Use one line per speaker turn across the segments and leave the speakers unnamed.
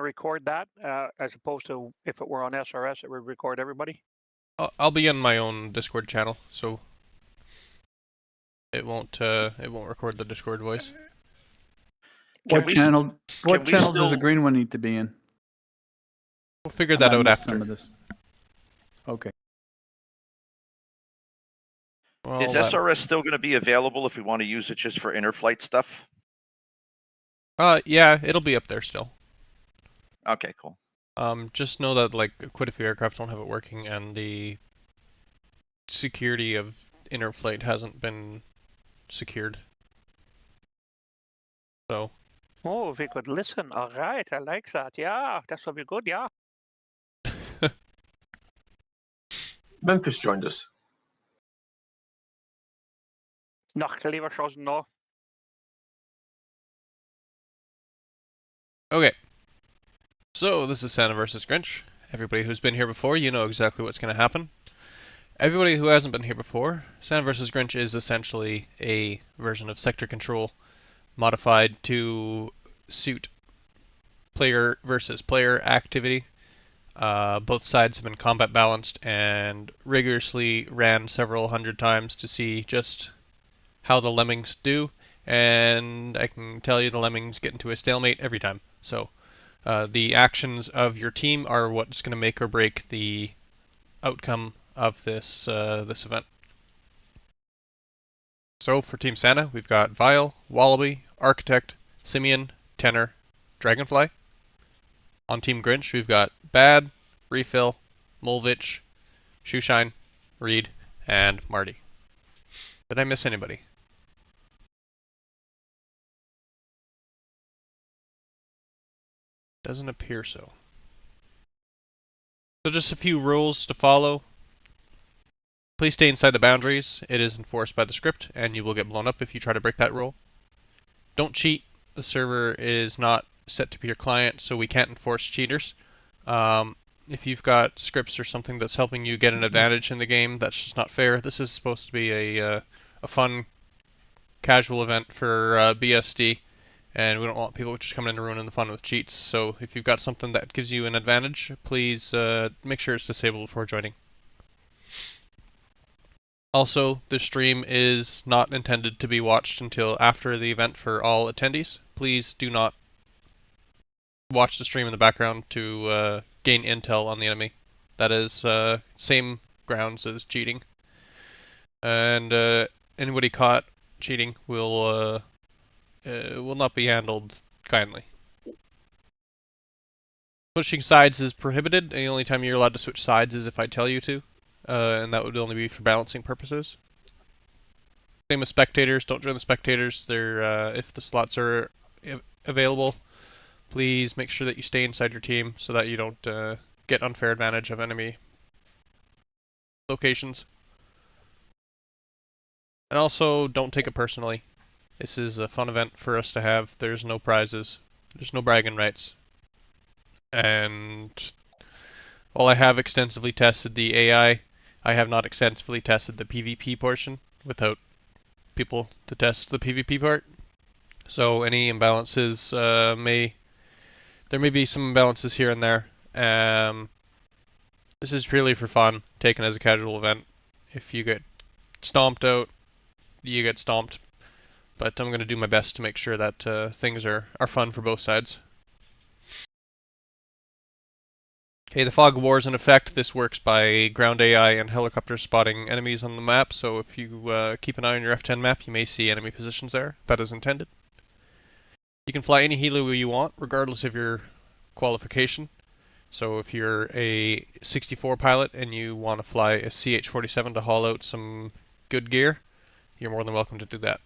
record that as opposed to if it were on SRS, it would record everybody?
I'll be in my own Discord channel, so it won't record the Discord voice.
What channel does the
still-
green one need to be in?
We'll figure
I
that
might
out
miss
after.
some of this. Okay.
Well,
Is SRS still going to be available if we want to use it just for inter-flight stuff?
Yeah, it'll be up there still.
Okay, cool.
Just know that like quite a few aircraft don't have it working, and the security of inner flight hasn't been secured. So.
Oh, if we could listen. All right, I like that. Yeah, that would be good. Yeah.
Memphis joined us.
Nog liever zoals no.
Okay. So this is Santa versus Grinch. Everybody who's been here before, you know exactly what's going to happen. Everybody who hasn't been here before, Santa versus Grinch is essentially a version of Sector Control modified to suit player versus player activity. Both sides have been combat balanced and rigorously ran several hundred times to see just how the lemmings do, and I can tell you the lemmings get into a stalemate every time. So the actions of your team are what's going to make or break the outcome of this this event. So for Team Santa, we've got Vile, Wallaby, Architect, Simeon, Tenor, Dragonfly. On Team Grinch, we've got Bad, Refill, Mulvich, Shoeshine, Reed, and Marty. Did I miss anybody? Doesn't appear so. So just a few rules to follow. Please stay inside the boundaries. It is enforced by the script, and you will get blown up if you try to break that rule. Don't cheat. The server is not set to be your client, so we can't enforce cheaters. If you've got scripts or something that's helping you get an advantage in the game, that's just not fair. This is supposed to be a fun, casual event for BSD, and we don't want people just coming in and ruining the fun with cheats. So if you've got something that gives you an advantage, please make sure it's disabled before joining. Also, the stream is not intended to be watched until after the event for all attendees. Please do not watch the stream in the background to gain intel on the enemy. That is same grounds as cheating. And anybody caught cheating will not be handled kindly. Switching sides is prohibited. The only time you're allowed to switch sides is if I tell you to. And that would only be for balancing purposes. Same with spectators. Don't join the spectators. They're if the slots are available, please make sure that you stay inside your team so that you don't get unfair advantage of enemy locations. And also, don't take it personally. This is a fun event for us to have. There's no prizes. There's no bragging rights. And while I have extensively tested the AI, I have not extensively tested the PvP portion without people to test the PvP part. So any imbalances there may be some imbalances here and there. This is purely for fun, taken as a casual event. If you get stomped out, you get stomped. But I'm going to do my best to make sure that things are fun for both sides. Okay, the fog of war is in effect. This works by ground AI and helicopter spotting enemies on the map, so if you keep an eye on your F10 map, you may see enemy positions there. That is intended. You can fly any helo you want, regardless of your qualification. So if you're a 64 pilot and you want to fly a CH-47 to haul out some good gear, you're more than welcome to do that.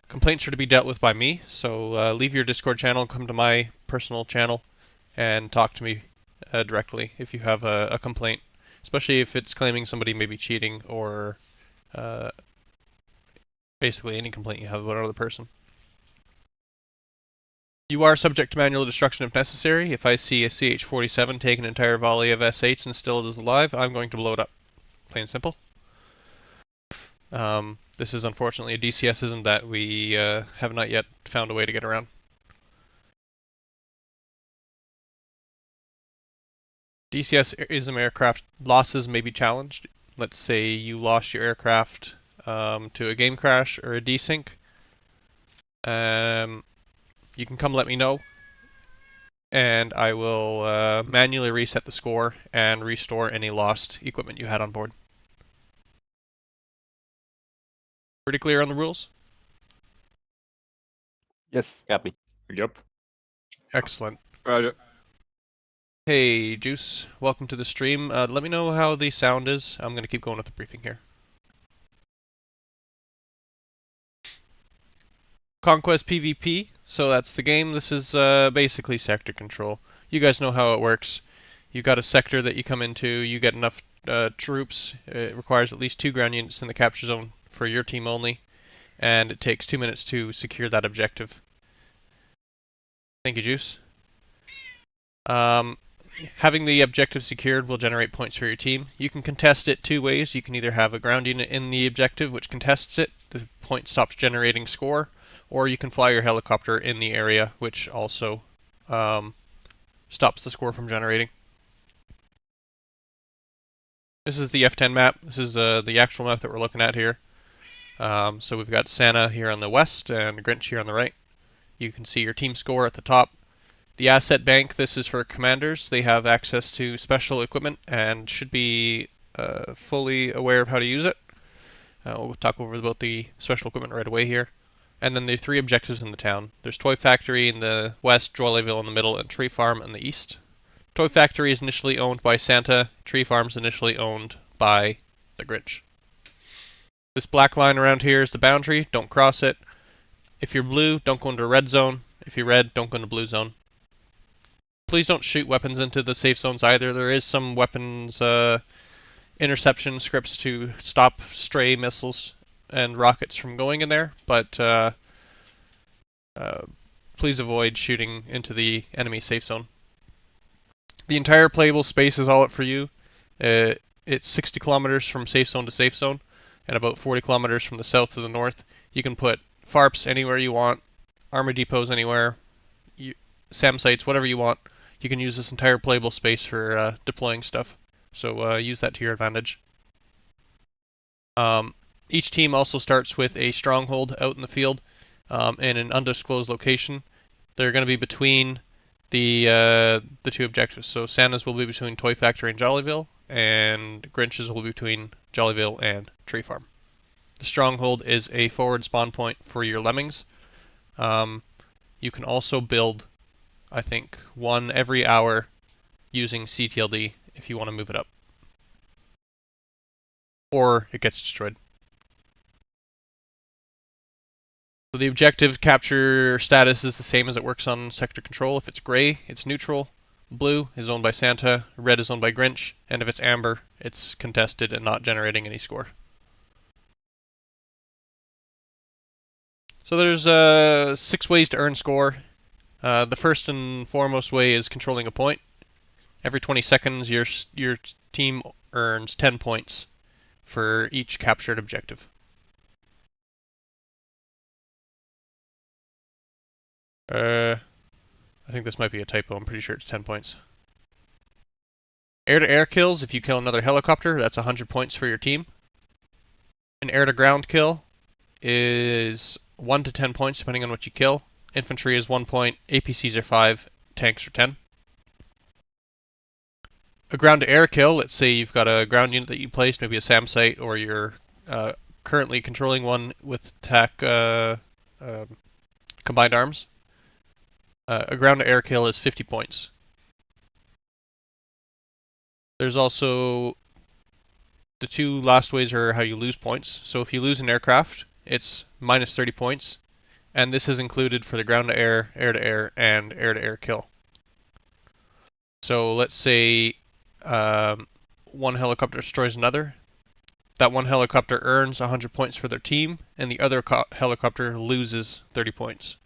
Complaints are to be dealt with by me, so leave your Discord channel, come to my personal channel, and talk to me directly if you have a complaint, especially if it's claiming somebody may be cheating or basically any complaint you have about another person. You are subject to manual destruction if necessary. If I see a CH-47 take an entire volley of S8s and still it is alive, I'm going to blow it up. Plain and simple. This is unfortunately a DCS-ism that we have not yet found a way to get around. DCS aircraft losses may be challenged. Let's say you lost your aircraft to a game crash or a desync. You can come let me know, and I will manually reset the score and restore any lost equipment you had on board. Pretty clear on the rules?
Yes.
Copy.
Yep.
Excellent.
Roger.
Hey, Juice. Welcome to the stream. Let me know how the sound is. I'm going to keep going with the briefing here. Conquest PvP. So that's the game. This is basically sector control. You guys know how it works. You've got a sector that you come into. You get enough troops. It requires at least 2 ground units in the capture zone for your team only. And it takes 2 minutes to secure that objective. Thank you, Juice. Having the objective secured will generate points for your team. You can contest it 2 ways. You can either have a ground unit in the objective which contests it, the point stops generating score, or you can fly your helicopter in the area which also stops the score from generating. This is the F10 map. This is the actual map that we're looking at here. So we've got Santa here on the west and Grinch here on the right. You can see your team score at the top. The asset bank, this is for commanders. They have access to special equipment and should be fully aware of how to use it. We'll talk over about the special equipment right away here. And then the 3 objectives in the town. There's Toy Factory in the west, Jollyville in the middle, and Tree Farm in the east. Toy Factory is initially owned by Santa. Tree Farm is initially owned by the Grinch. This black line around here is the boundary. Don't cross it. If you're blue, don't go into red zone. If you're red, don't go into blue zone. Please don't shoot weapons into the safe zones either. There is some weapons interception scripts to stop stray missiles and rockets from going in there, but please avoid shooting into the enemy safe zone. The entire playable space is all up for you. It's 60 kilometers from safe zone to safe zone, and about 40 kilometers from the south to the north. You can put FARPs anywhere you want, armor depots anywhere, SAM sites, whatever you want. You can use this entire playable space for deploying stuff, so use that to your advantage. Each team also starts with a stronghold out in the field in an undisclosed location. They're going to be between the 2 objectives. So Santa's will be between Toy Factory and Jollyville, and Grinch's will be between Jollyville and Tree Farm. The stronghold is a forward spawn point for your lemmings. You can also build, I think, 1 every hour using CTLD if you want to move it up. Or it gets destroyed. So the objective capture status is the same as it works on sector control. If it's gray, it's neutral. Blue is owned by Santa. Red is owned by Grinch. And if it's amber, it's contested and not generating any score. So there's 6 ways to earn score. The first and foremost way is controlling a point. Every 20 seconds, your team earns 10 points for each captured objective. I think this might be a typo. I'm pretty sure it's 10 points. Air-to-air kills, if you kill another helicopter, that's 100 points for your team. An air-to-ground kill is 1 to 10 points depending on what you kill. Infantry is 1 point, APCs are 5, tanks are 10. A ground-to-air kill, let's say you've got a ground unit that you placed, maybe a SAM site, or you're currently controlling one with TAC combined arms. A ground-to-air kill is 50 points. There's also the 2 last ways are how you lose points. So if you lose an aircraft, it's minus 30 points, and this is included for the ground-to-air, air-to-air, and air-to-air kill. So let's say 1 helicopter destroys another. That 1 helicopter earns 100 points for their team, and the other helicopter loses 30 points.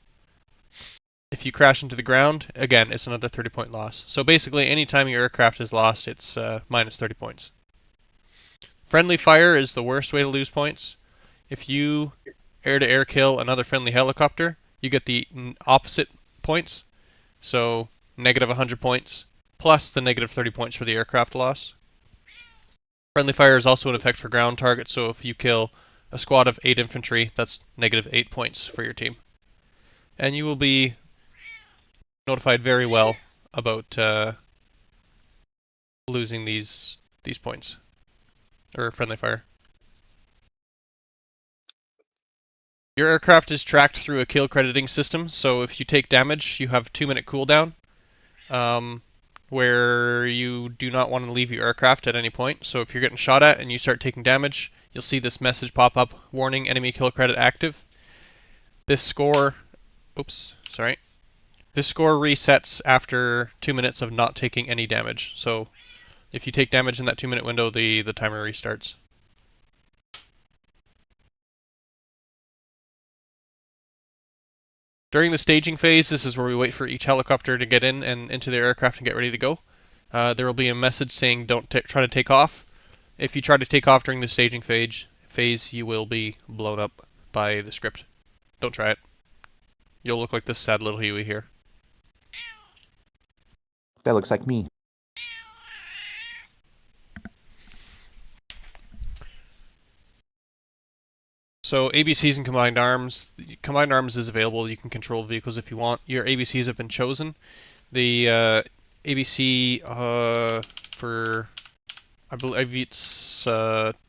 If you crash into the ground, again, it's another 30-point loss. So basically, anytime your aircraft is lost, it's minus 30 points. Friendly fire is the worst way to lose points. If you air-to-air kill another friendly helicopter, you get the opposite points. So negative 100 points plus the negative 30 points for the aircraft loss. Friendly fire is also in effect for ground targets, so if you kill a squad of 8 infantry, that's negative 8 points for your team. And you will be notified very well about losing these points, or friendly fire. Your aircraft is tracked through a kill crediting system, so if you take damage, you have a 2-minute cooldown, where you do not want to leave your aircraft at any point. So if you're getting shot at and you start taking damage, you'll see this message pop up, warning enemy kill credit active. This score, this score resets after 2 minutes of not taking any damage. So if you take damage in that 2-minute window, the timer restarts. During the staging phase, this is where we wait for each helicopter to get in and into their aircraft and get ready to go. There will be a message saying don't try to take off. If you try to take off during the staging phase, you will be blown up by the script. Don't try it. You'll look like this sad little Huey here.
That looks like me.
So ABCs and Combined Arms. Combined Arms is available. You can control vehicles if you want. Your ABCs have been chosen. The ABC for, I believe it's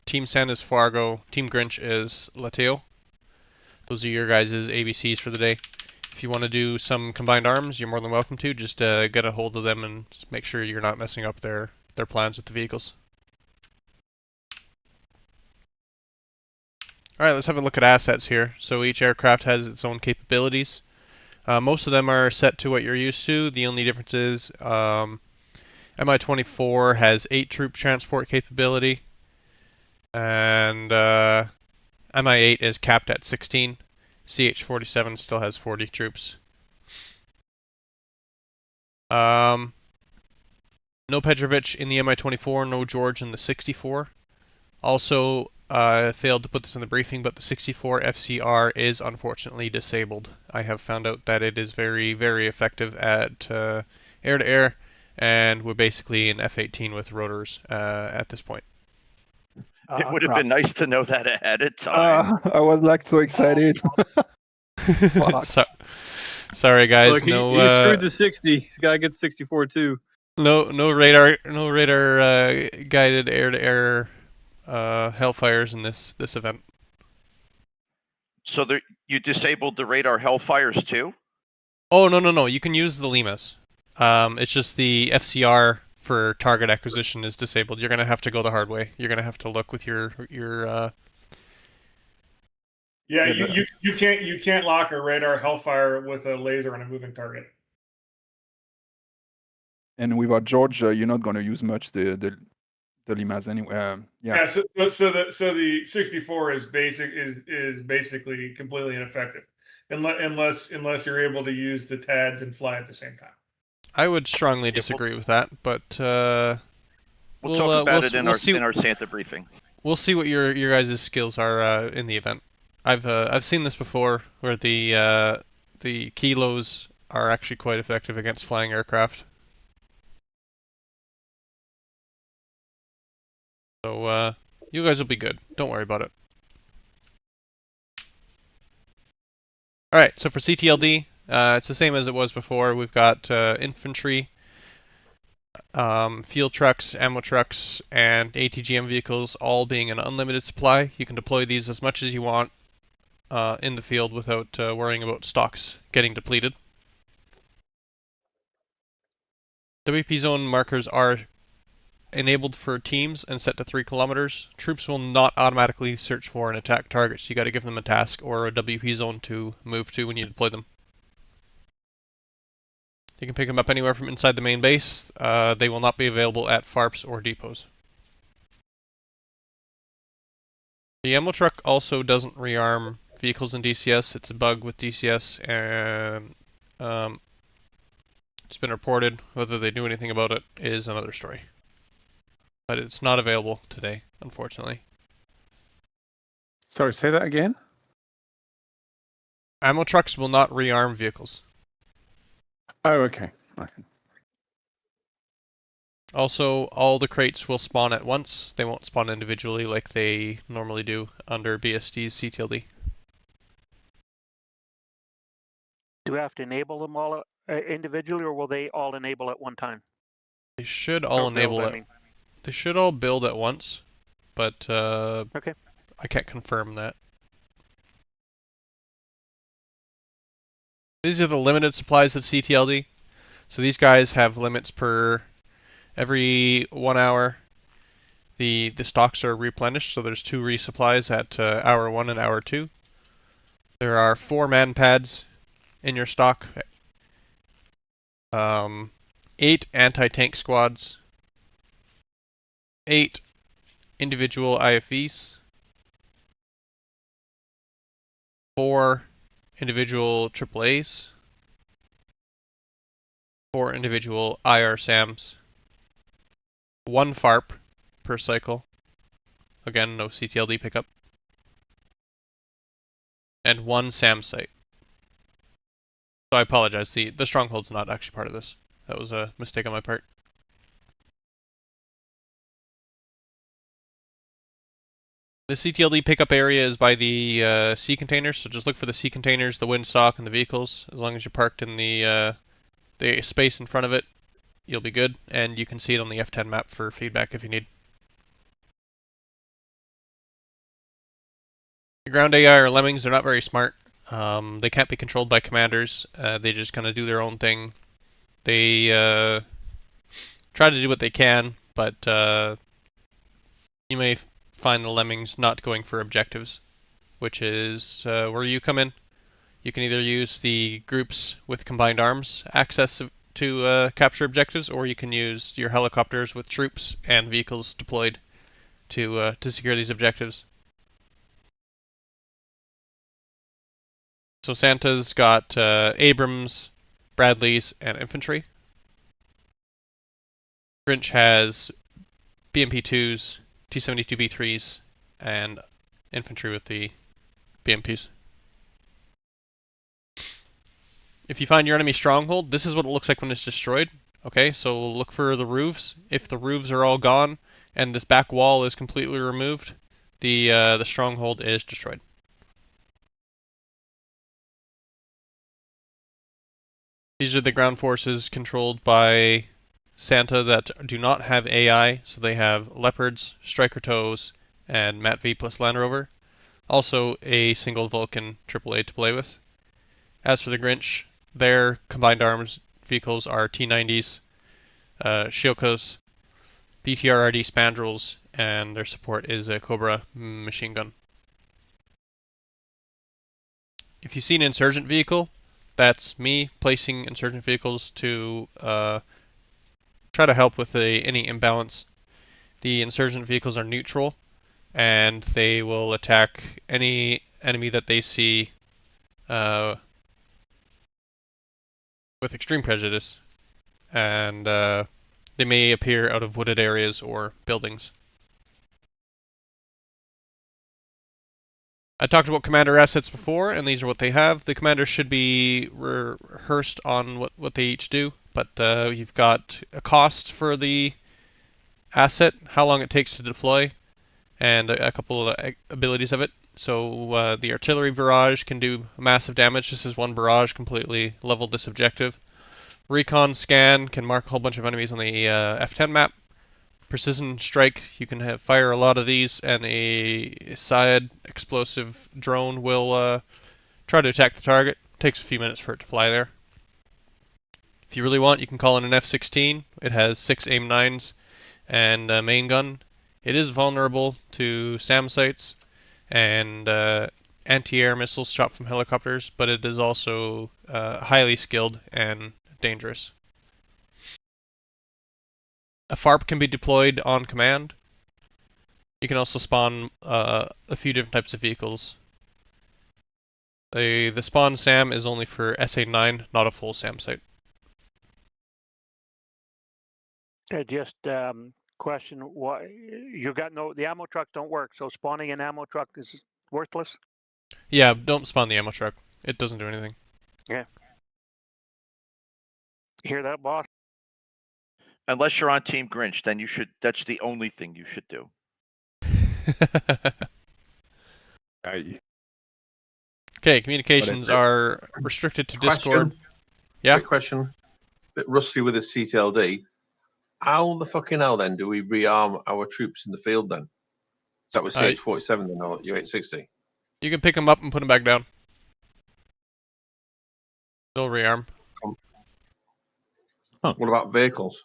Team San is Fargo, Team Grinch is Lateo. Those are your guys' ABCs for the day. If you want to do some Combined Arms, you're more than welcome to. Just get a hold of them and just make sure you're not messing up their plans with the vehicles. Alright, let's have a look at assets here. So each aircraft has its own capabilities. Most of them are set to what you're used to. The only difference is Mi-24 has 8 troop transport capability, and Mi-8 is capped at 16. CH-47 still has 40 troops. No Petrovic in the Mi-24, no George in the 64. Also, failed to put this in the briefing, but the 64 FCR is unfortunately disabled. I have found out that it is very, very effective at air-to-air, and we're basically in F-18 with rotors at this point.
It would have been nice to know that ahead of time.
I was like so excited.
Sorry guys,
Look, he
no
screwed the 60. He's got to get 64 too.
no radar guided air-to-air Hellfires in this event.
So you disabled the radar Hellfires too?
Oh no! You can use the Limas. It's just the FCR for target acquisition is disabled. You're gonna have to go the hard way. You're gonna have to look with your
Yeah, you can't lock a radar Hellfire with a laser on a moving target.
And without George, you're not going to use much the Limas anyway.
Yeah. So the 64 is basically completely ineffective, unless you're able to use the TADs and fly at the same time.
I would strongly disagree with that, but
we'll talk about it in our Santa briefing.
We'll see what your guys' skills are in the event. I've seen this before, where the kilos are actually quite effective against flying aircraft. So you guys will be good. Don't worry about it. Alright, so for CTLD, it's the same as it was before. We've got infantry, field trucks, ammo trucks, and ATGM vehicles all being an unlimited supply. You can deploy these as much as you want in the field without worrying about stocks getting depleted. WP zone markers are enabled for teams and set to 3 kilometers. Troops will not automatically search for and attack targets. You got to give them a task or a WP zone to move to when you deploy them. You can pick them up anywhere from inside the main base. They will not be available at FARPs or depots. The ammo truck also doesn't rearm vehicles in DCS. It's a bug with DCS, and it's been reported. Whether they do anything about it is another story. But it's not available today, unfortunately.
Sorry, say that again?
Ammo trucks will not rearm vehicles.
Oh, okay.
Also, all the crates will spawn at once. They won't spawn individually like they normally do under BSD's CTLD.
Do we have to enable them all individually, or will they all enable at one time?
They should all
Or build,
enable
I
it.
mean.
They should all build at once, but
Okay.
I can't confirm that. These are the limited supplies of CTLD. So these guys have limits per every 1 hour. The stocks are replenished, so there's 2 resupplies at hour 1 and hour 2. There are 4 man pads in your stock. 8 anti-tank squads. 8 individual IFVs. 4 individual AAAs. 4 individual IR SAMs. 1 FARP per cycle. Again, no CTLD pickup. And 1 SAM site. So I apologize, the stronghold's not actually part of this. That was a mistake on my part. The CTLD pickup area is by the sea containers, so just look for the sea containers, the wind stock, and the vehicles. As long as you're parked in the space in front of it, you'll be good, and you can see it on the F10 map for feedback if you need. The ground AI or lemmings, they're not very smart. They can't be controlled by commanders. They just kind of do their own thing. They try to do what they can, but you may find the lemmings not going for objectives, which is where you come in. You can either use the groups with combined arms access to capture objectives, or you can use your helicopters with troops and vehicles deployed to secure these objectives. So Santa's got Abrams, Bradleys, and infantry. Grinch has BMP-2s, T-72B3s, and infantry with the BMPs. If you find your enemy stronghold, this is what it looks like when it's destroyed. Okay, so look for the roofs. If the roofs are all gone and this back wall is completely removed, the stronghold is destroyed. These are the ground forces controlled by Santa that do not have AI, so they have Leopards, Striker Tows, and Mat V plus Land Rover. Also a single Vulcan AAA to play with. As for the Grinch, their combined arms vehicles are T-90s, Shilkas, BTRRD Spandrels, and their support is a Cobra machine gun. If you see an insurgent vehicle, that's me placing insurgent vehicles to try to help with any imbalance. The insurgent vehicles are neutral, and they will attack any enemy that they see with extreme prejudice, and they may appear out of wooded areas or buildings. I talked about commander assets before, and these are what they have. The commanders should be rehearsed on what they each do, but you've got a cost for the asset, how long it takes to deploy, and a couple of abilities of it. So the artillery barrage can do massive damage. This is one barrage, completely leveled this objective. Recon scan can mark a whole bunch of enemies on the F10 map. Precision strike, you can fire a lot of these, and a Syed explosive drone will try to attack the target. It takes a few minutes for it to fly there. If you really want, you can call in an F-16. It has 6 AIM-9s and a main gun. It is vulnerable to SAM sites and anti-air missiles shot from helicopters, but it is also highly skilled and dangerous. A FARP can be deployed on command. You can also spawn a few different types of vehicles. The spawn SAM is only for SA-9, not a full SAM site.
Just question: why you got the ammo truck don't work? So spawning an ammo truck is worthless.
Yeah, don't spawn the ammo truck. It doesn't do anything.
Yeah. Hear that, boss?
Unless you're on Team Grinch, then you should. That's the only thing you should do.
Okay, communications are restricted to Discord. Yeah.
Quick question. Bit rusty with the CTLD. How the fucking hell then do we rearm our troops in the field then? Is that with CH-47 then, or U-860?
You can pick them up and put them back down. They'll rearm.
What about vehicles?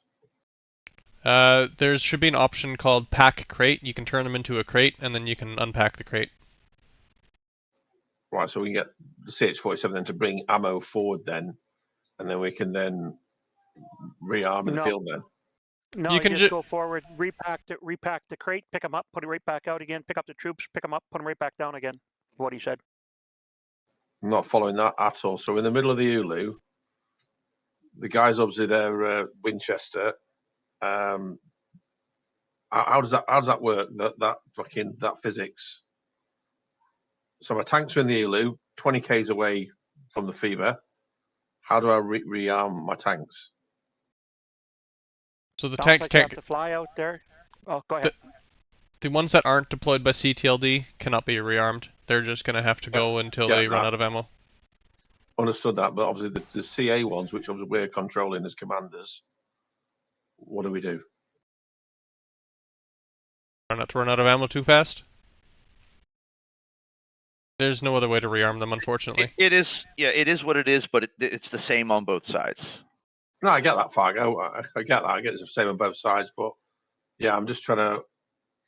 There should be an option called pack crate. You can turn them into a crate, and then you can unpack the crate.
Right, so we can get the CH-47 then to bring ammo forward then, and then we can then rearm in the field then.
No, you can just go forward, repack the crate, pick them up, put it right back out again, pick up the troops, pick them up, put them right back down again. What he said.
I'm not following that at all. So in the middle of the Ulu, the guys obviously they're Winchester. How does that work? That physics. So my tanks are in the Ulu, 20 k's away from the fever. How do I rearm my tanks?
So the tanks can't
have to fly out there. Oh, go ahead.
The ones that aren't deployed by CTLD cannot be rearmed. They're just going to have to go until they run out of ammo.
Understood that, but obviously the CA ones, which obviously we're controlling as commanders, what do we do?
Try not to run out of ammo too fast. There's no other way to rearm them, unfortunately.
It is what it is, but it's the same on both sides.
No, I get that, Fargo. I get that. I get it's the same on both sides, but yeah, I'm just trying to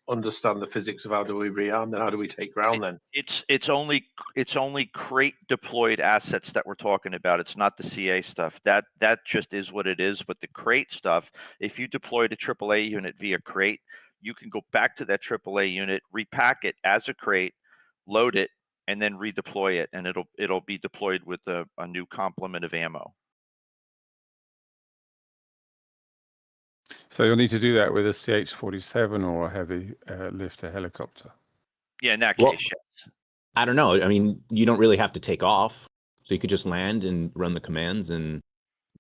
understand the physics of how do we rearm, then how do we take ground then?
It's only crate deployed assets that we're talking about. It's not the CA stuff. That just is what it is. But the crate stuff, if you deployed a AAA unit via crate, you can go back to that AAA unit, repack it as a crate, load it, and then redeploy it, and it'll be deployed with a new complement of ammo.
So you'll need to do that with a CH-47 or a heavy lifter helicopter.
Yeah, in that case, yes.
I don't know. I mean, you don't really have to take off, so you could just land and run the commands and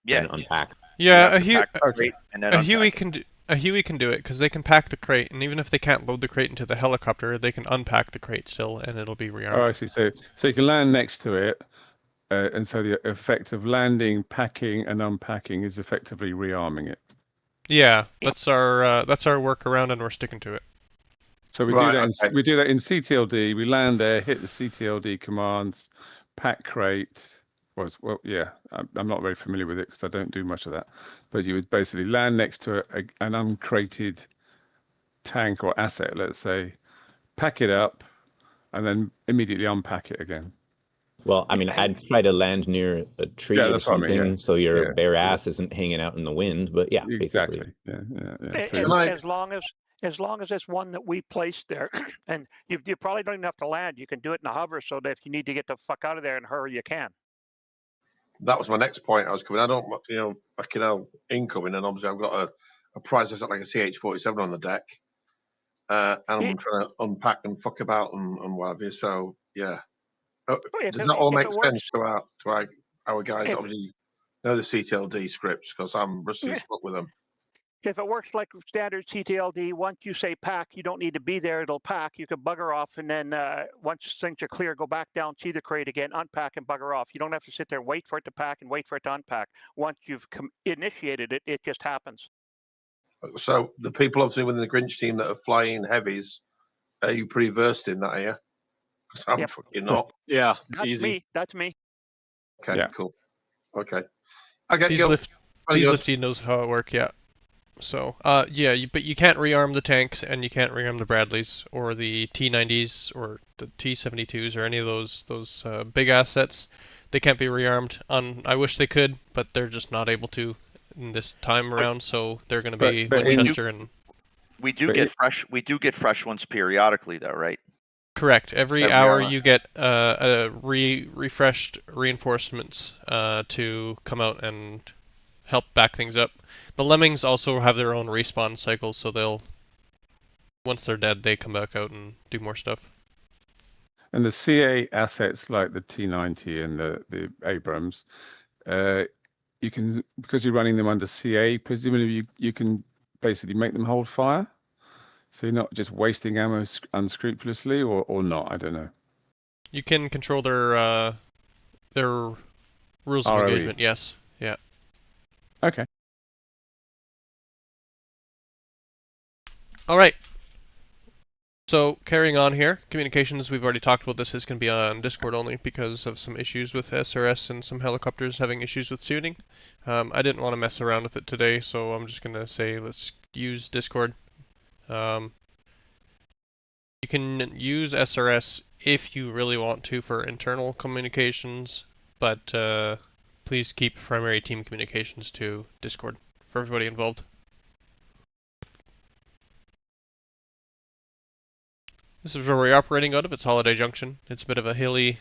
unpack.
Yeah, a Huey can do it because they can pack the crate, and even if they can't load the crate into the helicopter, they can unpack the crate still, and it'll be rearmed.
Oh, I see. So you can land next to it, and so the effect of landing, packing, and unpacking is effectively rearming it.
Yeah, that's our workaround, and we're sticking to it.
So we do that. We do that in CTLD. We land there, hit the CTLD commands, pack crate. Well, yeah. I'm not very familiar with it because I don't do much of that. But you would basically land next to an uncrated tank or asset, let's say, pack it up, and then immediately unpack it again.
Well, I mean, I'd try to land near a tree or something, so your bare ass isn't hanging out in the wind. But yeah,
exactly.
Basically.
So as long as it's one that we placed there, and you probably don't even have to land. You can do it in a hover, so that if you need to get the fuck out of there and hurry, you can.
That was my next point. I was coming. I don't, I can have incoming, and obviously I've got a prize that's like a CH-47 on the deck, and I'm trying to unpack and fuck about and what have you. So yeah. Does that all make sense to our guys? Obviously, know the CTLD scripts because I'm rusty as fuck with them.
If it works like standard CTLD, once you say pack, you don't need to be there. It'll pack. You can bugger off, and then once things are clear, go back down, see the crate again, unpack, and bugger off. You don't have to sit there and wait for it to pack and wait for it to unpack. Once you've initiated it, it just happens.
So the people obviously within the Grinch team that are flying heavies, are you pretty versed in that, are you? Because I'm fucking not.
Yeah,
that's
easy.
That's me.
Okay, cool. Okay.
These lifty knows how it works, yeah. So, but you can't rearm the tanks, and you can't rearm the Bradleys, or the T-90s, or the T-72s, or any of those big assets. They can't be rearmed. I wish they could, but they're just not able to in this time around, so they're going to be Winchester and...
We do get fresh ones periodically, though, right?
Correct. Every hour you get refreshed reinforcements to come out and help back things up. The Lemmings also have their own respawn cycles, so once they're dead, they come back out and do more stuff.
And the CA assets like the T-90 and the Abrams, you can, because you're running them under CA, presumably you can basically make them hold fire. So you're not just wasting ammo unscrupulously, or not. I don't know.
You can control their rules of
ROE.
engagement. Yes. Yeah.
Okay.
All right. So carrying on here, communications, we've already talked about this, is going to be on Discord only because of some issues with SRS and some helicopters having issues with tuning. I didn't want to mess around with it today, so I'm just going to say let's use Discord. You can use SRS if you really want to for internal communications, but please keep primary team communications to Discord for everybody involved. This is where we're operating out of. It's Holiday Junction. It's a bit of a hilly,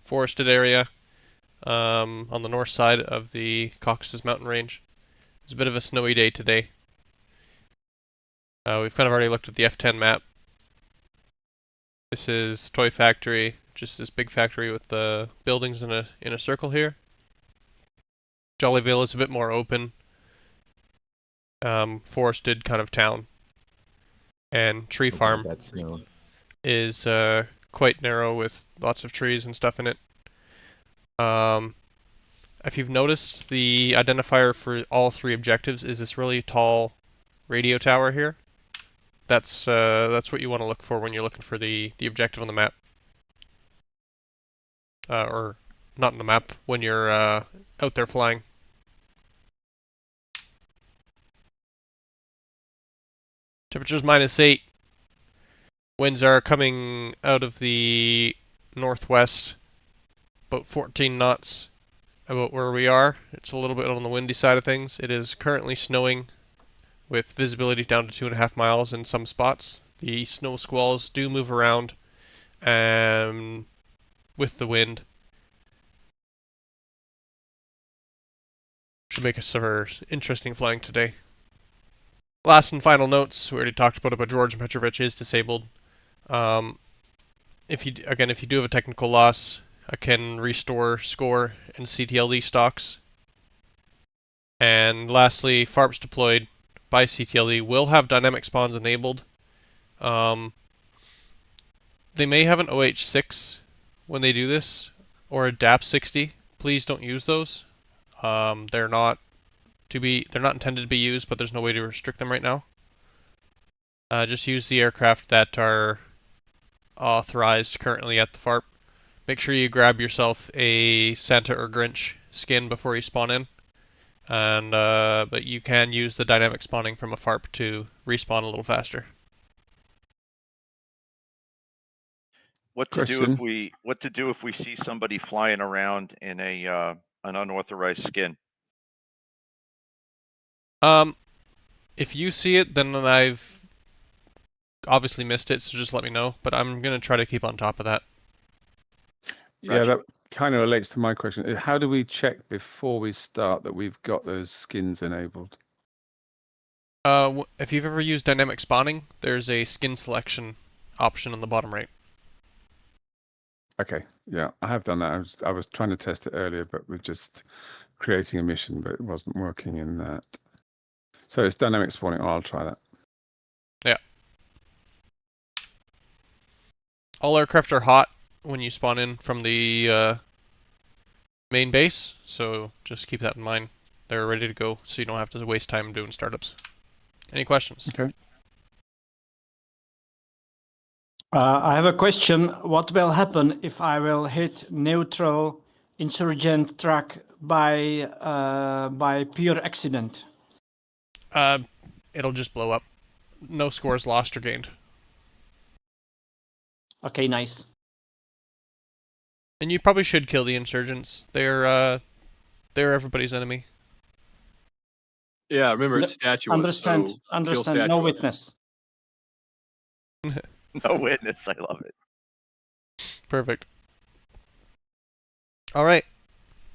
forested area on the north side of the Caucasus mountain range. It's a bit of a snowy day today. We've kind of already looked at the F10 map. This is Toy Factory, just this big factory with the buildings in a circle here. Jollyville is a bit more open, forested kind of town. And Tree Farm is quite narrow with lots of trees and stuff in it. If you've noticed, the identifier for all three objectives is this really tall radio tower here. That's what you want to look for when you're looking for the objective on the map. Or not on the map, when you're out there flying. Temperature's -8. Winds are coming out of the northwest, about 14 knots about where we are. It's a little bit on the windy side of things. It is currently snowing with visibility down to 2.5 miles in some spots. The snow squalls do move around with the wind. Should make us for interesting flying today. Last and final notes, we already talked about it, but George Petrovich is disabled. If you do have a technical loss, I can restore score and CTLD stocks. And lastly, FARPs deployed by CTLD will have dynamic spawns enabled. They may have an OH6 when they do this, or a DAP60. Please don't use those. They're not intended to be used, but there's no way to restrict them right now. Just use the aircraft that are authorized currently at the FARP. Make sure you grab yourself a Santa or Grinch skin before you spawn in. And but you can use the dynamic spawning from a FARP to respawn a little faster.
What to do if we see somebody flying around in an unauthorized skin?
If you see it, then I've obviously missed it, so just let me know. But I'm gonna try to keep on top of that.
Yeah, that kind of relates to my question. How do we check before we start that we've got those skins enabled?
If you've ever used dynamic spawning, there's a skin selection option on the bottom right.
Okay, yeah, I have done that. I was trying to test it earlier, but we're just creating a mission, but it wasn't working in that. So it's dynamic spawning. Oh, I'll try that.
Yeah. All aircraft are hot when you spawn in from the main base, so just keep that in mind. They're ready to go, so you don't have to waste time doing startups. Any questions?
Okay.
I have a question. What will happen if I will hit neutral insurgent track by pure accident?
It'll just blow up. No scores lost or gained.
Okay, nice.
And you probably should kill the insurgents. They're everybody's enemy.
Yeah, remember it's statue.
Understand. No witness.
No witness. I love it.
Perfect. All right.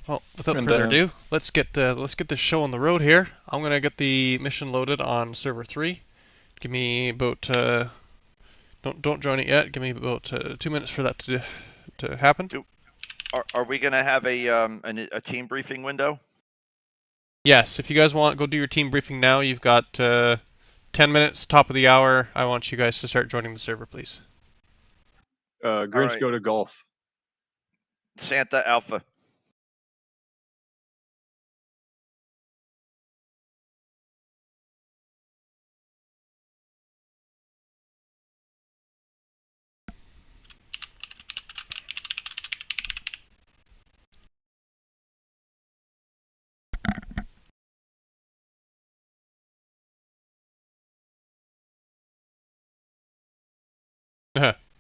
Well, without further ado, let's get this show on the road here. I'm gonna get the mission loaded on server 3. Give me about don't join it yet. Give me about 2 minutes for that to happen.
Are we gonna have a team briefing window?
Yes, if you guys want, go do your team briefing now. You've got 10 minutes, top of the hour. I want you guys to start joining the server, please.
Grinch,
right.
go to golf.
Santa Alpha.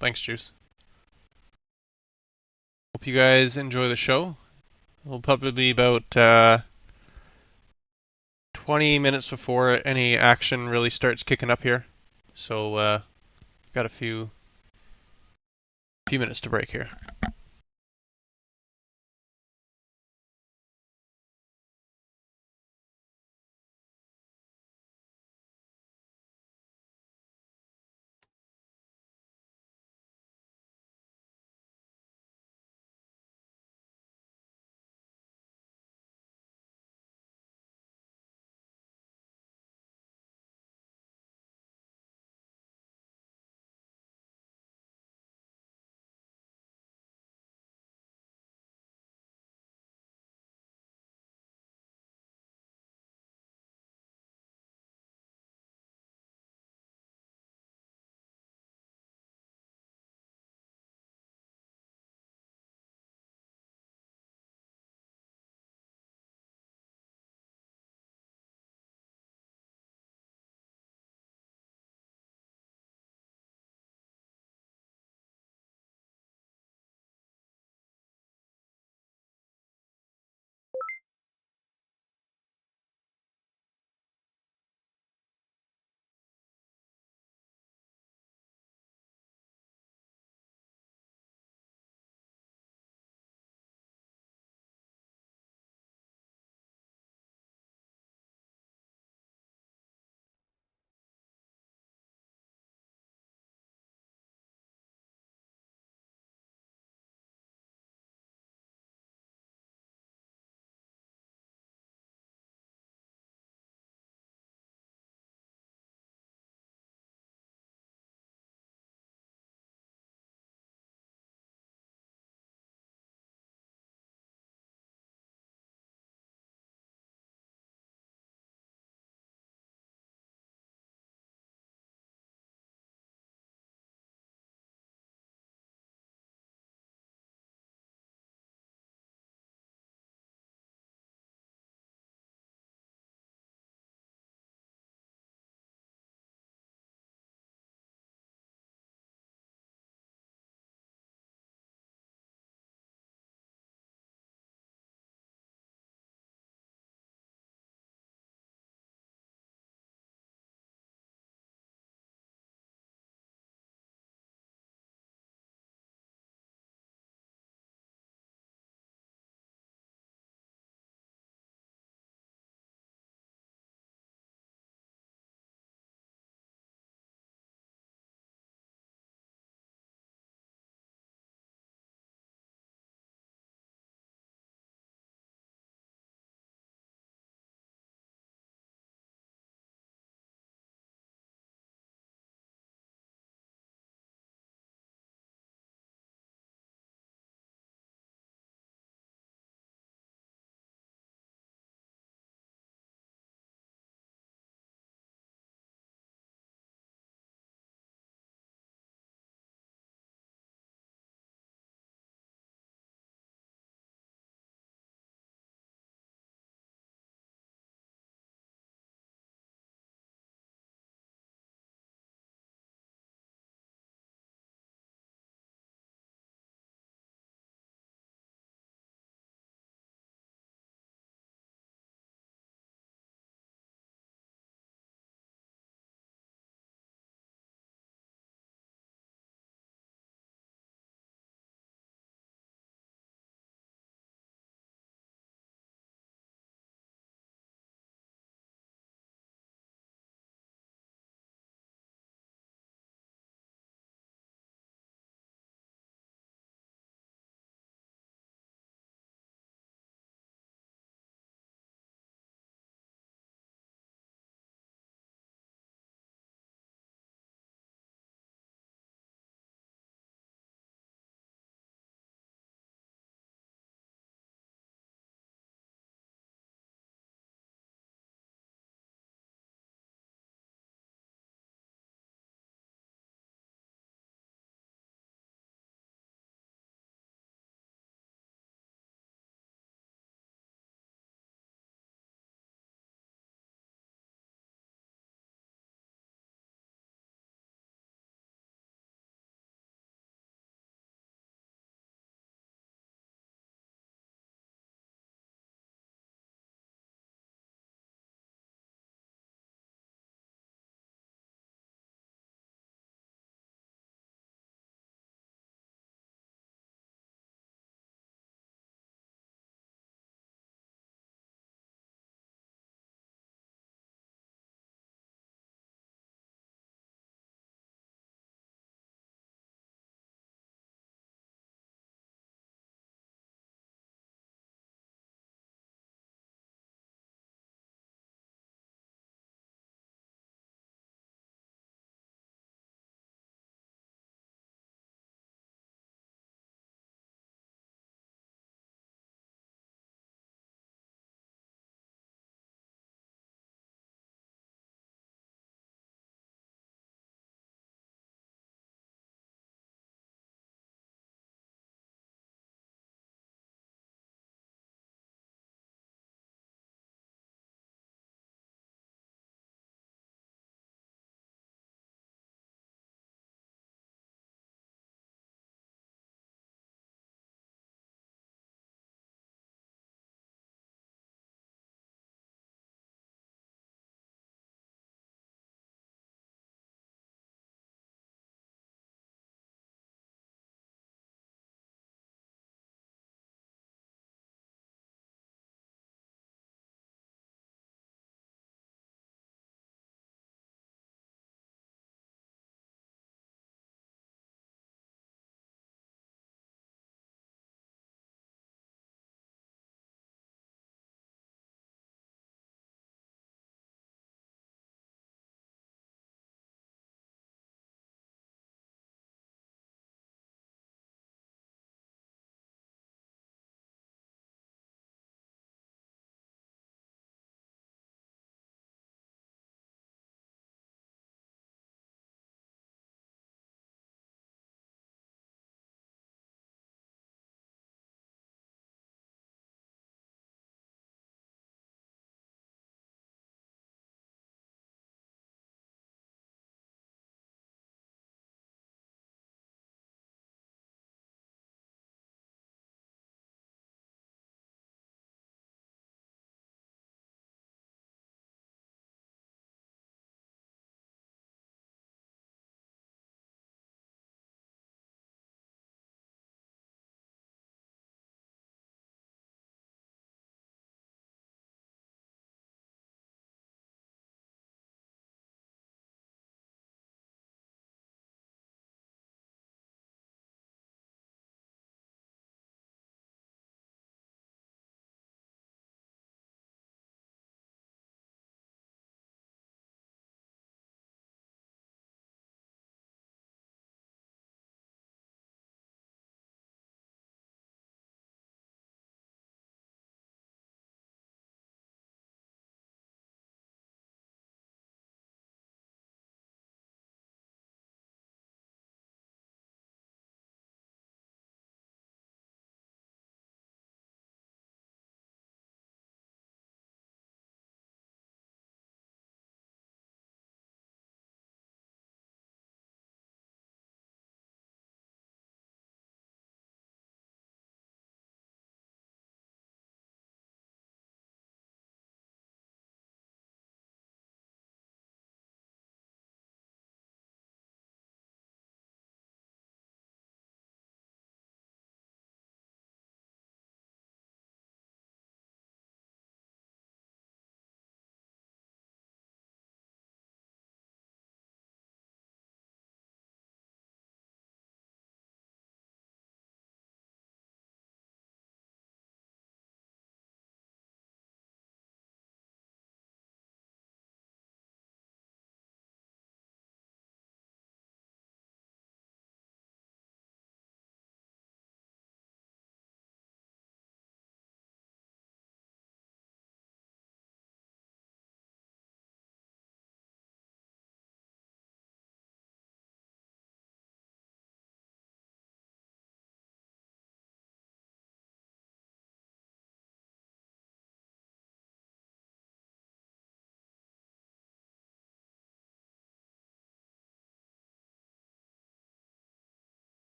Thanks, Juice. Hope you guys enjoy the show. It'll probably be about 20 minutes before any action really starts kicking up here. So, got a few minutes to break here.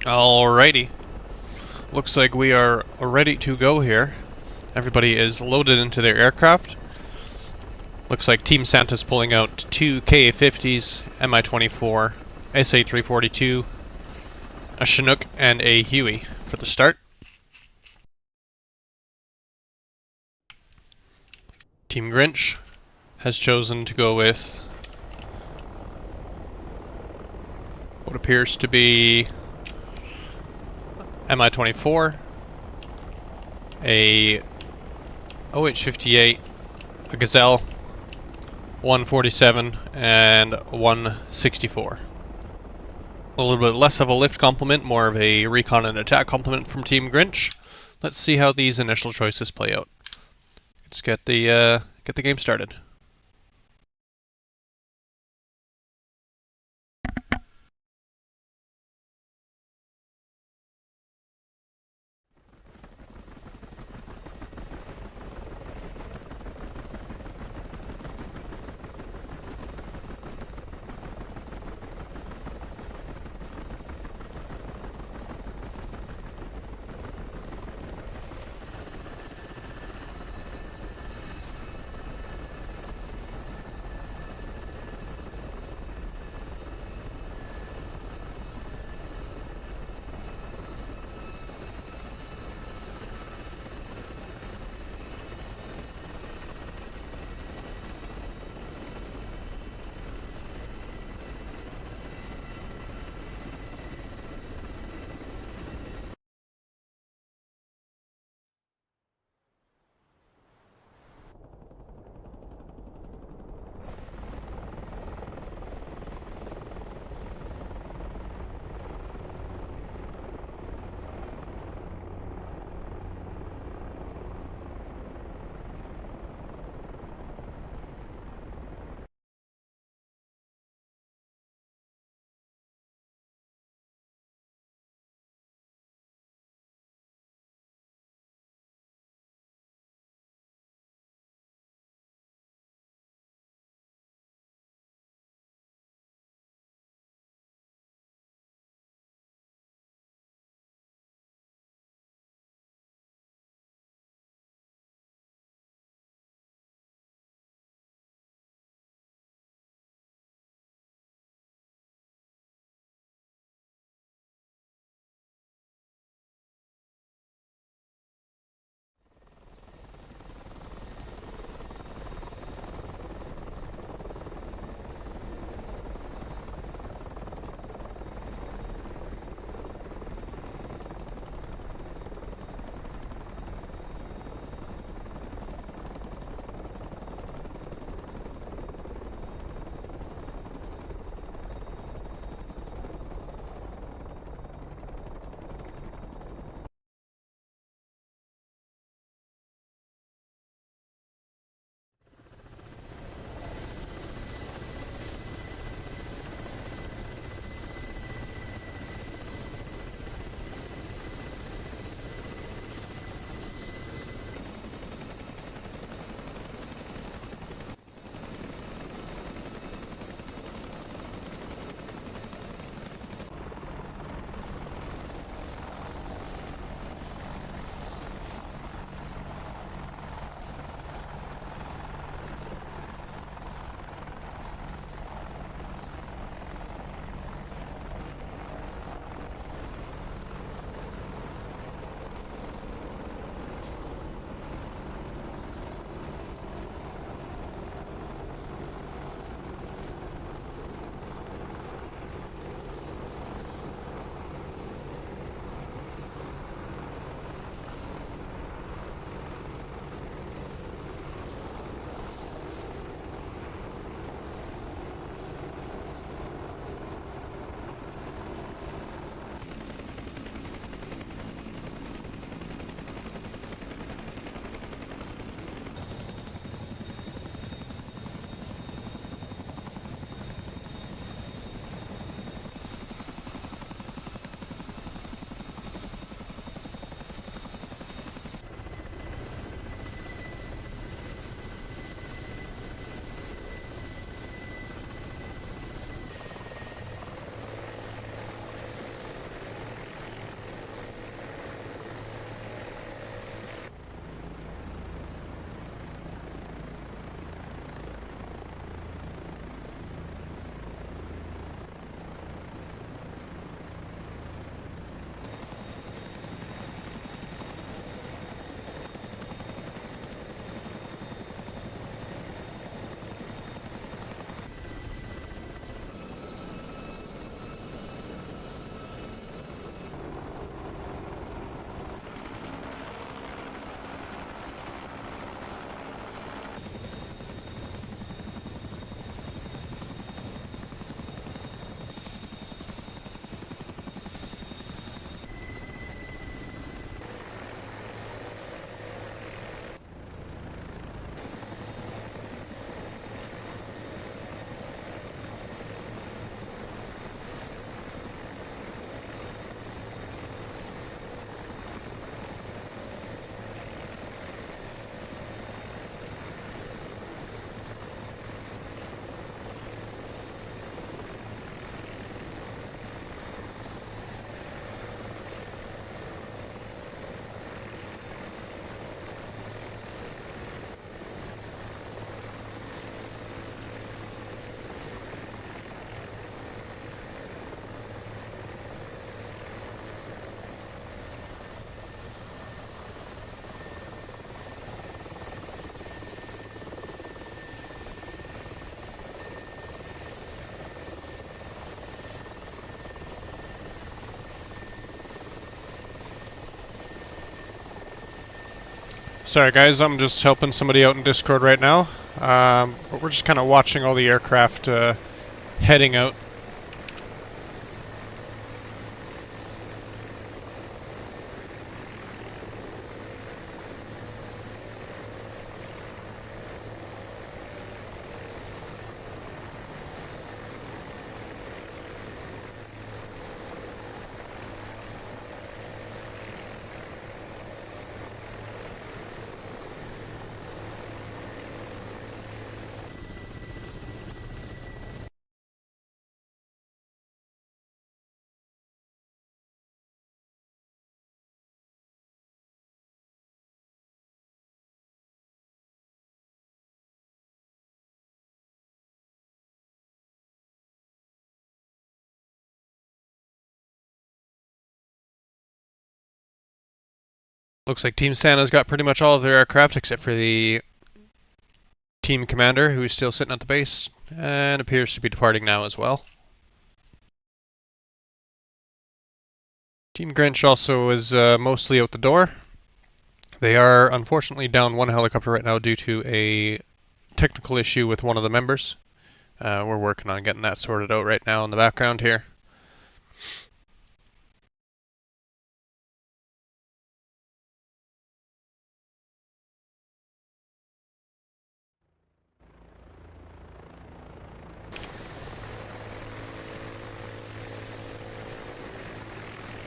Alrighty. Looks like we are ready to go here. Everybody is loaded into their aircraft. Looks like Team Santa's pulling out 2 Ka-50s, Mi-24, SA-342, a Chinook, and a Huey for the start. Team Grinch has chosen to go with what appears to be Mi-24, a OH-58, a Gazelle, 147, and 164. A little bit less of a lift complement, more of a recon and attack complement from Team Grinch. Let's see how these initial choices play out. Let's get the game started. Sorry guys, I'm just helping somebody out in Discord right now. But we're just kind of watching all the aircraft heading out. Looks like Team Santa's got pretty much all of their aircraft except for the team commander, who is still sitting at the base and appears to be departing now as well. Team Grinch also is mostly out the door. They are unfortunately down one helicopter right now due to a technical issue with one of the members. We're working on getting that sorted out right now in the background here.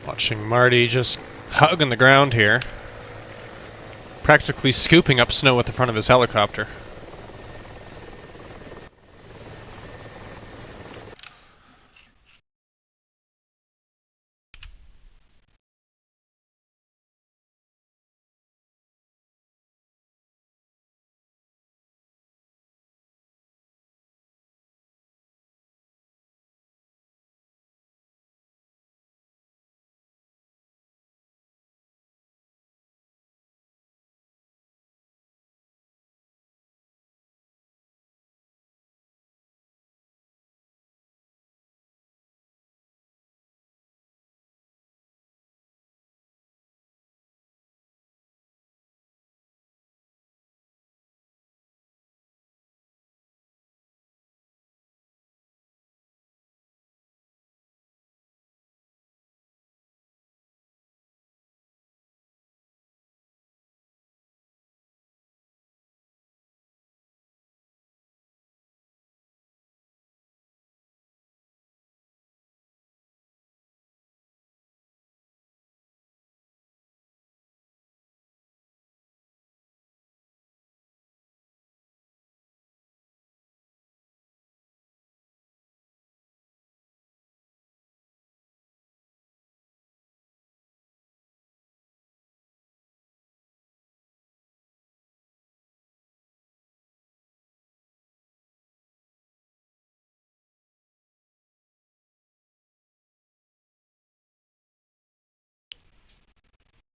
Watching Marty just hugging the ground here. Practically scooping up snow at the front of his helicopter.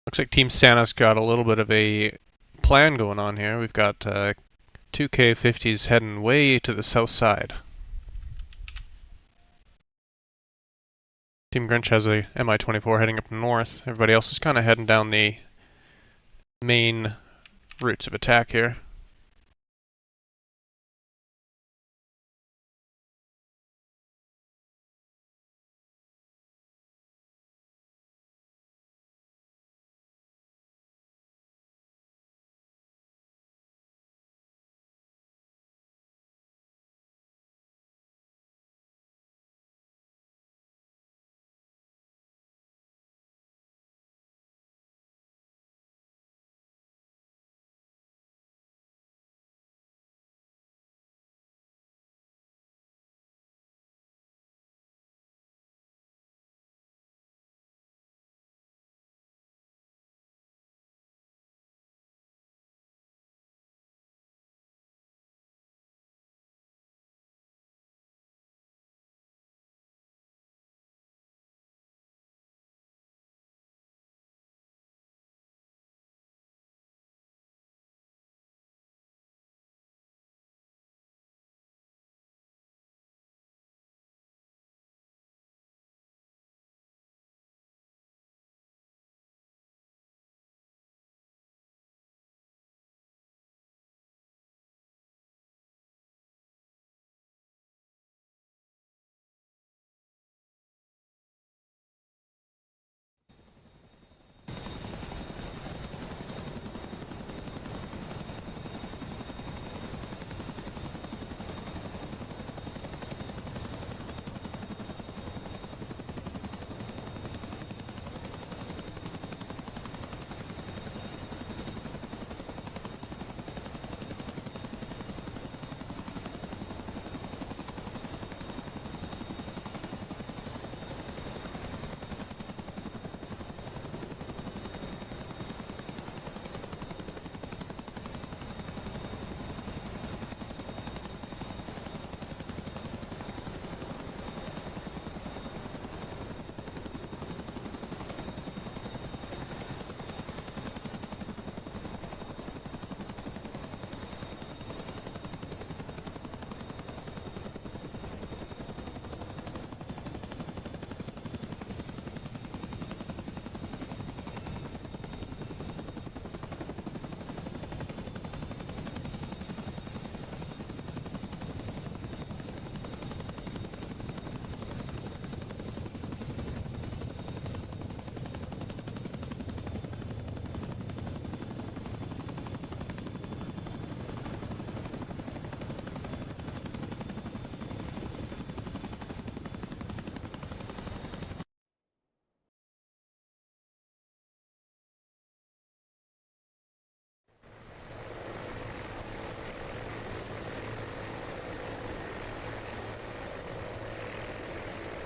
Looks like Team Santa's got a little bit of a plan going on here. We've got two K-50s heading way to the south side. Team Grinch has a Mi-24 heading up north. Everybody else is kind of heading down the main routes of attack here.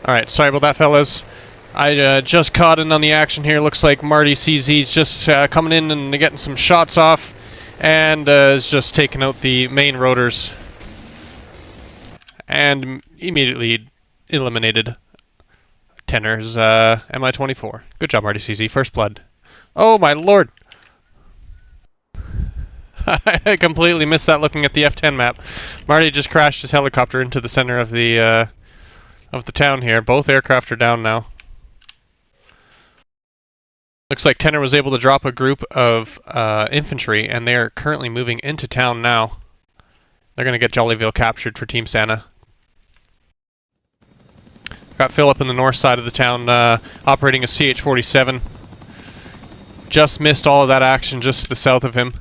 Alright, sorry about that, fellas. I just caught in on the action here. Looks like Marty CZ's just coming in and getting some shots off, and is just taking out the main rotors. And immediately eliminated Tenor's MI-24. Good job, Marty CZ. First blood. Oh my lord! I completely missed that looking at the F10 map. Marty just crashed his helicopter into the center of the town here. Both aircraft are down now. Looks like Tenor was able to drop a group of infantry, and they are currently moving into town now. They're going to get Jollyville captured for Team Santa. Got Phil up in the north side of the town operating a CH-47. Just missed all of that action just to the south of him.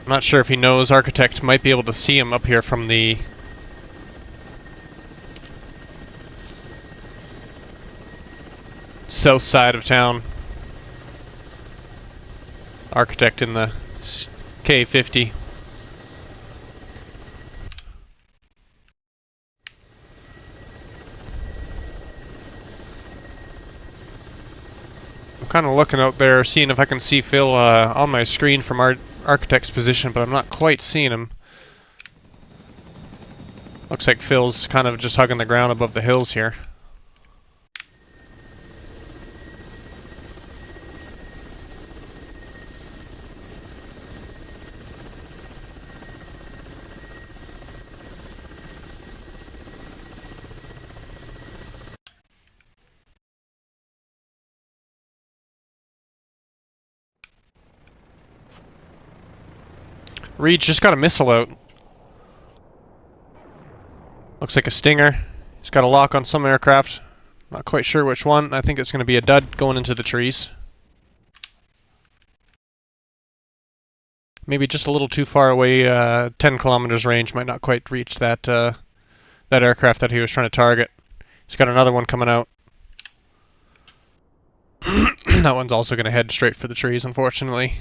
I'm not sure if he knows Architect might be able to see him up here from the south side of town. Architect in the K-50. I'm kind of looking out there, seeing if I can see Phil on my screen from our Architect's position, but I'm not quite seeing him. Looks like Phil's kind of just hugging the ground above the hills here. Reed just got a missile out. Looks like a Stinger. He's got a lock on some aircraft. Not quite sure which one. I think it's going to be a dud going into the trees. Maybe just a little too far away. 10 kilometers range might not quite reach that that aircraft that he was trying to target. He's got another one coming out. That one's also going to head straight for the trees, unfortunately.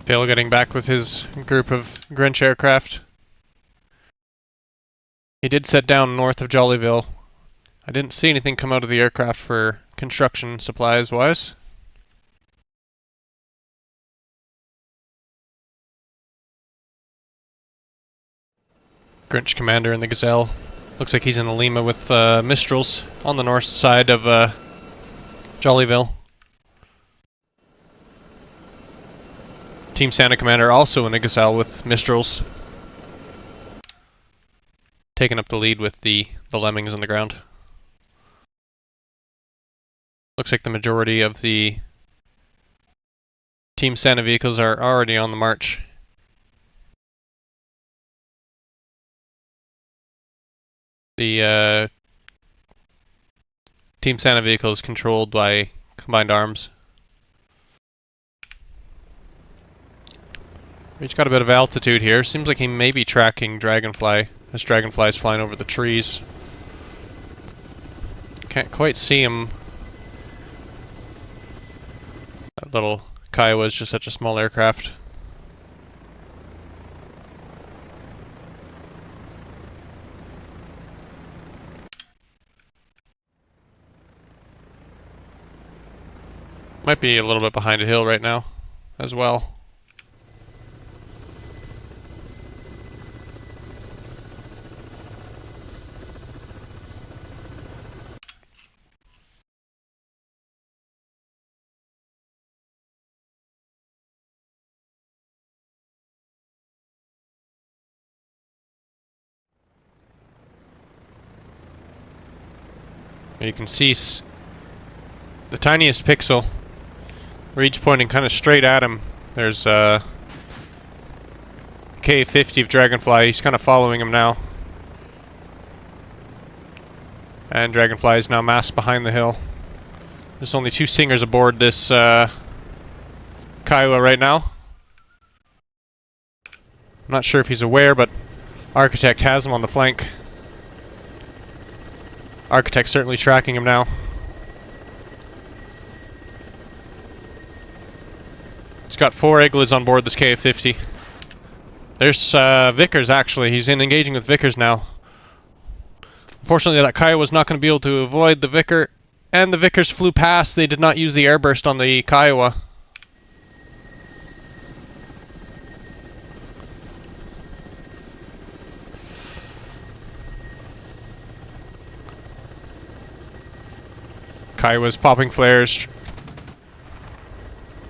Phil getting back with his group of Grinch aircraft. He did set down north of Jollyville. I didn't see anything come out of the aircraft for construction supplies wise. Grinch commander in the Gazelle. Looks like he's in the Lima with Mistrals on the north side of Jollyville. Team Santa commander also in a Gazelle with Mistrals. Taking up the lead with the Lemmings on the ground. Looks like the majority of the Team Santa vehicles are already on the march. The Team Santa vehicle is controlled by Combined Arms. He's got a bit of altitude here. Seems like he may be tracking Dragonfly. This Dragonfly is flying over the trees. Can't quite see him. That little Kiowa is just such a small aircraft. Might be a little bit behind a hill right now as well. You can see the tiniest pixel. Reed's pointing kind of straight at him, There's K50 of Dragonfly. He's kind of following him now. And Dragonfly is now masked behind the hill. There's only 2 singers aboard this Kiowa right now. I'm not sure if he's aware, but Architect has him on the flank. Architect's certainly tracking him now. He's got 4 Iglas on board this K50. There's Vickers, actually. He's engaging with Vickers now. Unfortunately, that Kiowa was not going to be able to avoid the Vicker, and the Vickers flew past. They did not use the airburst on the Kiowa. Kiowa's popping flares.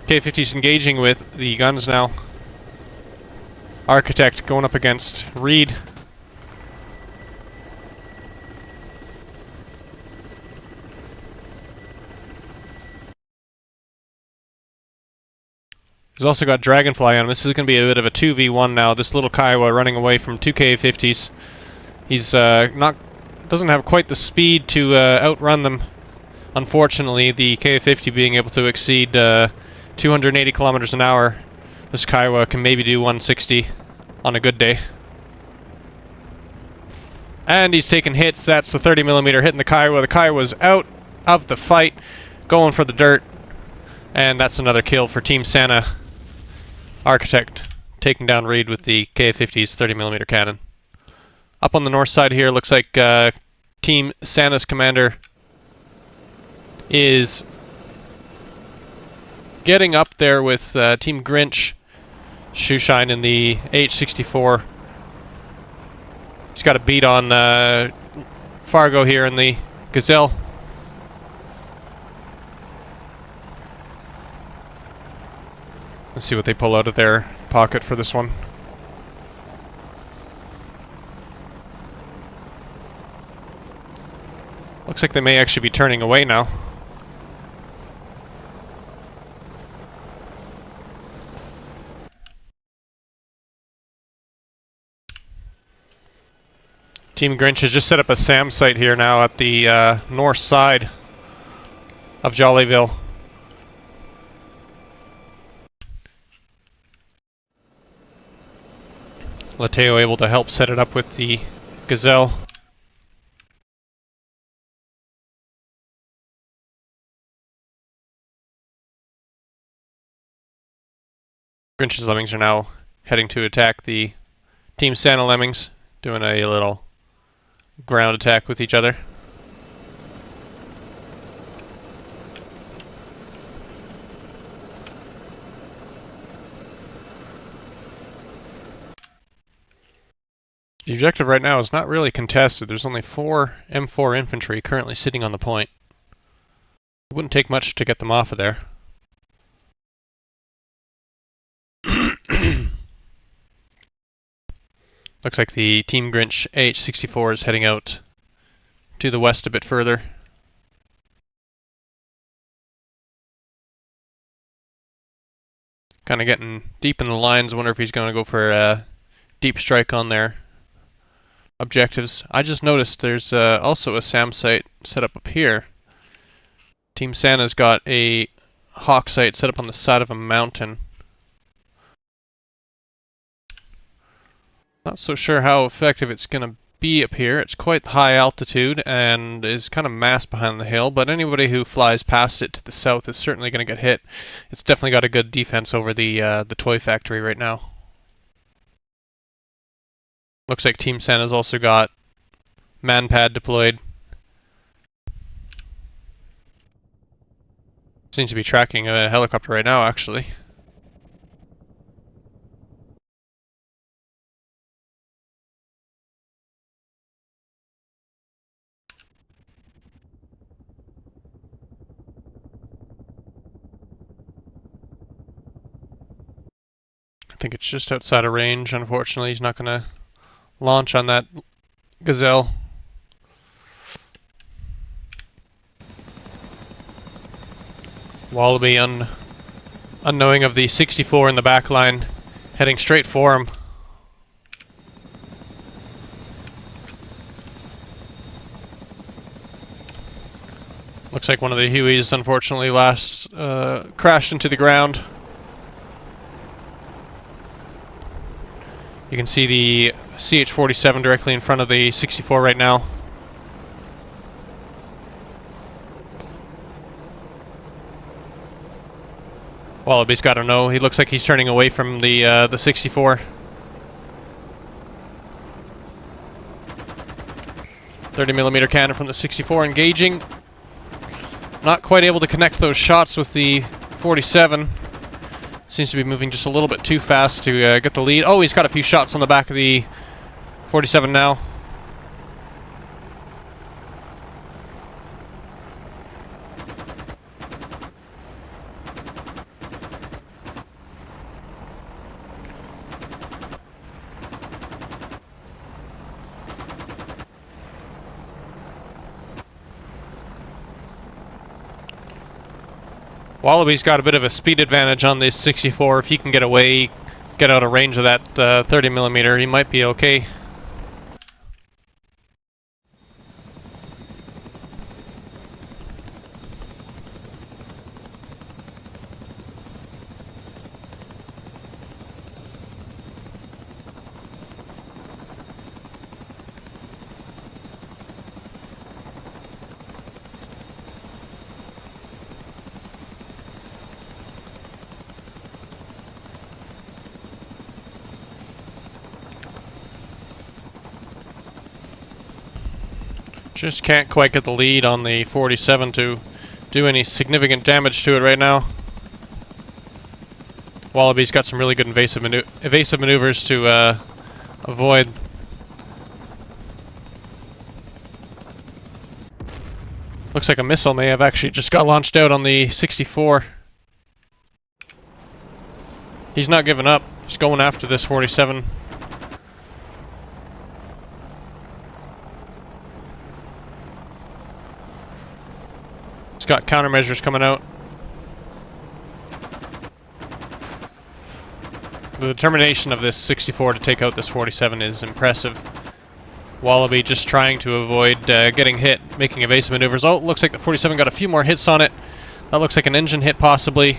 K50's engaging with the guns now. Architect going up against Reed. He's also got Dragonfly on him. This is going to be a bit of a 2v1 now. This little Kiowa running away from 2 K50s. He's doesn't have quite the speed to outrun them. Unfortunately, the K50 being able to exceed 280 kilometers an hour, this Kiowa can maybe do 160 on a good day. And he's taking hits. That's the 30mm hitting the Kiowa. The Kiowa's out of the fight, going for the dirt. And that's another kill for Team Santa. Architect taking down Reed with the K50's 30mm cannon. Up on the north side here, looks like Team Santa's commander is getting up there with Team Grinch, Shoeshine in the H64. He's got a beat on Fargo here in the Gazelle. Let's see what they pull out of their pocket for this one. Looks like they may actually be turning away now. Team Grinch has just set up a SAM site here now at the north side of Jollyville. Lateo able to help set it up with the Gazelle. Grinch's lemmings are now heading to attack the Team Santa lemmings, doing a little ground attack with each other. The objective right now is not really contested. There's only 4 M4 infantry currently sitting on the point. It wouldn't take much to get them off of there. Looks like the Team Grinch H64 is heading out to the west a bit further. Kind of getting deep in the lines. Wonder if he's going to go for a deep strike on their objectives. I just noticed there's also a SAM site set up here. Team Santa's got a Hawk site set up on the side of a mountain. Not so sure how effective it's going to be up here. It's quite high altitude and is kind of masked behind the hill, but anybody who flies past it to the south is certainly going to get hit. It's definitely got a good defense over the toy factory right now. Looks like Team Santa's also got manpad deployed. Seems to be tracking a helicopter right now, actually. I think it's just outside of range. Unfortunately, he's not going to launch on that Gazelle. Wallaby unknowing of the 64 in the back line, heading straight for him. Looks like one of the Hueys unfortunately crashed into the ground. You can see the CH-47 directly in front of the 64 right now. Wallaby's got to know. He looks like he's turning away from the 64. 30mm cannon from the 64 engaging. Not quite able to connect those shots with the 47. Seems to be moving just a little bit too fast to get the lead. Oh, he's got a few shots on the back of the 47 now. Wallaby's got a bit of a speed advantage on this 64. If he can get away, get out of range of that 30mm, he might be okay. Just can't quite get the lead on the 47 to do any significant damage to it right now. Wallaby's got some really good evasive maneuvers to avoid. Looks like a missile may have actually just got launched out on the 64. He's not giving up. He's going after this 47. Got countermeasures coming out. The determination of this 64 to take out this 47 is impressive. Wallaby just trying to avoid getting hit, making evasive maneuvers. Oh, looks like the 47 got a few more hits on it. That looks like an engine hit possibly.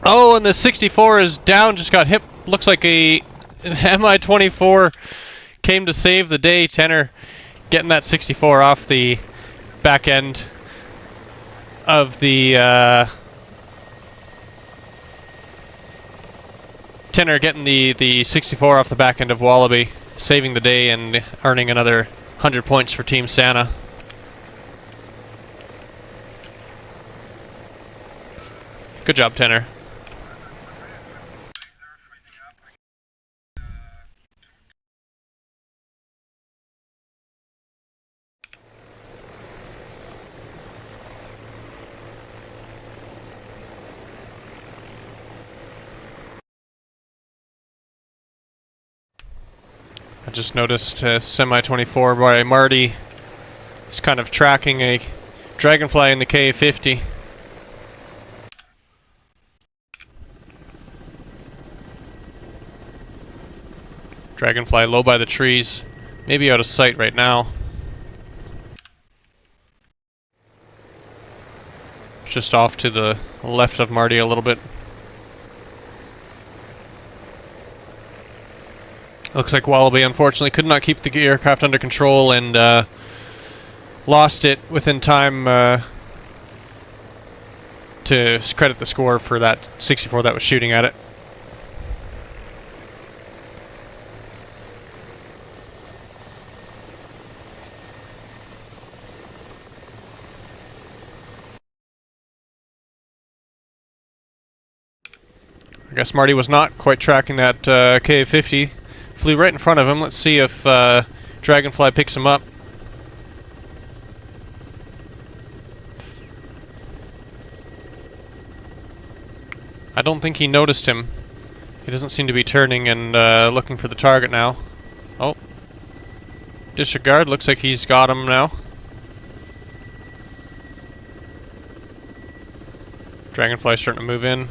Oh, and the 64 is down, just got hit. Looks like a Mi-24 came to save the day. Tenor getting that 64 off the back end of the Tenor getting the 64 off the back end of Wallaby, saving the day and earning another 100 points for Team Santa. Good job, Tenor. I just noticed Semi-24 by Marty is kind of tracking a Dragonfly in the K50. Dragonfly low by the trees, maybe out of sight right now. Just off to the left of Marty a little bit. Looks like Wallaby unfortunately could not keep the aircraft under control and lost it within time to credit the score for that 64 that was shooting at it. I guess Marty was not quite tracking that K50. Flew right in front of him. Let's see if Dragonfly picks him up. I don't think he noticed him. He doesn't seem to be turning and looking for the target now. Oh. Disregard, looks like he's got him now. Dragonfly starting to move in.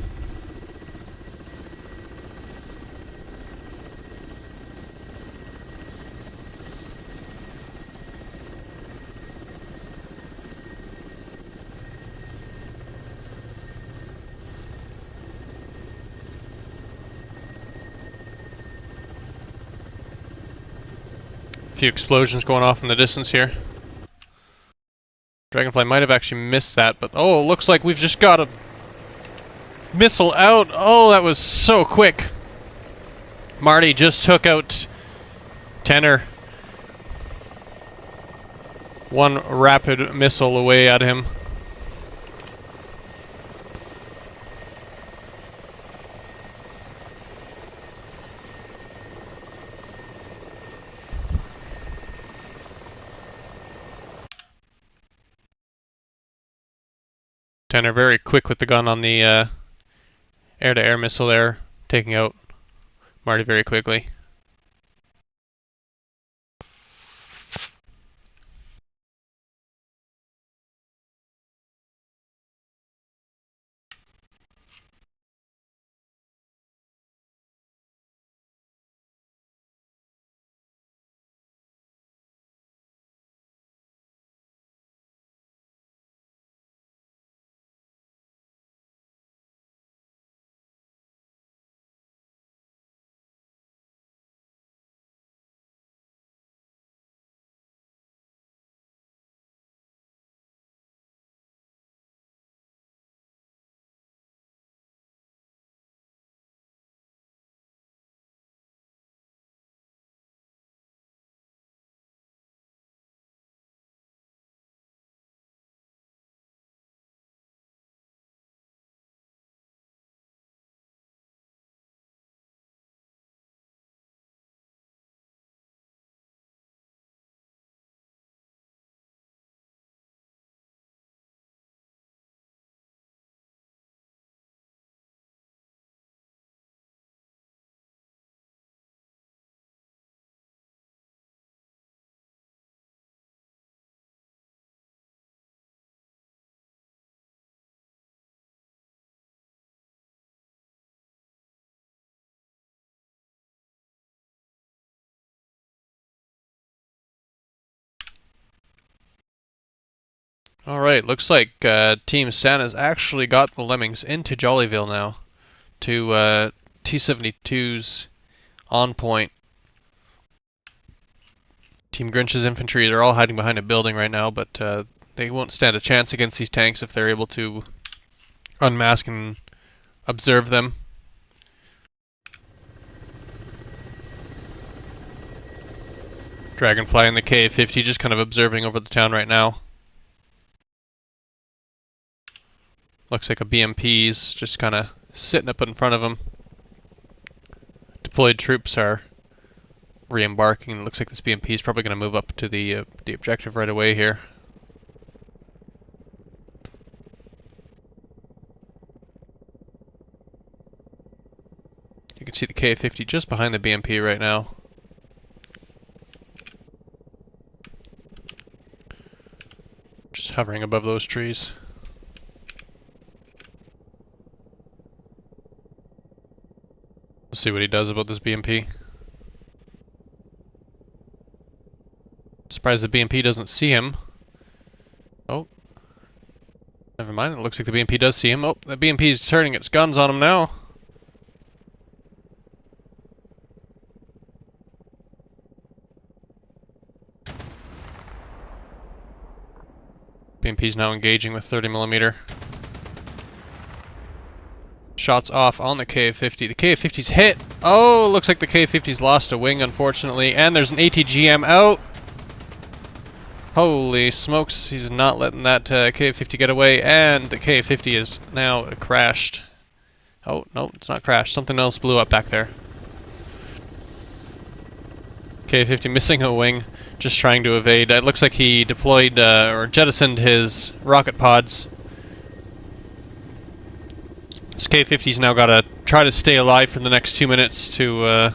A few explosions going off in the distance here. Dragonfly might have actually missed that, but oh, it looks like we've just got a missile out. Oh, that was so quick. Marty just took out Tenor. One rapid missile away at him. Tenor very quick with the gun on the air-to-air missile there, taking out Marty very quickly. Alright, looks like Team Santa's actually got the Lemmings into Jollyville now to T-72's on point. Team Grinch's infantry, they're all hiding behind a building right now, but they won't stand a chance against these tanks if they're able to unmask and observe them. Dragonfly and the Ka-50 just kind of observing over the town right now. Looks like a BMP's just kind of sitting up in front of them. Deployed troops are re-embarking. Looks like this BMP is probably going to move up to the objective right away here. You can see the Ka-50 just behind the BMP right now. Just hovering above those trees. Let's see what he does about this BMP. Surprised the BMP doesn't see him. Oh. Never mind, it looks like the BMP does see him. Oh, the BMP is turning its guns on him now. BMP's now engaging with 30mm. Shots off on the Ka-50. The Ka-50's hit. Oh, looks like the Ka-50's lost a wing, unfortunately. And there's an ATGM out. Holy smokes, he's not letting that Ka-50 get away. And the Ka-50 is now crashed. Oh, no, it's not crashed. Something else blew up back there. Ka-50 missing a wing, just trying to evade. It looks like he deployed or jettisoned his rocket pods. This Ka-50's now got to try to stay alive for the next 2 minutes to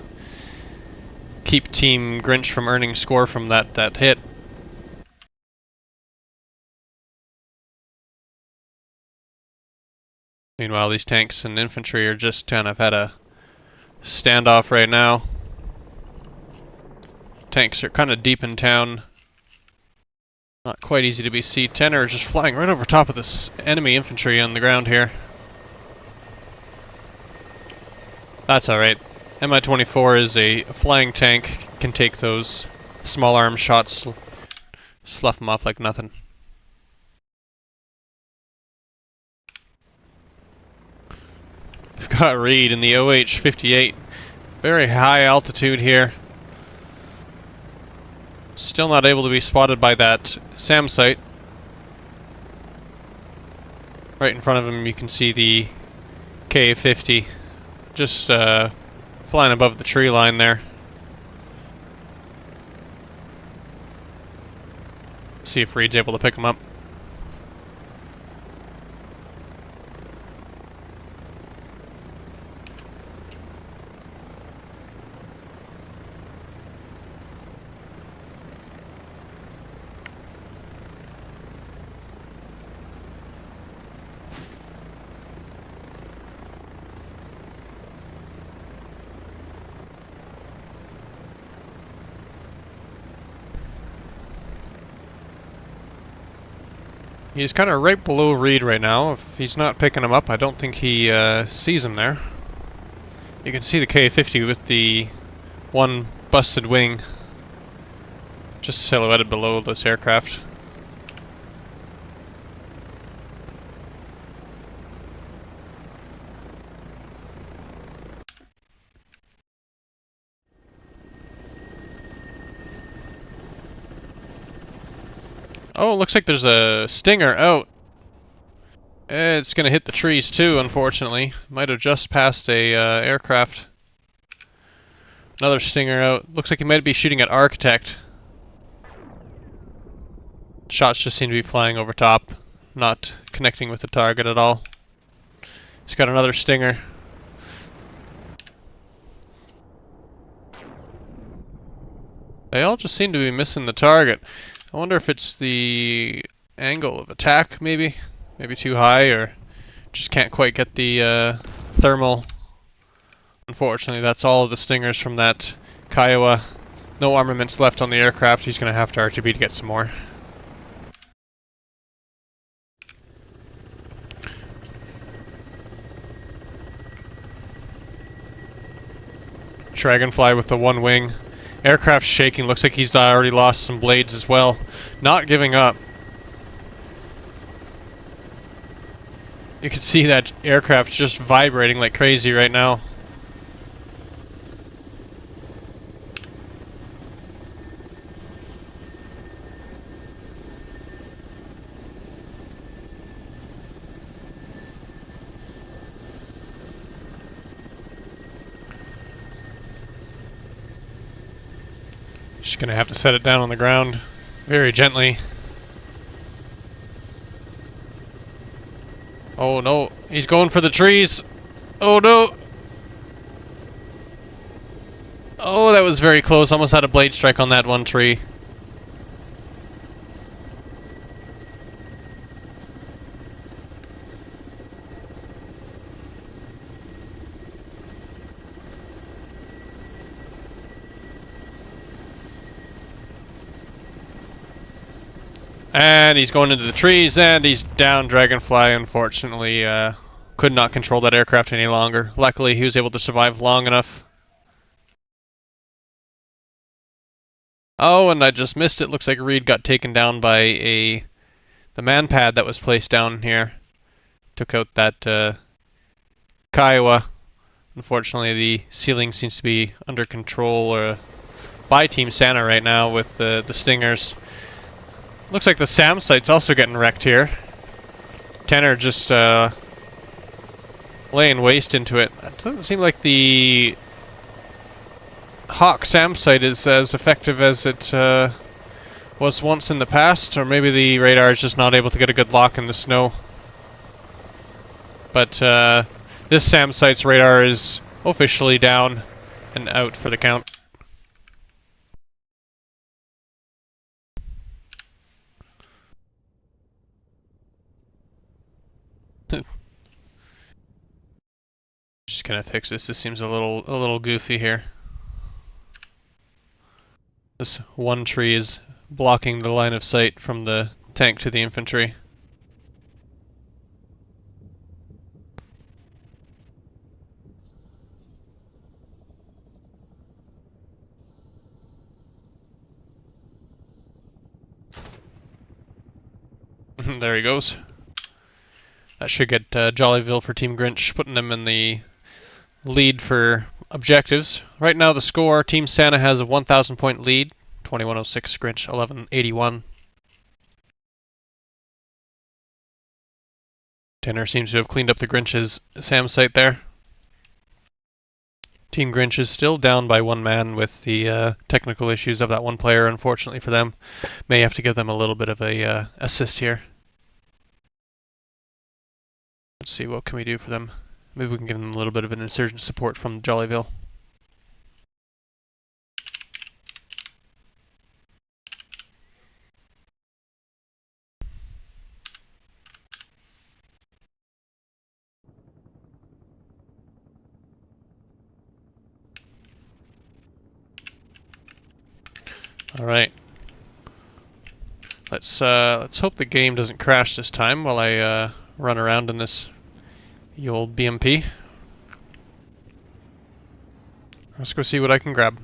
keep Team Grinch from earning score from that hit. Meanwhile, these tanks and infantry are just kind of at a standoff right now. Tanks are kind of deep in town. Not quite easy to be seen. Tenor is just flying right over top of this enemy infantry on the ground here. That's alright. Mi-24 is a flying tank, can take those small arm shots, slough them off like nothing. We've got Reed in the OH-58. Very high altitude here. Still not able to be spotted by that SAM site. Right in front of him you can see the K-50 just flying above the tree line there. See if Reed's able to pick him up. He's kind of right below Reed right now. If he's not picking him up, I don't think he sees him there. You can see the K-50 with the one busted wing just silhouetted below this aircraft. Oh, looks like there's a Stinger out. It's gonna hit the trees too, unfortunately. Might have just passed a aircraft. Another Stinger out. Looks like he might be shooting at Architect. Shots just seem to be flying over top, not connecting with the target at all. He's got another Stinger. They all just seem to be missing the target. I wonder if it's the angle of attack, maybe too high, or just can't quite get the thermal. Unfortunately, that's all of the Stingers from that Kiowa. No armaments left on the aircraft. He's going to have to RTB to get some more. Dragonfly with the one wing. Aircraft shaking, looks like he's already lost some blades as well. Not giving up. You can see that aircraft just vibrating like crazy right now. Just gonna have to set it down on the ground very gently. Oh no, he's going for the trees. Oh no. Oh, that was very close. Almost had a blade strike on that one tree. And he's going into the trees, and he's down. Dragonfly, unfortunately, could not control that aircraft any longer. Luckily, he was able to survive long enough. Oh, and I just missed it. Looks like Reed got taken down by the man pad that was placed down here. Took out that Kiowa. Unfortunately, the ceiling seems to be under control by Team Santa right now with the Stingers. Looks like the SAM site's also getting wrecked here. Tenor just laying waste into it. It doesn't seem like the Hawk SAM site is as effective as it was once in the past, or maybe the radar is just not able to get a good lock in the snow. But this SAM site's radar is officially down and out for the count. just gonna fix this. This seems a little goofy here. This one tree is blocking the line of sight from the tank to the infantry. There he goes. That should get Jollyville for Team Grinch, putting them in the lead for objectives. Right now the score, Team Santa has a 1,000 point lead, 2106, Grinch 1181. Tanner seems to have cleaned up the Grinch's SAM site there. Team Grinch is still down by one man with the technical issues of that one player, unfortunately for them. May have to give them a little bit of a assist here. Let's see, what can we do for them? Maybe we can give them a little bit of an insurgent support from Jollyville. All right. Let's hope the game doesn't crash this time while I run around in this old BMP. Let's go see what I can grab.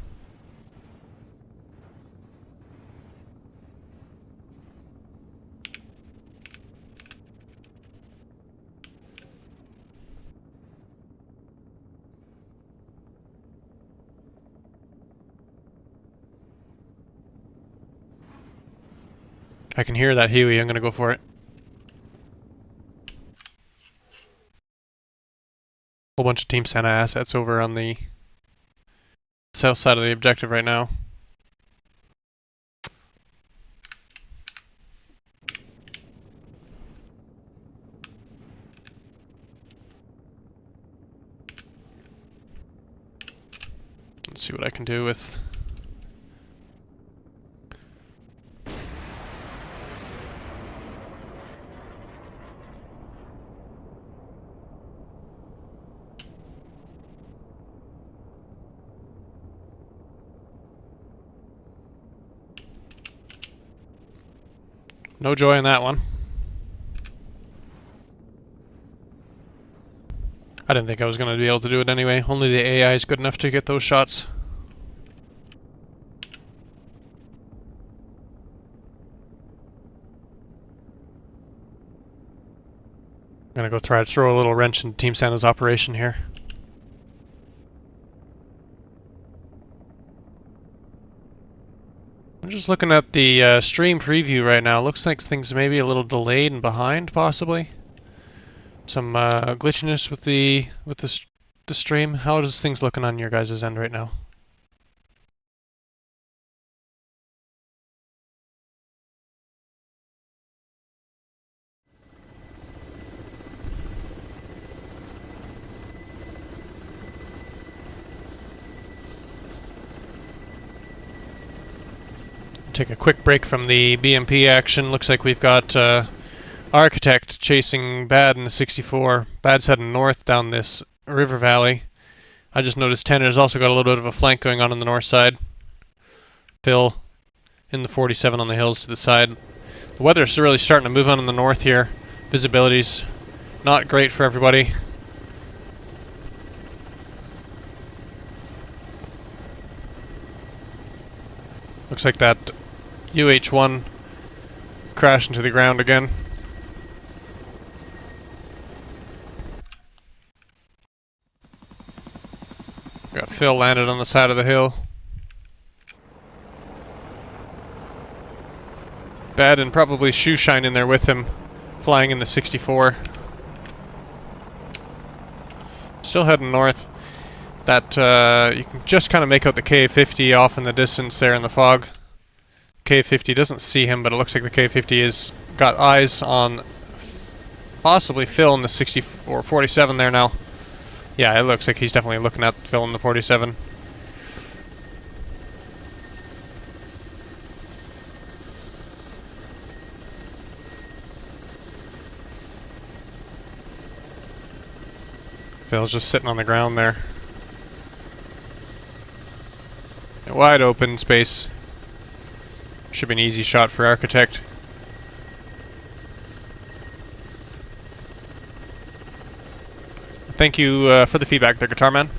I can hear that Huey, I'm gonna go for it. Whole bunch of Team Santa assets over on the south side of the objective right now. Let's see what I can do with... No joy in that one. I didn't think I was going to be able to do it anyway. Only the AI is good enough to get those shots. I'm going to go try to throw a little wrench in Team Santa's operation here. I'm just looking at the stream preview right now. Looks like things may be a little delayed and behind, possibly. Some glitchiness with the stream. How is things looking on your guys' end right now? Take a quick break from the BMP action. Looks like we've got Architect chasing Bad in the 64. Bad's heading north down this river valley. I just noticed Tanner's also got a little bit of a flank going on the north side. Phil in the 47 on the hills to the side. The weather's really starting to move on in the north here. Visibility's not great for everybody. Looks like that UH-1 crashed into the ground again. Got Phil landed on the side of the hill. Bad and probably Shoeshine in there with him, flying in the 64. Still heading north. That you can just kind of make out the K-50 off in the distance there in the fog. K-50 doesn't see him, but it looks like the K-50 has got eyes on possibly Phil in the 64, 47 there now. Yeah, it looks like he's definitely looking at Phil in the 47. Phil's just sitting on the ground there. A wide open space. Should be an easy shot for Architect. Thank you for the feedback there, Guitar Man.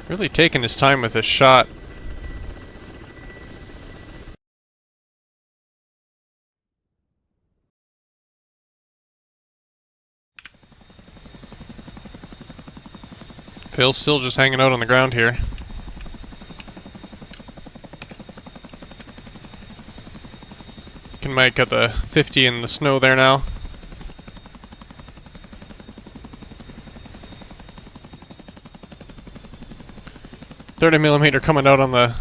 Really taking his time with this shot. Phil's still just hanging out on the ground here. Can Mike get the 50 in the snow there now. .30mm coming out on the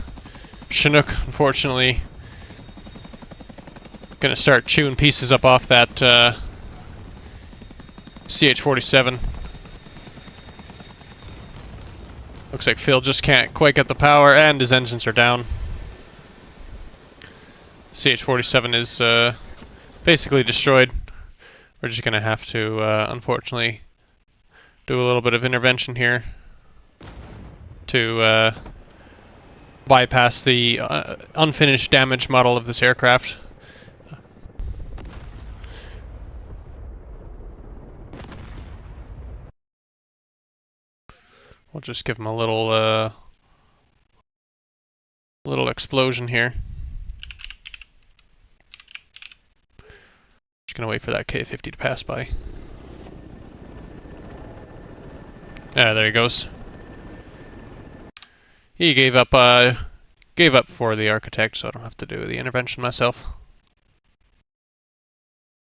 Chinook, unfortunately. Gonna start chewing pieces up off that CH-47. Looks like Phil just can't quite get the power, and his engines are down. CH-47 is basically destroyed. We're just gonna have to, unfortunately, do a little bit of intervention here to bypass the unfinished damage model of this aircraft. We'll just give him a little explosion here. Just gonna wait for that K-50 to pass by. Yeah, there he goes. He gave up for the Architect, so I don't have to do the intervention myself.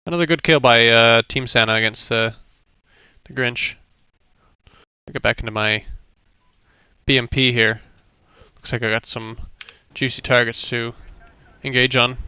Another good kill by Team Santa against the Grinch. I'll get back into my BMP here. Looks like I got some juicy targets to engage on.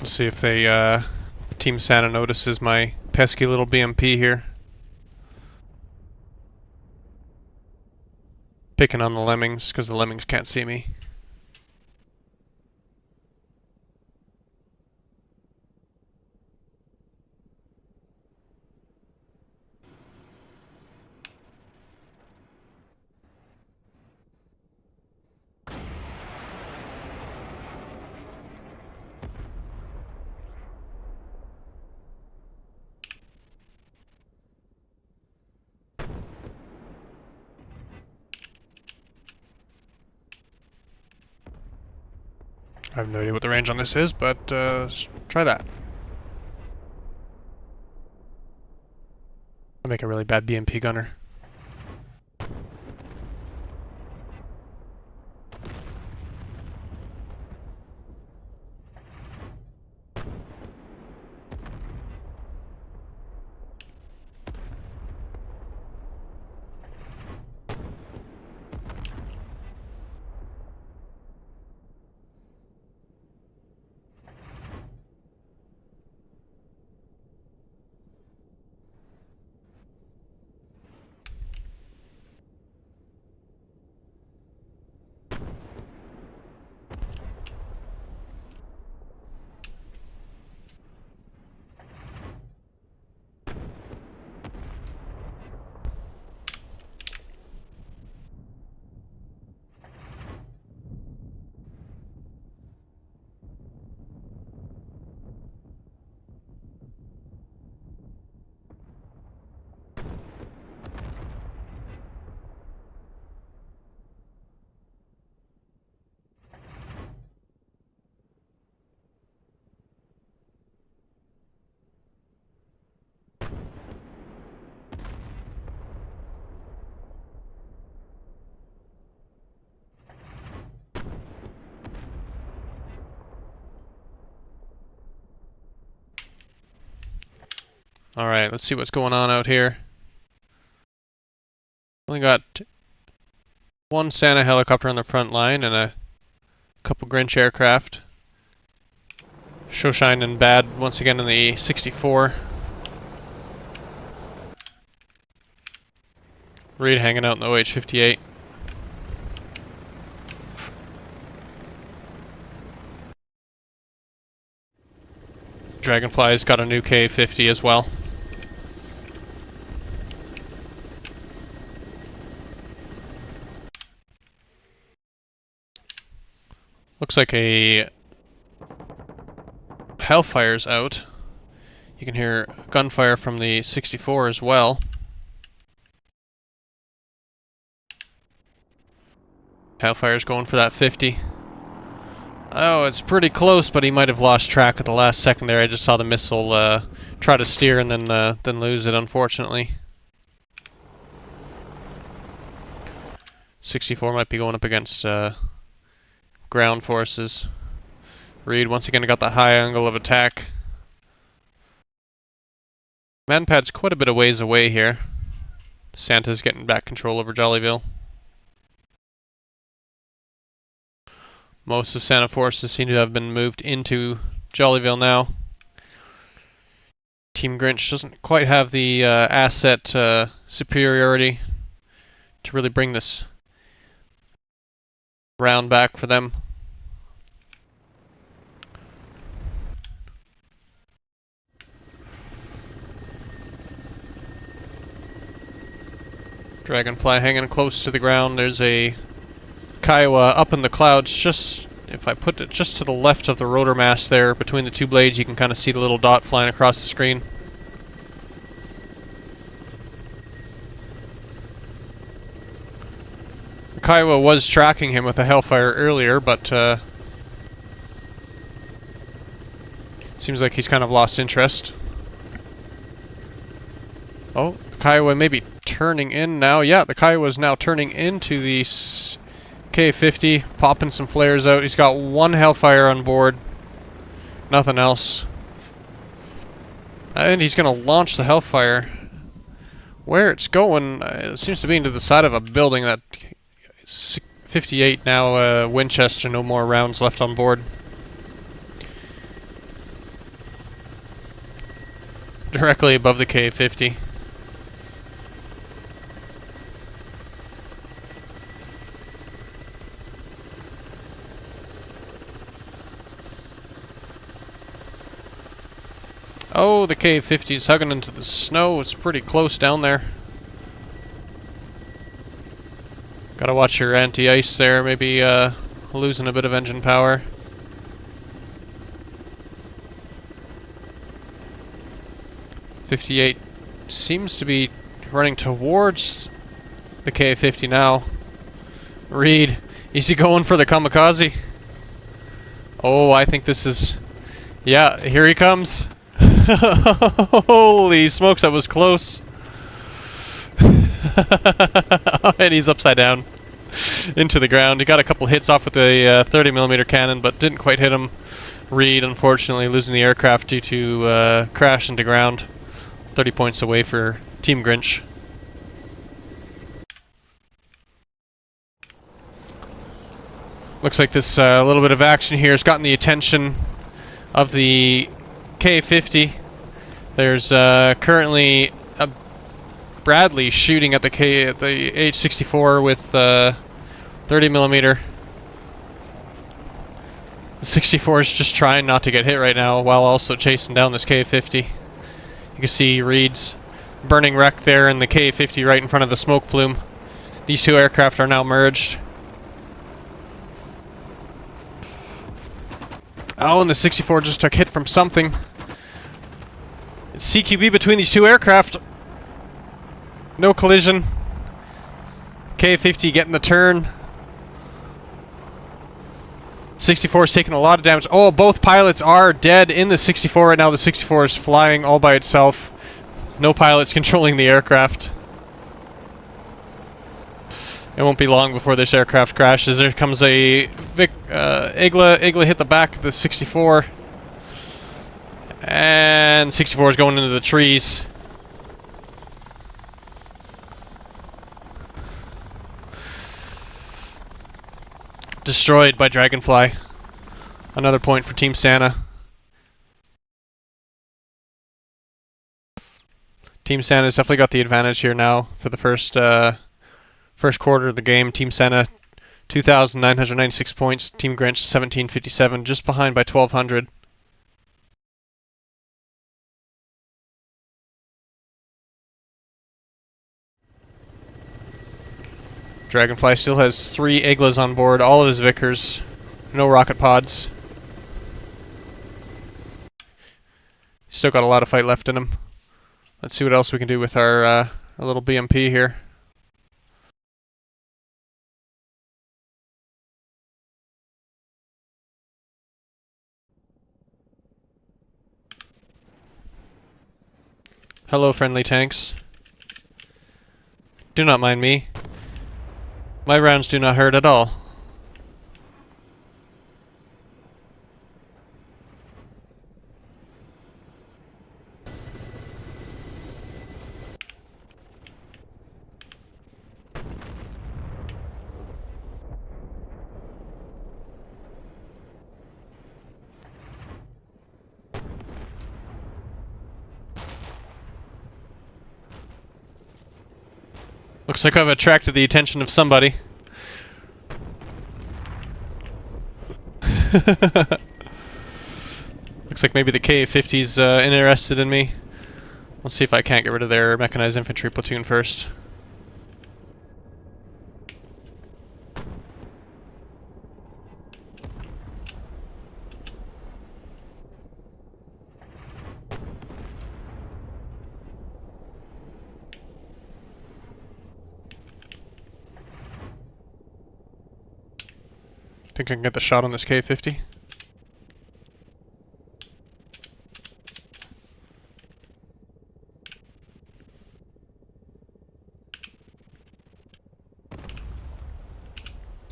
Let's see if they, Team Santa notices my pesky little BMP here. Picking on the lemmings, because the lemmings can't see me. I have no idea what the range on this is, but let's try that. I'll make a really bad BMP gunner. Alright, let's see what's going on out here. Only got one Santa helicopter on the front line and a couple Grinch aircraft. Showshine and Bad once again in the 64. Reed hanging out in the OH-58. Dragonfly's got a new K-50 as well. Looks like a Hellfire's out. You can hear gunfire from the 64 as well. Hellfire's going for that 50. Oh, it's pretty close, but he might have lost track at the last second there. I just saw the missile try to steer and then lose it, unfortunately. 64 might be going up against ground forces. Reed once again got that high angle of attack. Manpad's quite a bit of ways away here. Santa's getting back control over Jollyville. Most of Santa forces seem to have been moved into Jollyville now. Team Grinch doesn't quite have the asset superiority to really bring this round back for them. Dragonfly hanging close to the ground. There's a Kiowa up in the clouds, just, if I put it just to the left of the rotor mast there, between the two blades, you can kind of see the little dot flying across the screen. The Kiowa was tracking him with a Hellfire earlier, but seems like he's kind of lost interest. Oh, the Kiowa may be turning in now. Yeah, the Kiowa is now turning into the K-50, popping some flares out. He's got one Hellfire on board, nothing else. And he's going to launch the Hellfire. Where it's going, it seems to be into the side of a building. That 58 now, Winchester, no more rounds left on board. Directly above the K-50. Oh, the K-50 is hugging into the snow. It's pretty close down there. Gotta watch your anti-ice there. Maybe losing a bit of engine power. .58 seems to be running towards the K-50 now. Reed, is he going for the kamikaze? Oh, I think this is... Yeah, here he comes. Holy smokes, that was close. And he's upside down into the ground. He got a couple hits off with the 30mm cannon, but didn't quite hit him. Reed, unfortunately, losing the aircraft due to crash into ground. 30 points away for Team Grinch. Looks like this little bit of action here has gotten the attention of the K-50. There's currently a Bradley shooting at the H-64 with 30mm The 64 is just trying not to get hit right now while also chasing down this K-50. You can see Reed's burning wreck there and the K-50 right in front of the smoke plume. These two aircraft are now merged. Oh, and the 64 just took hit from something. It's CQB between these two aircraft. No collision. K-50 getting the turn. 64 is taking a lot of damage. Oh, both pilots are dead in the 64 right now. The 64 is flying all by itself. No pilots controlling the aircraft. It won't be long before this aircraft crashes. There comes a Igla. Igla hit the back of the 64. And 64 is going into the trees. Destroyed by Dragonfly. Another point for Team Santa. Team Santa's definitely got the advantage here now for the first quarter of the game. Team Santa 2,996 points. Team Grinch 1,757, just behind by 1,200. Dragonfly still has 3 Iglas on board, all of his Vickers, no rocket pods. Still got a lot of fight left in him. Let's see what else we can do with our little BMP here. Hello, friendly tanks. Do not mind me. My rounds do not hurt at all. Looks like I've attracted the attention of somebody. Looks like maybe the K-50's interested in me. Let's see if I can't get rid of their mechanized infantry platoon first. Think I can get the shot on this K-50?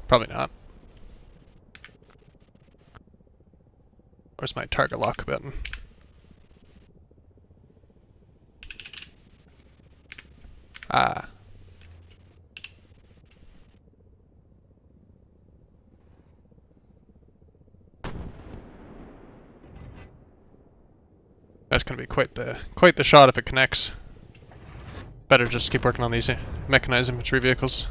Probably not. Where's my target lock button? Ah. That's gonna be quite the shot if it connects. Better just keep working on these mechanized infantry vehicles.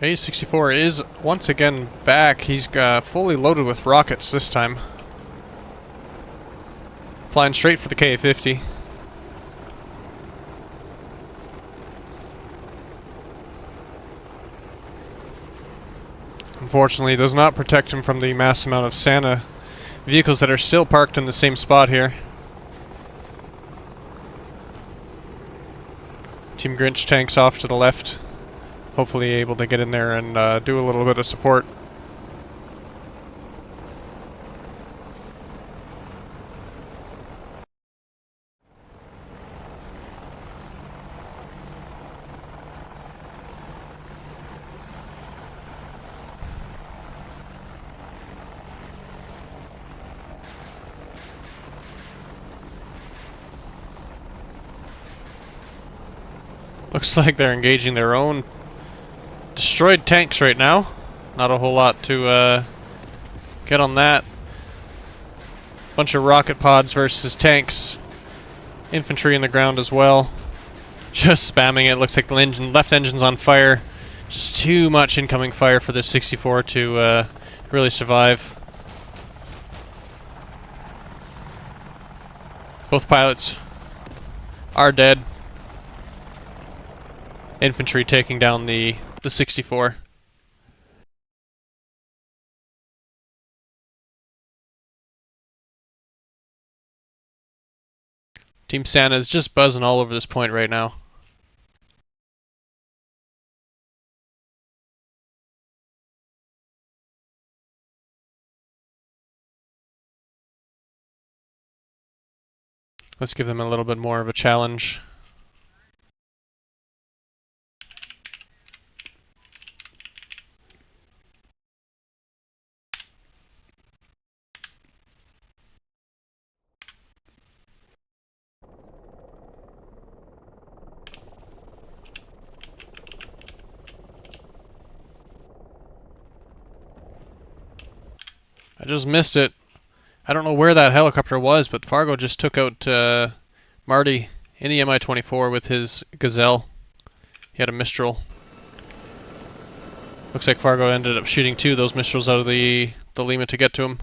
A-64 is once again back. He's fully loaded with rockets this time. Flying straight for the K-50. Unfortunately, it does not protect him from the mass amount of Santa vehicles that are still parked in the same spot here. Team Grinch tanks off to the left. Hopefully able to get in there and do a little bit of support. Looks like they're engaging their own destroyed tanks right now. Not a whole lot to get on that. Bunch of rocket pods versus tanks. Infantry in the ground as well. Just spamming it. Looks like the left engine's on fire. Just too much incoming fire for the 64 to really survive. Both pilots are dead. Infantry taking down the 64. Team Santa is just buzzing all over this point right now. Let's give them a little bit more of a challenge. I just missed it. I don't know where that helicopter was, but Fargo just took out Marty in the Mi-24 with his Gazelle. He had a Mistral. Looks like Fargo ended up shooting 2 of those Mistrals out of the Lima to get to him.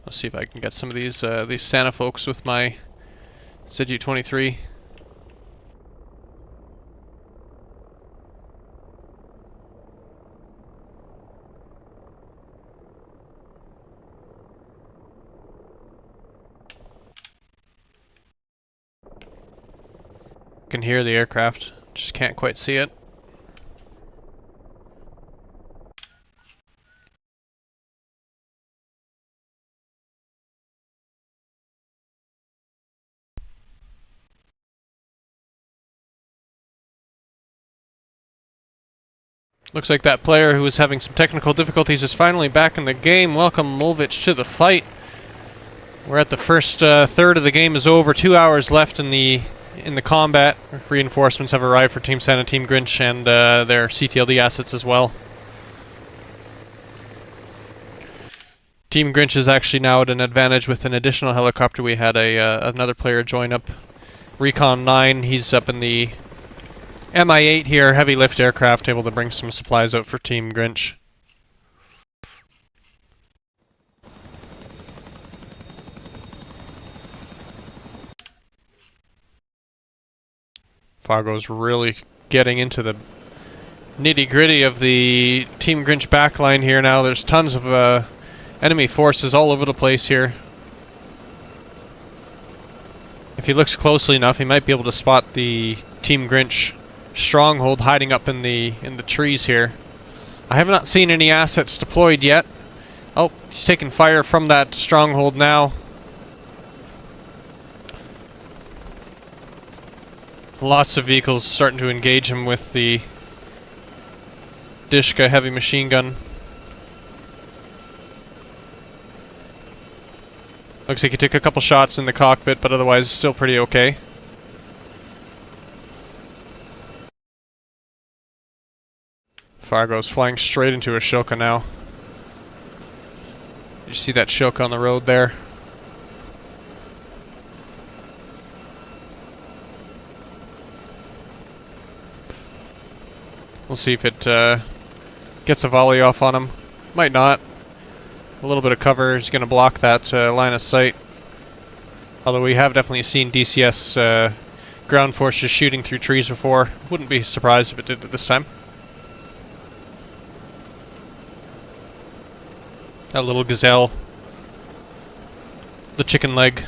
Let's see if I can get some of these Santa folks with my ZU-23. Can hear the aircraft, just can't quite see it. Looks like that player who was having some technical difficulties is finally back in the game. Welcome Mulvich to the fight. We're at the first third of the game is over. 2 hours left in the combat. Reinforcements have arrived for Team Santa, Team Grinch, and their CTLD assets as well. Team Grinch is actually now at an advantage with an additional helicopter. We had another player join up. Recon 9, he's up in the Mi-8 here, heavy lift aircraft, able to bring some supplies out for Team Grinch. Fargo's really getting into the nitty-gritty of the Team Grinch backline here now. There's tons of enemy forces all over the place here. If he looks closely enough, he might be able to spot the Team Grinch stronghold hiding up in the trees here. I have not seen any assets deployed yet. Oh, he's taking fire from that stronghold now. Lots of vehicles starting to engage him with the Dishka heavy machine gun. Looks like he took a couple shots in the cockpit, but otherwise still pretty okay. Fargo's flying straight into a Shilka now. You see that Shilka on the road there? We'll see if it gets a volley off on him. Might not. A little bit of cover is going to block that line of sight. Although we have definitely seen DCS ground forces shooting through trees before. Wouldn't be surprised if it did it this time. That little Gazelle. The chicken leg.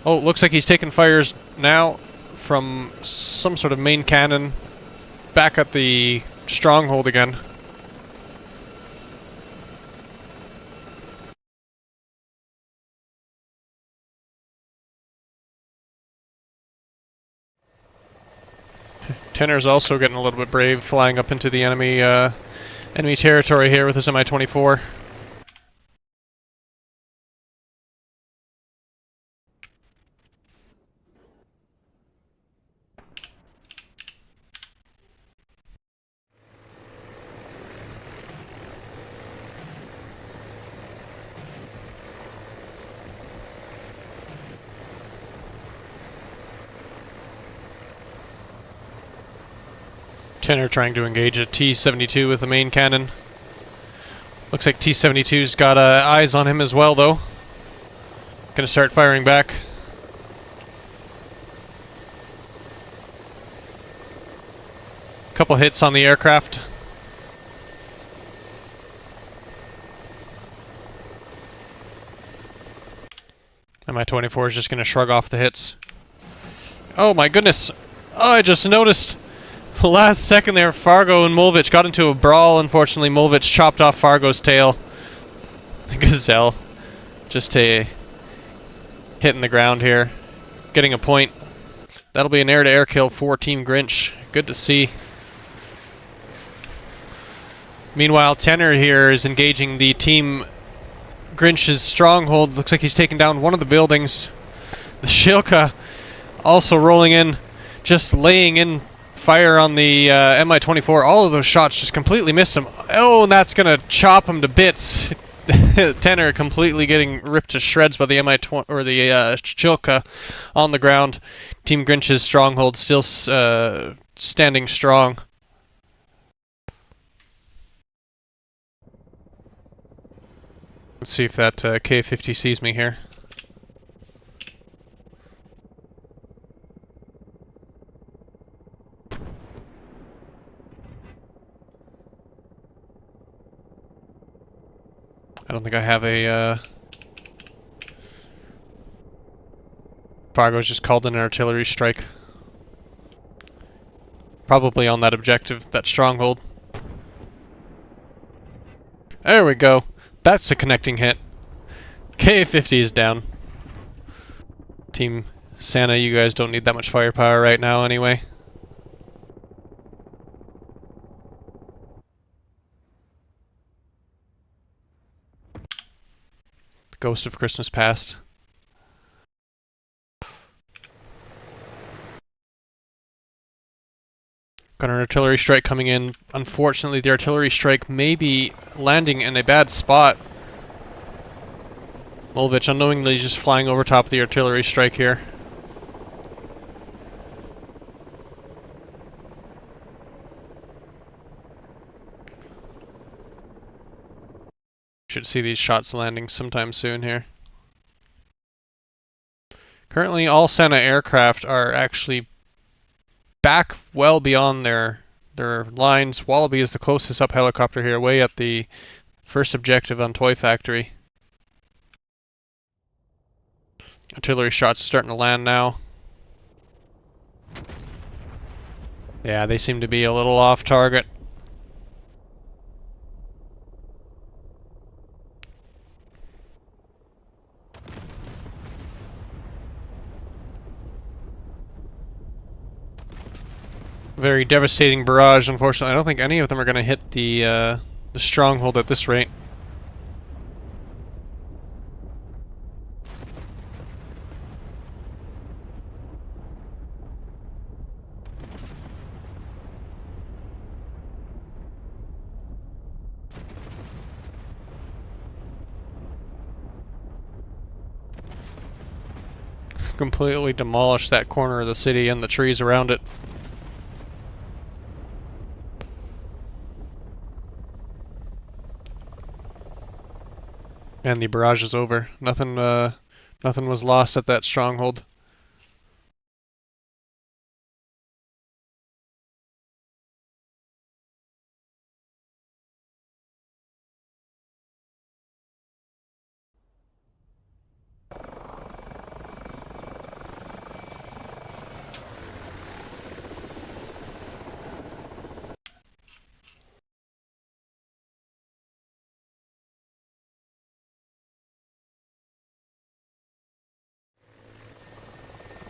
Oh, looks like he's taking fires now from some sort of main cannon. Back at the stronghold again. Tenor's also getting a little bit brave, flying up into the enemy territory here with his Mi-24. Tenor trying to engage a T-72 with the main cannon. Looks like T-72's got eyes on him as well, though. Gonna start firing back. Couple hits on the aircraft. Mi-24 is just gonna shrug off the hits. Oh my goodness! Oh, I just noticed! The last second there, Fargo and Mulvich got into a brawl. Unfortunately, Mulvich chopped off Fargo's tail. The Gazelle just hitting the ground here, getting a point. That'll be an air-to-air kill for Team Grinch. Good to see. Meanwhile, Tenor here is engaging the Team Grinch's stronghold. Looks like he's taken down one of the buildings. The Shilka also rolling in, just laying in fire on the Mi-24. All of those shots just completely missed him. Oh, and that's gonna chop him to bits. Tenor completely getting ripped to shreds by the Mi-20 or the Shilka on the ground. Team Grinch's stronghold still standing strong. Let's see if that K-50 sees me here. I don't think I have a... Fargo's just called in an artillery strike. Probably on that objective, that stronghold. There we go. That's a connecting hit. K-50 is down. Team Santa, you guys don't need that much firepower right now anyway. The Ghost of Christmas Past. Got an artillery strike coming in. Unfortunately, the artillery strike may be landing in a bad spot. Mulvich unknowingly just flying over top of the artillery strike here. Should see these shots landing sometime soon here. Currently, all Santa aircraft are actually back well beyond their lines. Wallaby is the closest up helicopter here, way at the first objective on Toy Factory. Artillery shots starting to land now. Yeah, they seem to be a little off target. Very devastating barrage, unfortunately. I don't think any of them are going to hit the stronghold at this rate. Completely demolished that corner of the city and the trees around it. And the barrage is over. Nothing was lost at that stronghold.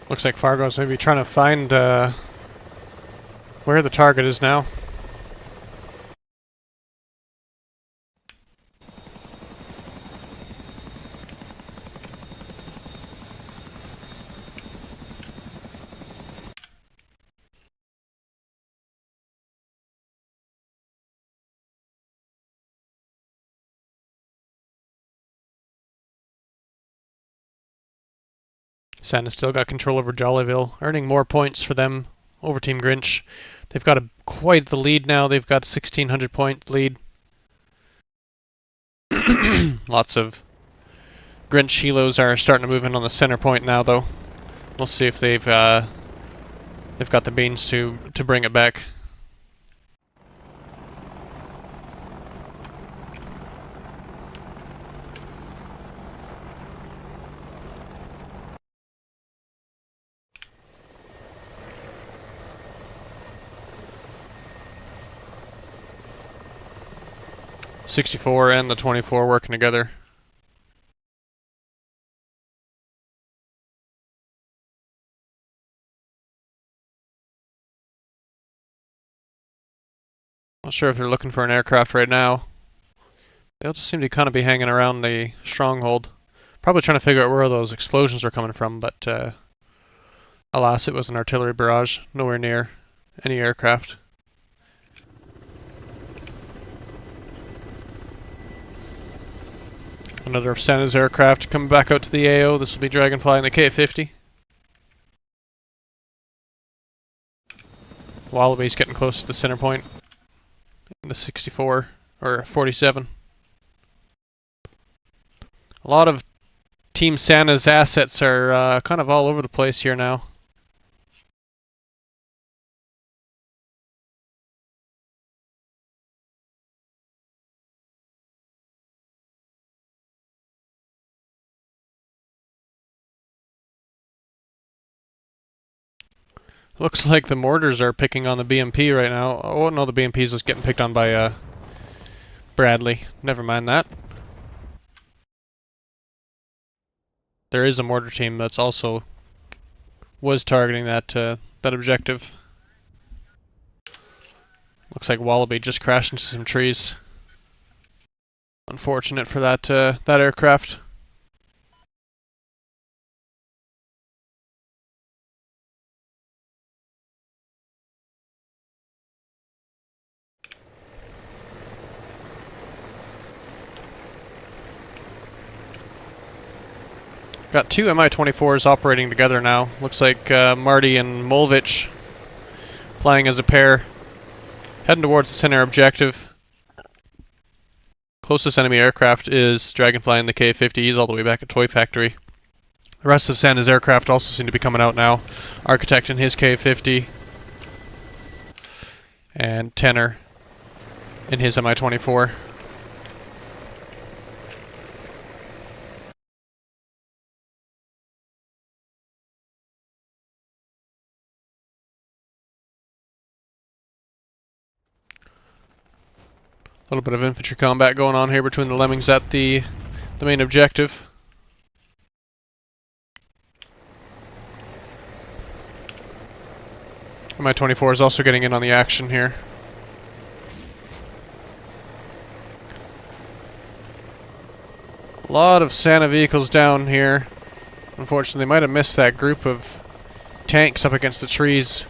Looks like Fargo's maybe trying to find where the target is now. Santa's still got control over Jollyville, earning more points for them over Team Grinch. They've got quite the lead now. They've got a 1,600 point lead. Lots of Grinch helos are starting to move in on the center point now, though. We'll see if they've got the beans to bring it back. '64 and the 24 working together. Not sure if they're looking for an aircraft right now. They all just seem to kind of be hanging around the stronghold. Probably trying to figure out where those explosions are coming from, but alas, it was an artillery barrage, nowhere near any aircraft. Another of Santa's aircraft coming back out to the AO. This will be Dragonfly and the K-50. Wallaby's getting close to the center point. The 64 or 47. A lot of Team Santa's assets are kind of all over the place here now. Looks like the mortars are picking on the BMP right now. Oh no, the BMP is just getting picked on by Bradley. Never mind that. There is a mortar team that's also was targeting that that objective. Looks like Wallaby just crashed into some trees. Unfortunate for that that aircraft. Got two Mi-24s operating together now. Looks like Marty and Molvich flying as a pair, heading towards the center objective. Closest enemy aircraft is Dragonfly and the K-50. He's all the way back at Toy Factory. The rest of Santa's aircraft also seem to be coming out now. Architect and his K-50. And Tenor in his Mi-24. A little bit of infantry combat going on here between the Lemmings at the main objective. Mi-24 is also getting in on the action here. A lot of Santa vehicles down here. Unfortunately, they might have missed that group of tanks up against the trees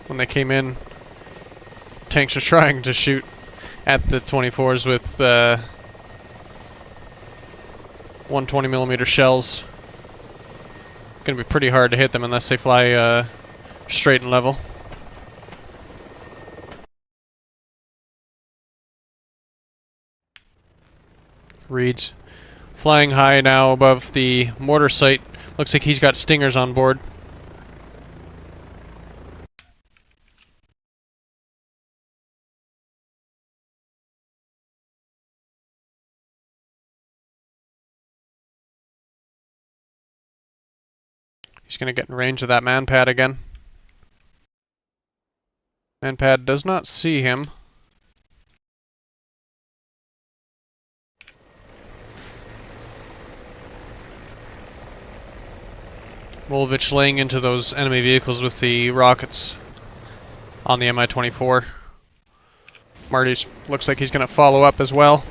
when they came in. Tanks are trying to shoot at the 24s with 120mm shells. Gonna be pretty hard to hit them unless they fly straight and level. Reed's flying high now above the mortar site. Looks like he's got stingers on board. He's going to get in range of that manpad again. Manpad does not see him. Molvich laying into those enemy vehicles with the rockets on the Mi-24. Marty looks like he's going to follow up as well.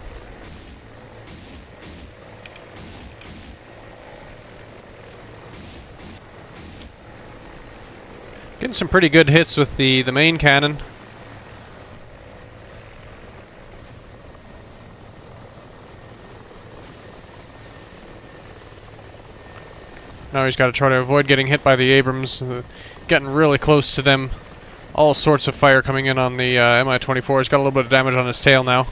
Getting some pretty good hits with the main cannon. Now he's got to try to avoid getting hit by the Abrams. Getting really close to them All sorts of fire coming in on the Mi-24. He's got a little bit of damage on his tail now.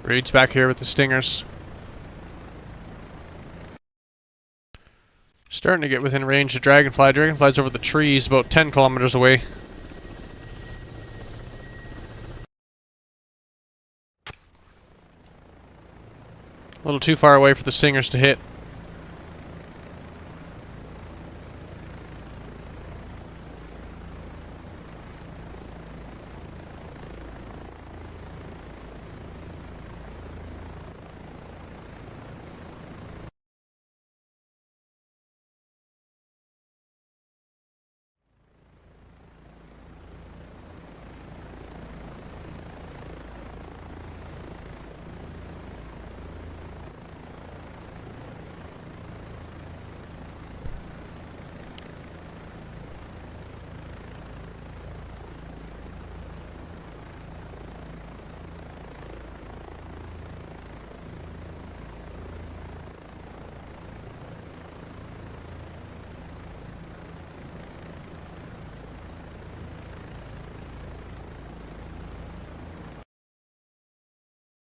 Reed's back here with the Stingers. Starting to get within range of Dragonfly. Dragonfly's over the trees, about 10 kilometers away. A little too far away for the Stingers to hit.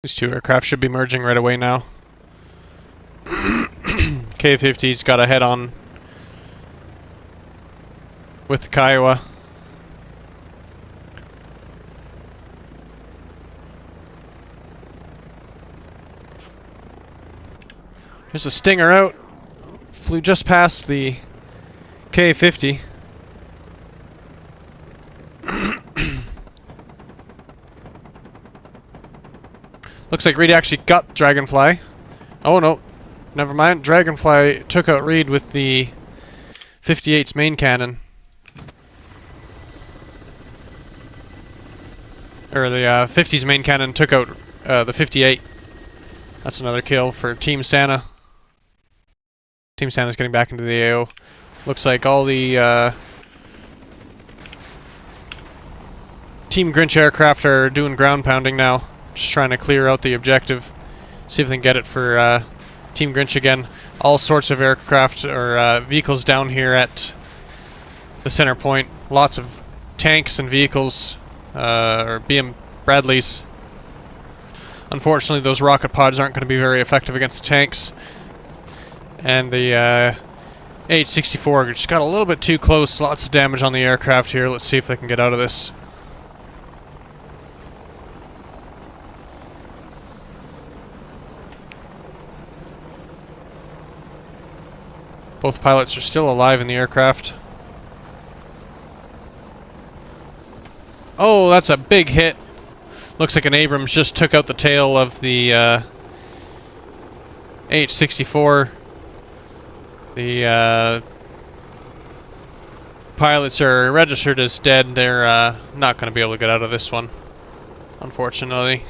These two aircraft should be merging right away now. K-50's got a head-on with the Kiowa. There's a Stinger out. Flew just past the K-50. Looks like Reed actually got Dragonfly. Oh no, never mind. Dragonfly took out Reed with the 58's main cannon. Or the 50's main cannon took out the 58. That's another kill for Team Santa. Team Santa's getting back into the AO. Looks like all the Team Grinch aircraft are doing ground pounding now. Just trying to clear out the objective. See if they can get it for Team Grinch again. All sorts of aircraft or vehicles down here at the center point. Lots of tanks and vehicles, or BM Bradleys. Unfortunately, those rocket pods aren't going to be very effective against the tanks. And the H-64 just got a little bit too close. Lots of damage on the aircraft here. Let's see if they can get out of this. Both pilots are still alive in the aircraft. Oh, that's a big hit. Looks like an Abrams just took out the tail of the H-64. The pilots are registered as dead. They're not going to be able to get out of this one, unfortunately.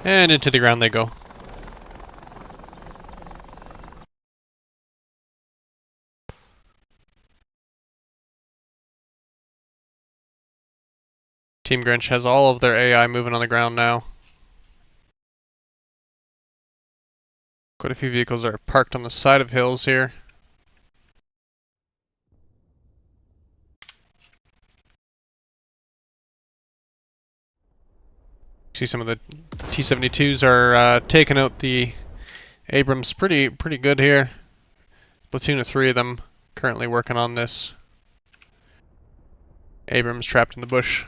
And into the ground they go. Team Grinch has all of their AI moving on the ground now. Quite a few vehicles are parked on the side of hills here. See some of the T-72s are taking out the Abrams pretty good here. Platoon of 3 of them currently working on this. Abrams trapped in the bush.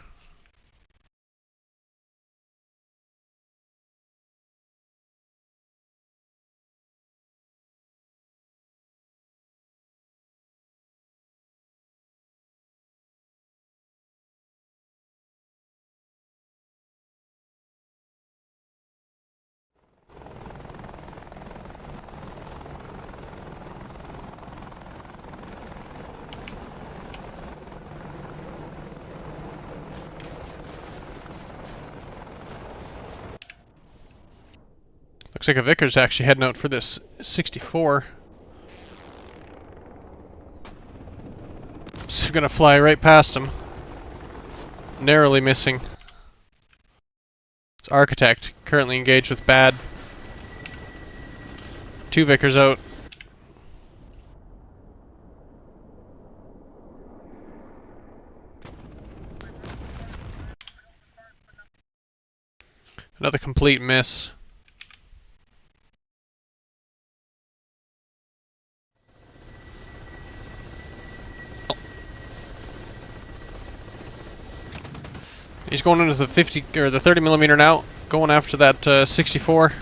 Looks like a Vicar's actually heading out for this 64. It's gonna fly right past him. Narrowly missing. It's Architect, currently engaged with Bad. 2 Vicars out. Another complete miss. He's going into the 50 or the 30mm now, going after that 64.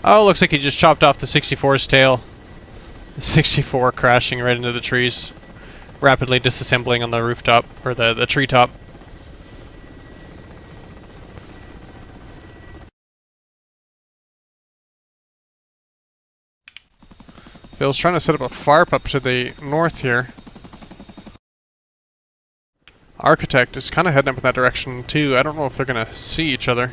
Oh, looks like he just chopped off the 64's tail. The 64 crashing right into the trees, rapidly disassembling on the rooftop or the treetop. Phil's trying to set up a FARP up to the north here. Architect is kind of heading up in that direction too. I don't know if they're going to see each other.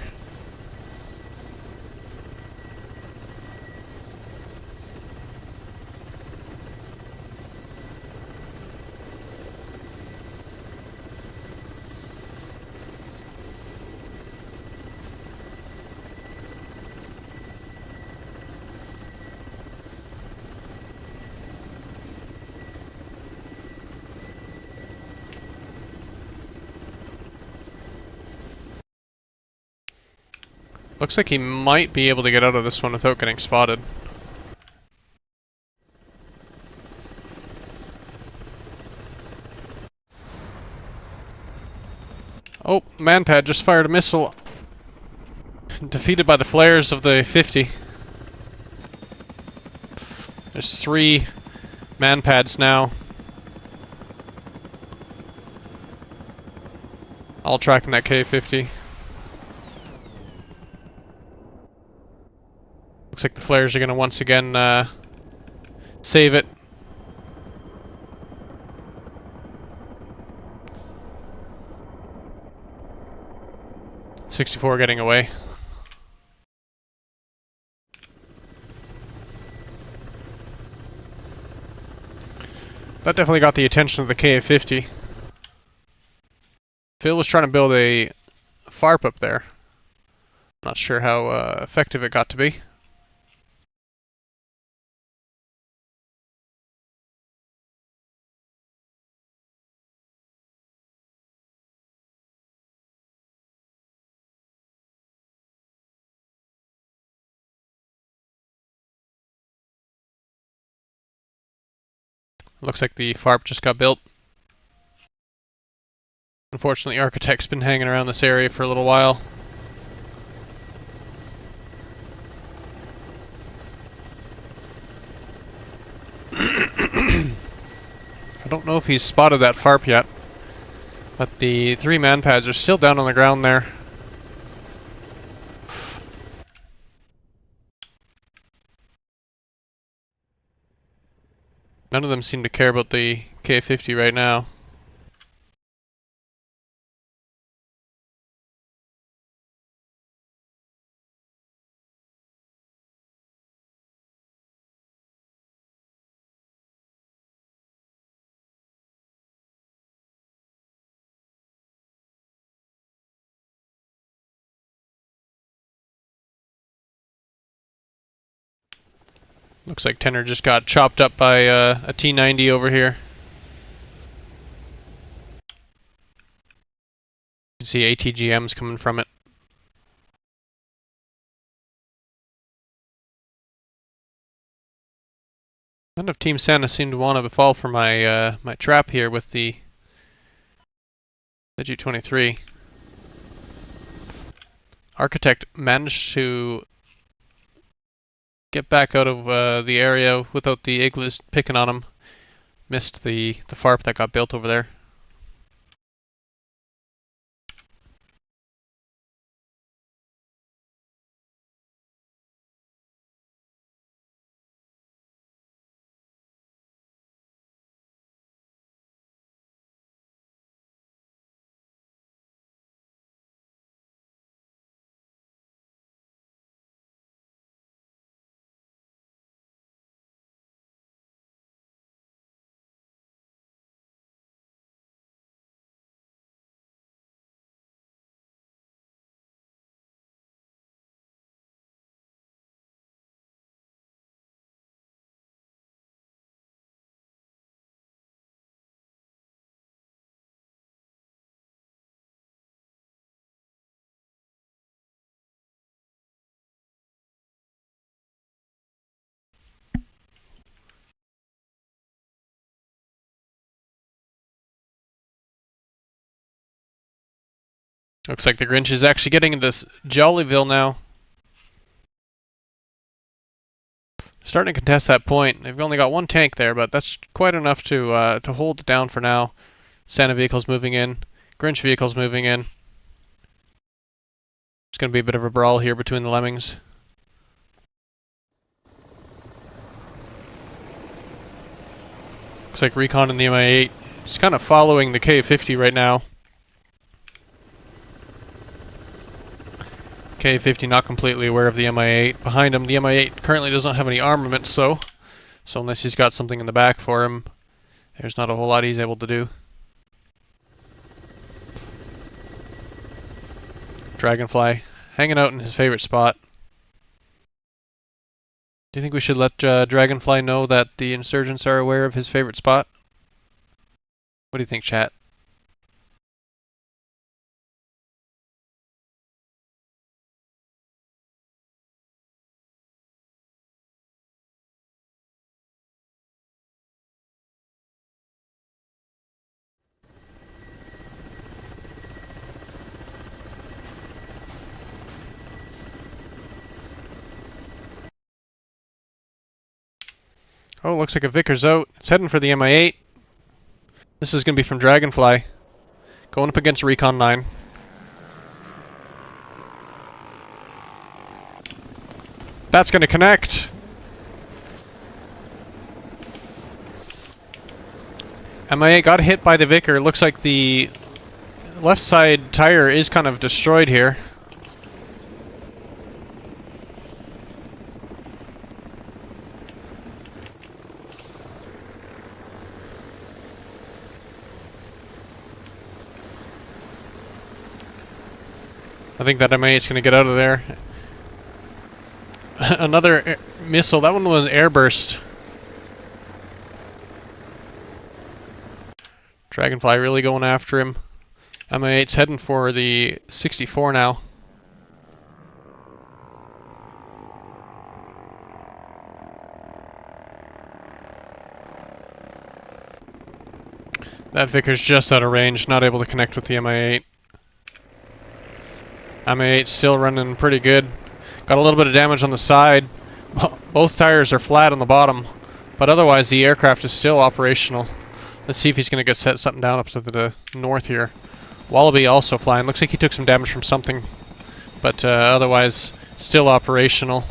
Looks like he might be able to get out of this one without getting spotted. Oh, Manpad just fired a missile. Defeated by the flares of the 50. There's 3 Manpads now. All tracking that K-50. Looks like the flares are going to once again save it. .64 getting away. That definitely got the attention of the K-50. Phil was trying to build a FARP up there. Not sure how effective it got to be. Looks like the FARP just got built. Unfortunately, Architect's been hanging around this area for a little while. I don't know if he's spotted that FARP yet, but the 3 Manpads are still down on the ground there. None of them seem to care about the K-50 right now. Looks like Tenor just got chopped up by a T-90 over here. You can see ATGMs coming from it. None of Team Santa seem to want to fall for my my trap here with the G23. Architect managed to get back out of the area without the igloos picking on him. Missed the FARP that got built over there. Looks like the Grinch is actually getting into this Jollyville now. Starting to contest that point. They've only got one tank there, but that's quite enough to hold it down for now. Santa vehicles moving in. Grinch vehicles moving in. It's going to be a bit of a brawl here between the lemmings. Looks like Recon and the MI8 is kind of following the K50 right now. K50 not completely aware of the MI8. Behind him, the MI8 currently doesn't have any armament, so unless he's got something in the back for him, there's not a whole lot he's able to do. Dragonfly hanging out in his favorite spot. Do you think we should let Dragonfly know that the insurgents are aware of his favorite spot? What do you think, chat? Oh, looks like a Vickers out. It's heading for the MI8. This is going to be from Dragonfly. Going up against Recon 9. That's going to connect. MI8 got hit by the Vicker. Looks like the left side tire is kind of destroyed here. I think that MI8's going to get out of there. Another missile. That one was an airburst. Dragonfly really going after him. MI8's heading for the 64 now. That Vickers just out of range, not able to connect with the MI8. MI8 still running pretty good. Got a little bit of damage on the side. Both tires are flat on the bottom, but otherwise the aircraft is still operational. Let's see if he's going to get set something down up to the north here. Wallaby also flying. Looks like he took some damage from something, but otherwise still operational.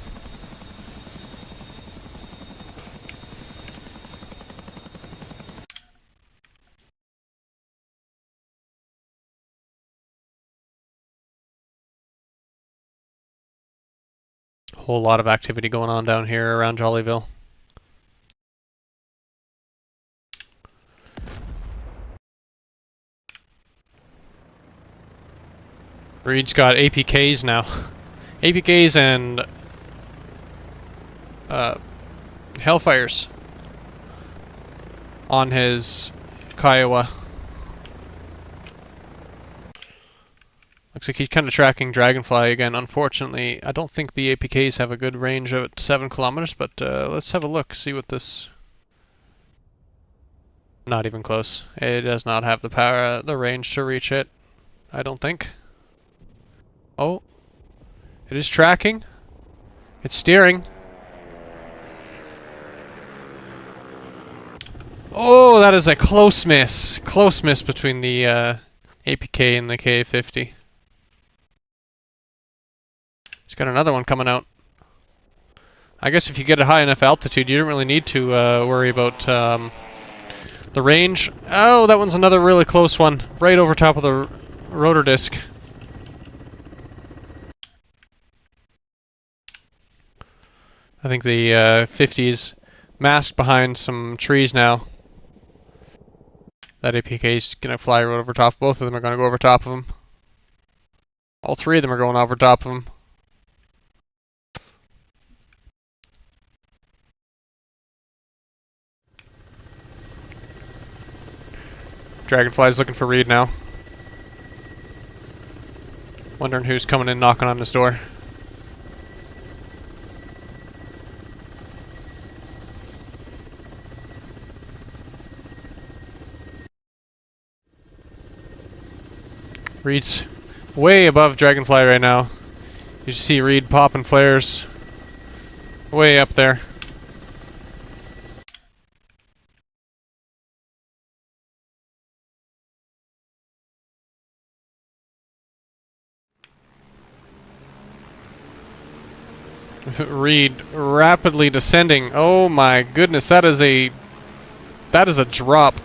Whole lot of activity going on down here around Jollyville. Reed's got APKs now. APKs and Hellfires on his Kiowa. Looks like he's kind of tracking Dragonfly again. Unfortunately, I don't think the APKs have a good range of 7 kilometers, but let's have a look, see what this... Not even close. It does not have the power, the range to reach it, I don't think. Oh, it is tracking. It's steering. Oh, that is a close miss. Close miss between the APK and the K50. He's got another one coming out. I guess if you get a high enough altitude, you don't really need to worry about the range. Oh, that one's another really close one. Right over top of the rotor disc. I think the 50's masked behind some trees now. That APK's gonna fly right over top. Both of them are gonna go over top of him. All three of them are going over top of him. Dragonfly's looking for Reed now. Wondering who's coming in knocking on his door. Reed's way above Dragonfly right now. You see Reed popping flares way up there. Reed rapidly descending. Oh my goodness, that is a drop.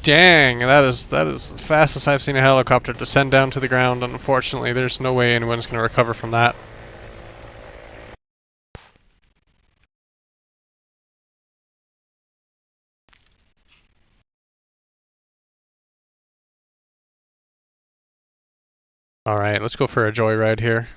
Dang, that is the fastest I've seen a helicopter descend down to the ground. Unfortunately, there's no way anyone's going to recover from that. Alright, let's go for a joyride here.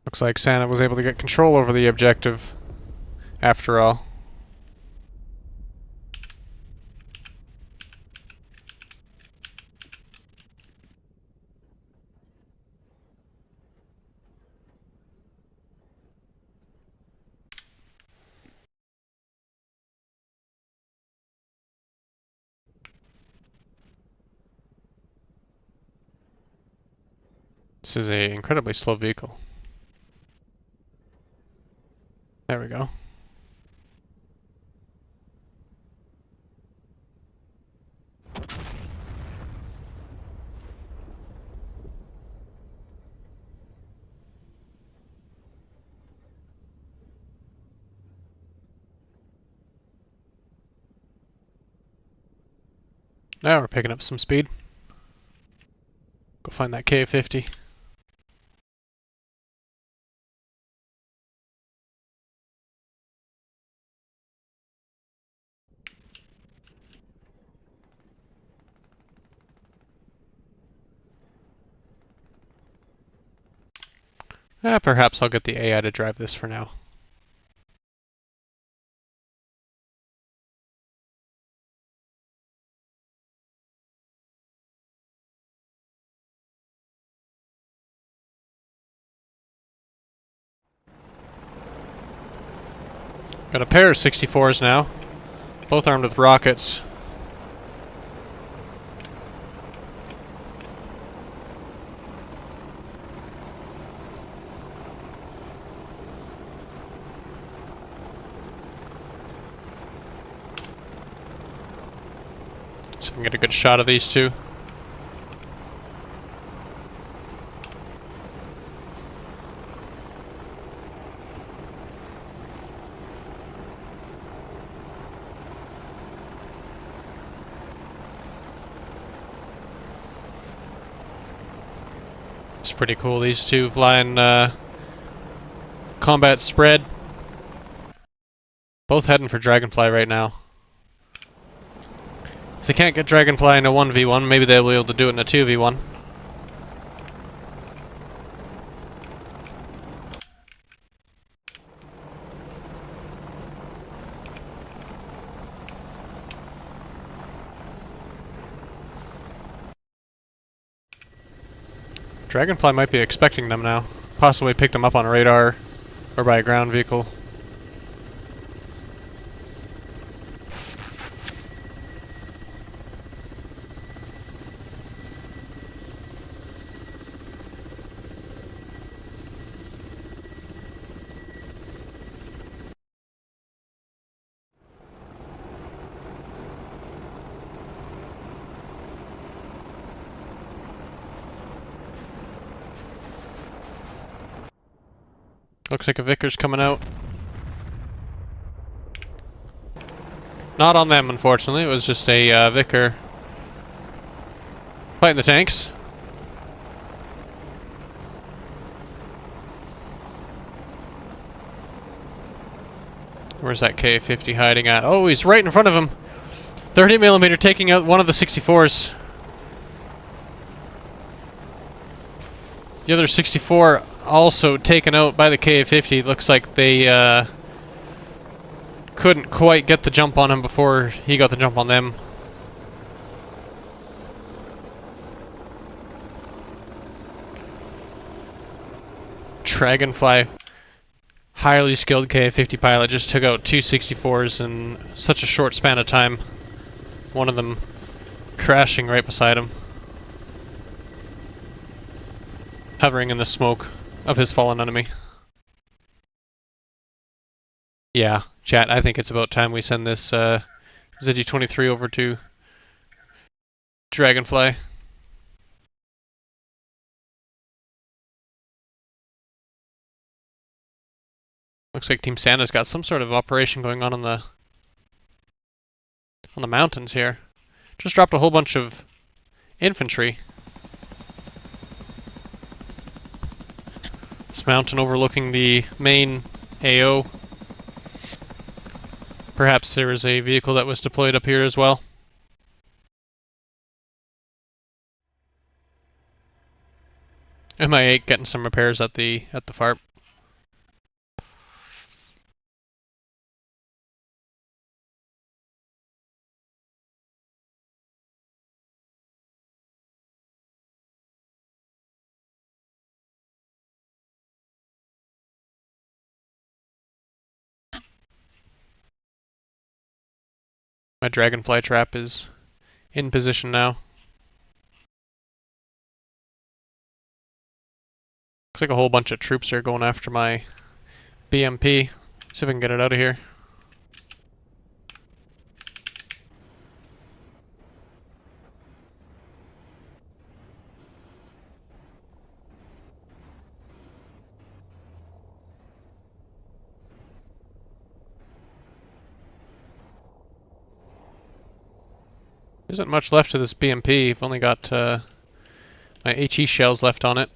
Looks like Santa was able to get control over the objective, after all. This is an incredibly slow vehicle. There we go. Now we're picking up some speed. Go find that K-50. Perhaps I'll get the AI to drive this for now. Got a pair of 64s now, both armed with rockets. So we can get a good shot of these two. It's pretty cool, these two flying combat spread. Both heading for Dragonfly right now. If they can't get Dragonfly in a 1v1, maybe they'll be able to do it in a 2v1. Dragonfly might be expecting them now. Possibly picked them up on radar or by a ground vehicle. Looks like a Vickers coming out. Not on them, unfortunately. It was just a Vicker fighting the tanks. Where's that K-50 hiding at? Oh, he's right in front of him. 30mm taking out one of the 64s. The other 64 also taken out by the K-50. Looks like they couldn't quite get the jump on him before he got the jump on them. Dragonfly, highly skilled KA-50 pilot, just took out 2 64s in such a short span of time. One of them crashing right beside him, hovering in the smoke of his fallen enemy. Yeah, chat, I think it's about time we send this ZG-23 over to Dragonfly. Looks like Team Santa's got some sort of operation going on the mountains here. Just dropped a whole bunch of infantry. This mountain overlooking the main AO. Perhaps there is a vehicle that was deployed up here as well. MI8 getting some repairs at the FARP. My Dragonfly trap is in position now. Looks like a whole bunch of troops are going after my BMP. See if I can get it out of here. There isn't much left of this BMP. I've only got my HE shells left on it.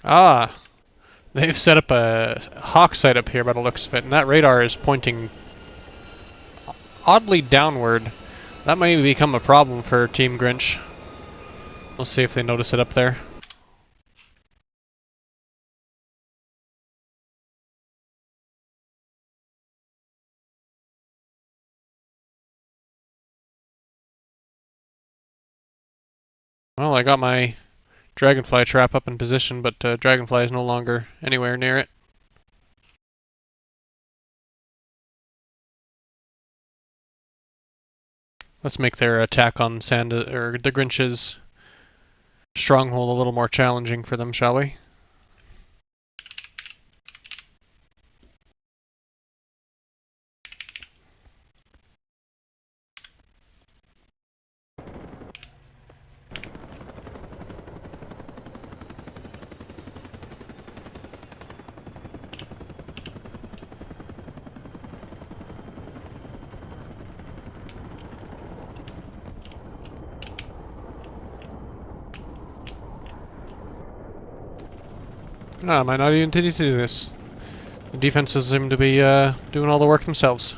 Ah! They've set up a hawk sight up here by the looks of it, and that radar is pointing oddly downward. That may become a problem for Team Grinch. We'll see if they notice it up there. Well, I got my Dragonfly trap up in position, but Dragonfly is no longer anywhere near it. Let's make their attack on Santa or the Grinch's stronghold a little more challenging for them, shall we? Ah, I might not even need to do this. The defenses seem to be doing all the work themselves.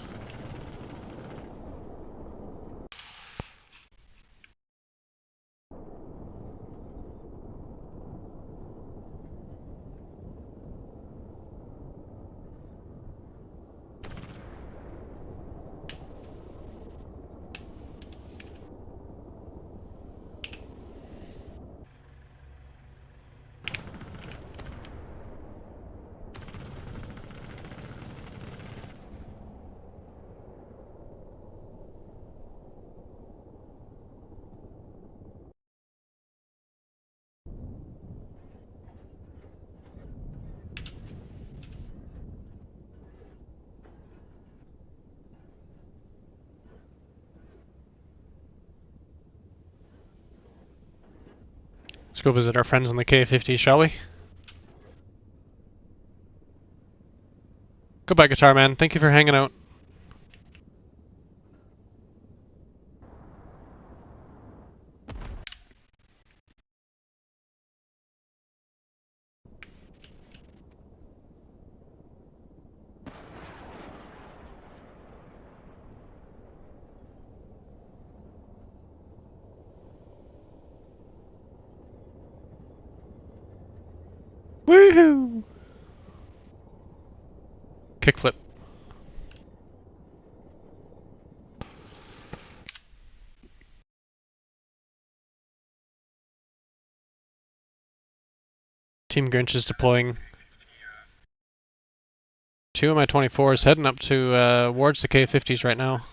Let's go visit our friends on the K-50, shall we? Goodbye, Guitar Man. Thank you for hanging out. Woohoo! Kickflip. Team Grinch is deploying. 2 of my 24s heading up to towards the K50s right now.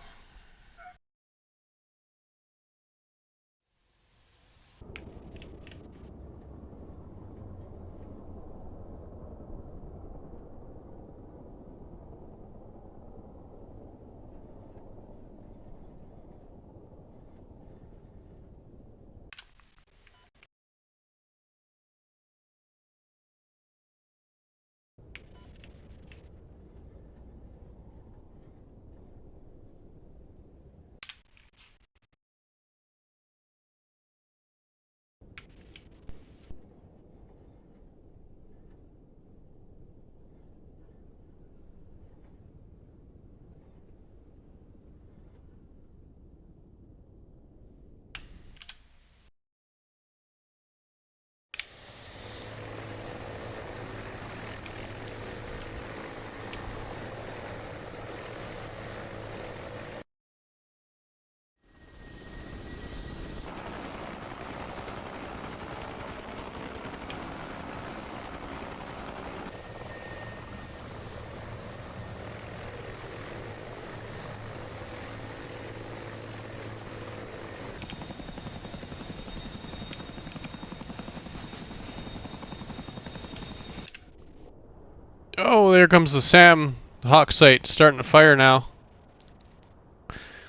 Oh, there comes the SAM Hawk site starting to fire now.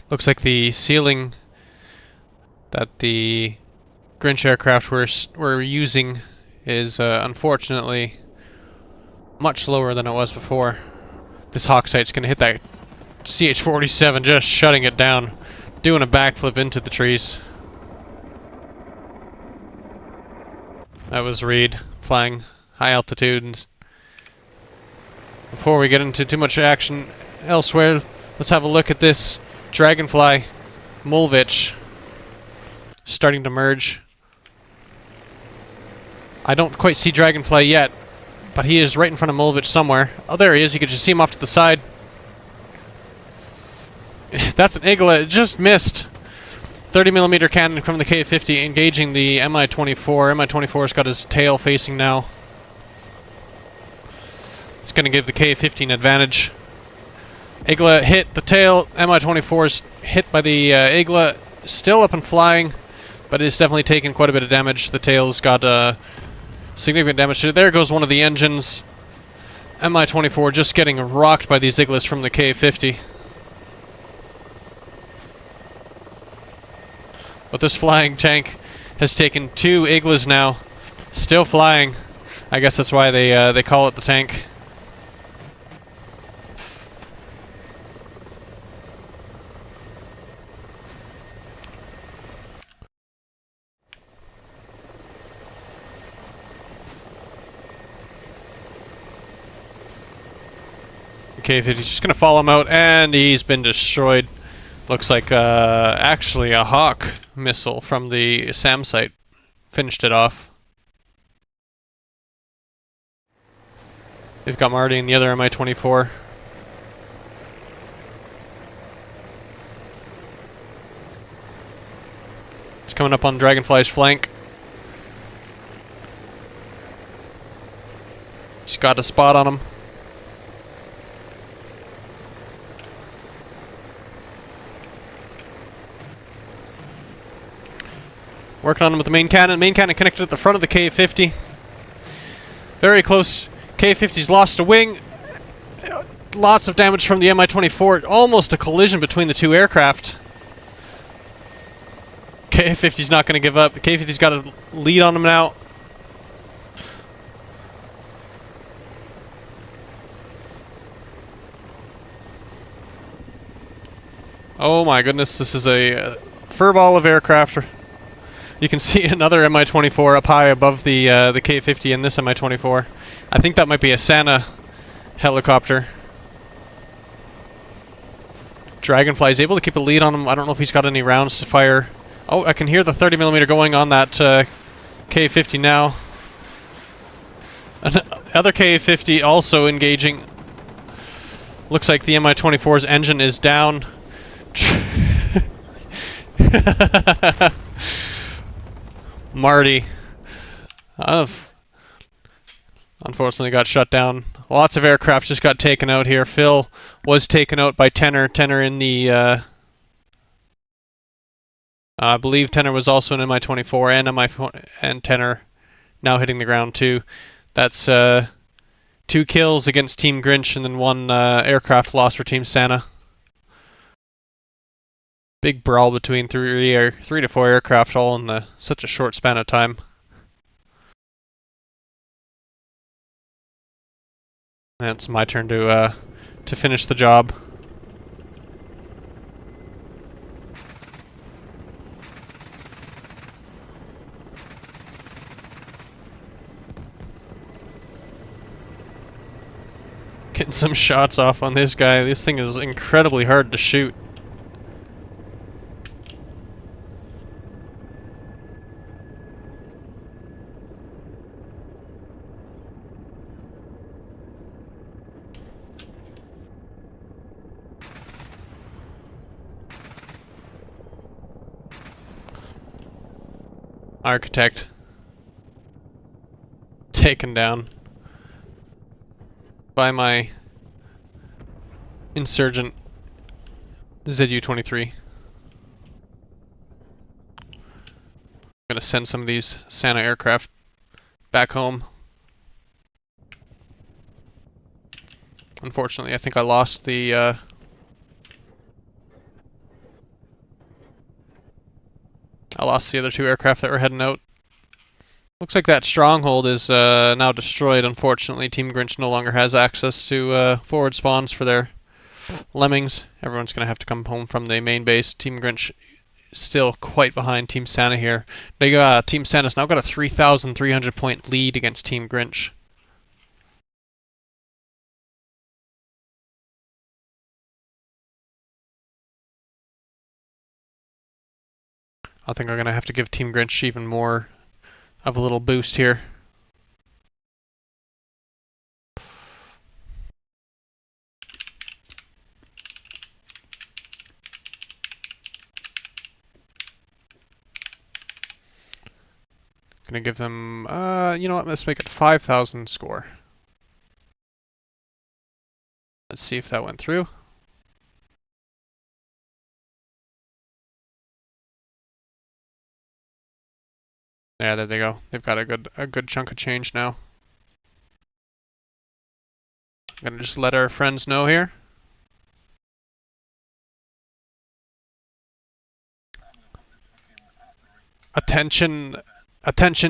Looks like the ceiling that the Grinch aircraft were using is unfortunately much lower than it was before. This Hawk site's going to hit that CH-47, just shutting it down, doing a backflip into the trees. That was Reed flying high altitude. And before we get into too much action elsewhere, let's have a look at this Dragonfly Mulvich starting to merge. I don't quite see Dragonfly yet, but he is right in front of Mulvich somewhere. Oh, there he is. You can just see him off to the side. That's an Igla. It just missed. 30mm cannon from the K50 engaging the Mi-24. Mi-24's got his tail facing now. It's going to give the K50 an advantage. Igla hit the tail. Mi-24's hit by the Igla. Still up and flying, but it's definitely taken quite a bit of damage. The tail's got significant damage to it. There goes one of the engines. Mi-24 just getting rocked by these Iglas from the K50. But this flying tank has taken 2 Iglas now. Still flying. I guess that's why they call it the tank. K50's just gonna follow him out, and he's been destroyed. Looks like actually a Hawk missile from the SAM site finished it off. They've got Marty and the other Mi-24. He's coming up on Dragonfly's flank. He's got a spot on him. Working on him with the main cannon. Main cannon connected at the front of the K50. Very close. K50's lost a wing. Lots of damage from the Mi-24. Almost a collision between the 2 aircraft. K50's not going to give up. K50's got a lead on him now. Oh my goodness, this is a furball of aircraft. You can see another Mi-24 up high above the K50 and this Mi-24. I think that might be a Santa helicopter. Dragonfly is able to keep a lead on him. I don't know if he's got any rounds to fire. Oh, I can hear the 30mm going on that K50 now. Other Ka-50 also engaging. Looks like the Mi-24's engine is down. Marty, unfortunately got shut down. Lots of aircraft just got taken out here. Phil was taken out by Tenor. Tenor in the, I believe Tenor was also an Mi-24 and Tenor now hitting the ground too. That's 2 kills against Team Grinch and then 1 aircraft loss for Team Santa. Big brawl between 3 to 4 aircraft all in such a short span of time. And it's my turn to finish the job. Getting some shots off on this guy. This thing is incredibly hard to shoot. Architect taken down by my insurgent ZU-23. I'm gonna send some of these Santa aircraft back home. Unfortunately, I think I lost the other 2 aircraft that were heading out. Looks like that stronghold is now destroyed. Unfortunately, Team Grinch no longer has access to forward spawns for their lemmings. Everyone's going to have to come home from the main base. Team Grinch still quite behind Team Santa here. Team Santa's now got a 3,300 point lead against Team Grinch. I think I'm going to have to give Team Grinch even more of a little boost here. Gonna give them, you know what, let's make it 5,000 score. Let's see if that went through. Yeah, there they go. They've got a good chunk of change now. I'm gonna just let our friends know here. Attention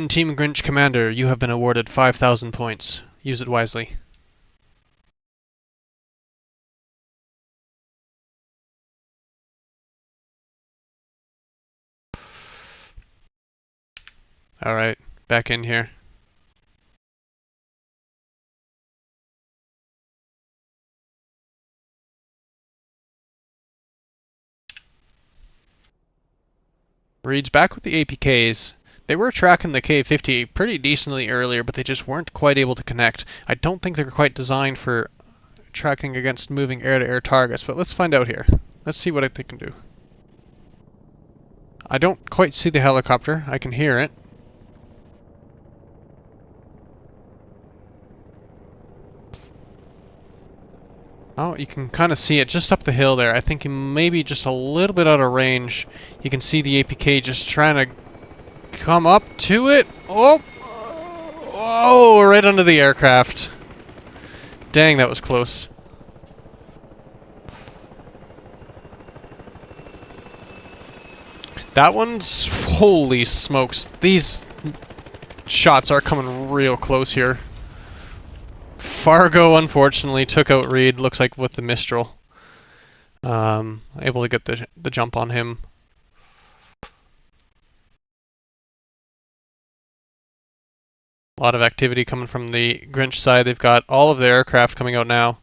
Team Grinch Commander, you have been awarded 5,000 points. Use it wisely. Alright, back in here. Reed's back with the APKs. They were tracking the K-50 pretty decently earlier, but they just weren't quite able to connect. I don't think they're quite designed for tracking against moving air-to-air targets, but let's find out here. Let's see what they can do. I don't quite see the helicopter. I can hear it. Oh, you can kind of see it just up the hill there. I think he may be just a little bit out of range. You can see the APK just trying to come up to it. Oh! Oh, right under the aircraft. Dang, that was close. That one's... Holy smokes. These shots are coming real close here. Fargo, unfortunately, took out Reed, looks like with the Mistral. Able to get the jump on him. A lot of activity coming from the Grinch side. They've got all of their aircraft coming out now.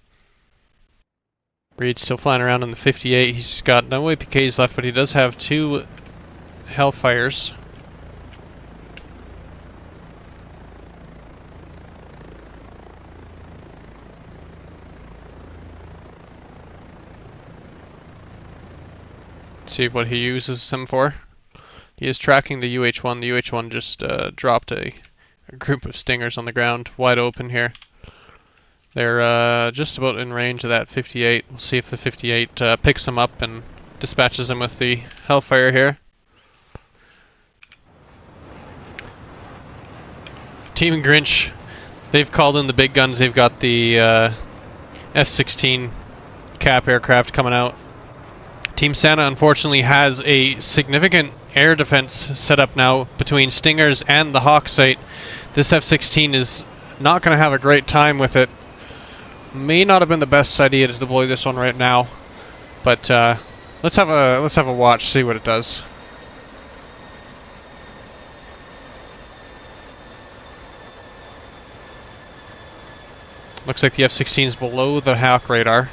Reed's still flying around in the 58. He's got no APKs left, but he does have 2 Hellfires. see what he uses him for. He is tracking the UH-1. The UH-1 just dropped a group of stingers on the ground, wide open here. They're just about in range of that 58. We'll see if the 58 picks them up and dispatches them with the Hellfire here. Team Grinch, they've called in the big guns. They've got the F-16 cap aircraft coming out. Team Santa unfortunately has a significant air defense set up now between Stingers and the Hawk site. This F-16 is not going to have a great time with it. May not have been the best idea to deploy this one right now, but let's have a watch, see what it does. Looks like the F-16 is below the Hawk radar.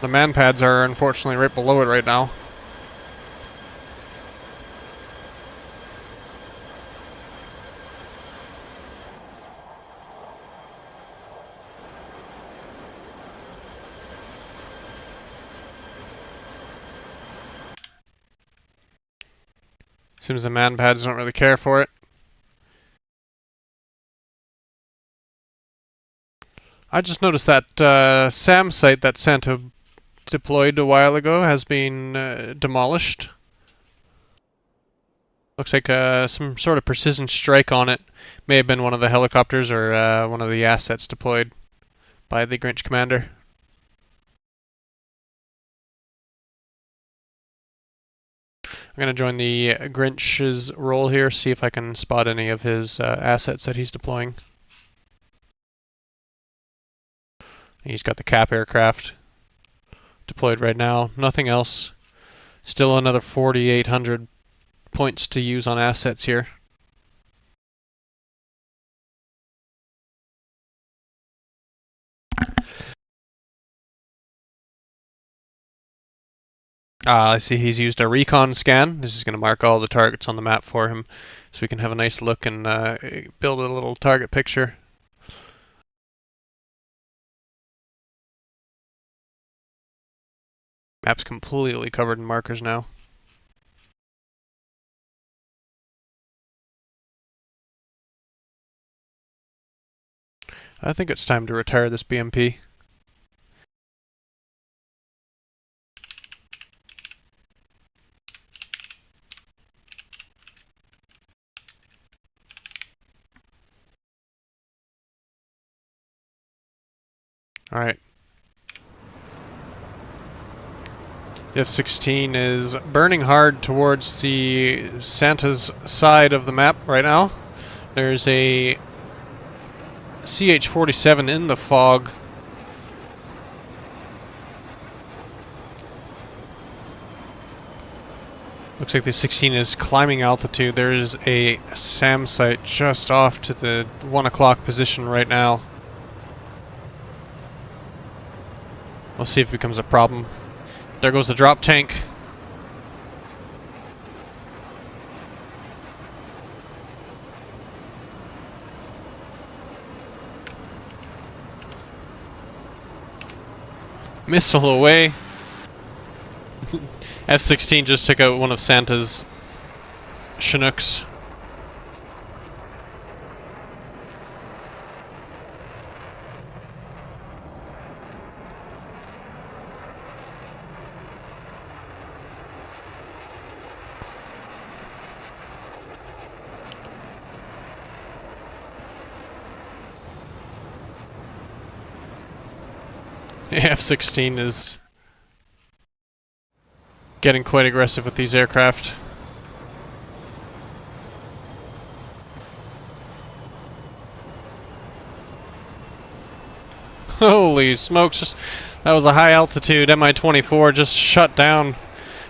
The man pads are unfortunately right below it right now. Seems the man pads don't really care for it. I just noticed that SAM site that Santa deployed a while ago has been demolished. Looks like some sort of precision strike on it. May have been one of the helicopters or one of the assets deployed by the Grinch commander. I'm going to join the Grinch's role here, see if I can spot any of his assets that he's deploying. He's got the cap aircraft deployed right now. Nothing else. Still another 4,800 points to use on assets here. I see he's used a recon scan. This is going to mark all the targets on the map for him, so we can have a nice look and build a little target picture. Map's completely covered in markers now. I think it's time to retire this BMP. Alright. The F-16 is burning hard towards the Santa's side of the map right now. There's a CH-47 in the fog. Looks like the 16 is climbing altitude. There's a SAM site just off to the 1 o'clock position right now. We'll see if it becomes a problem. There goes the drop tank. Missile away. F-16 just took out one of Santa's Chinooks. F-16 is getting quite aggressive with these aircraft. Holy smokes, that was a high altitude Mi-24 just shut down.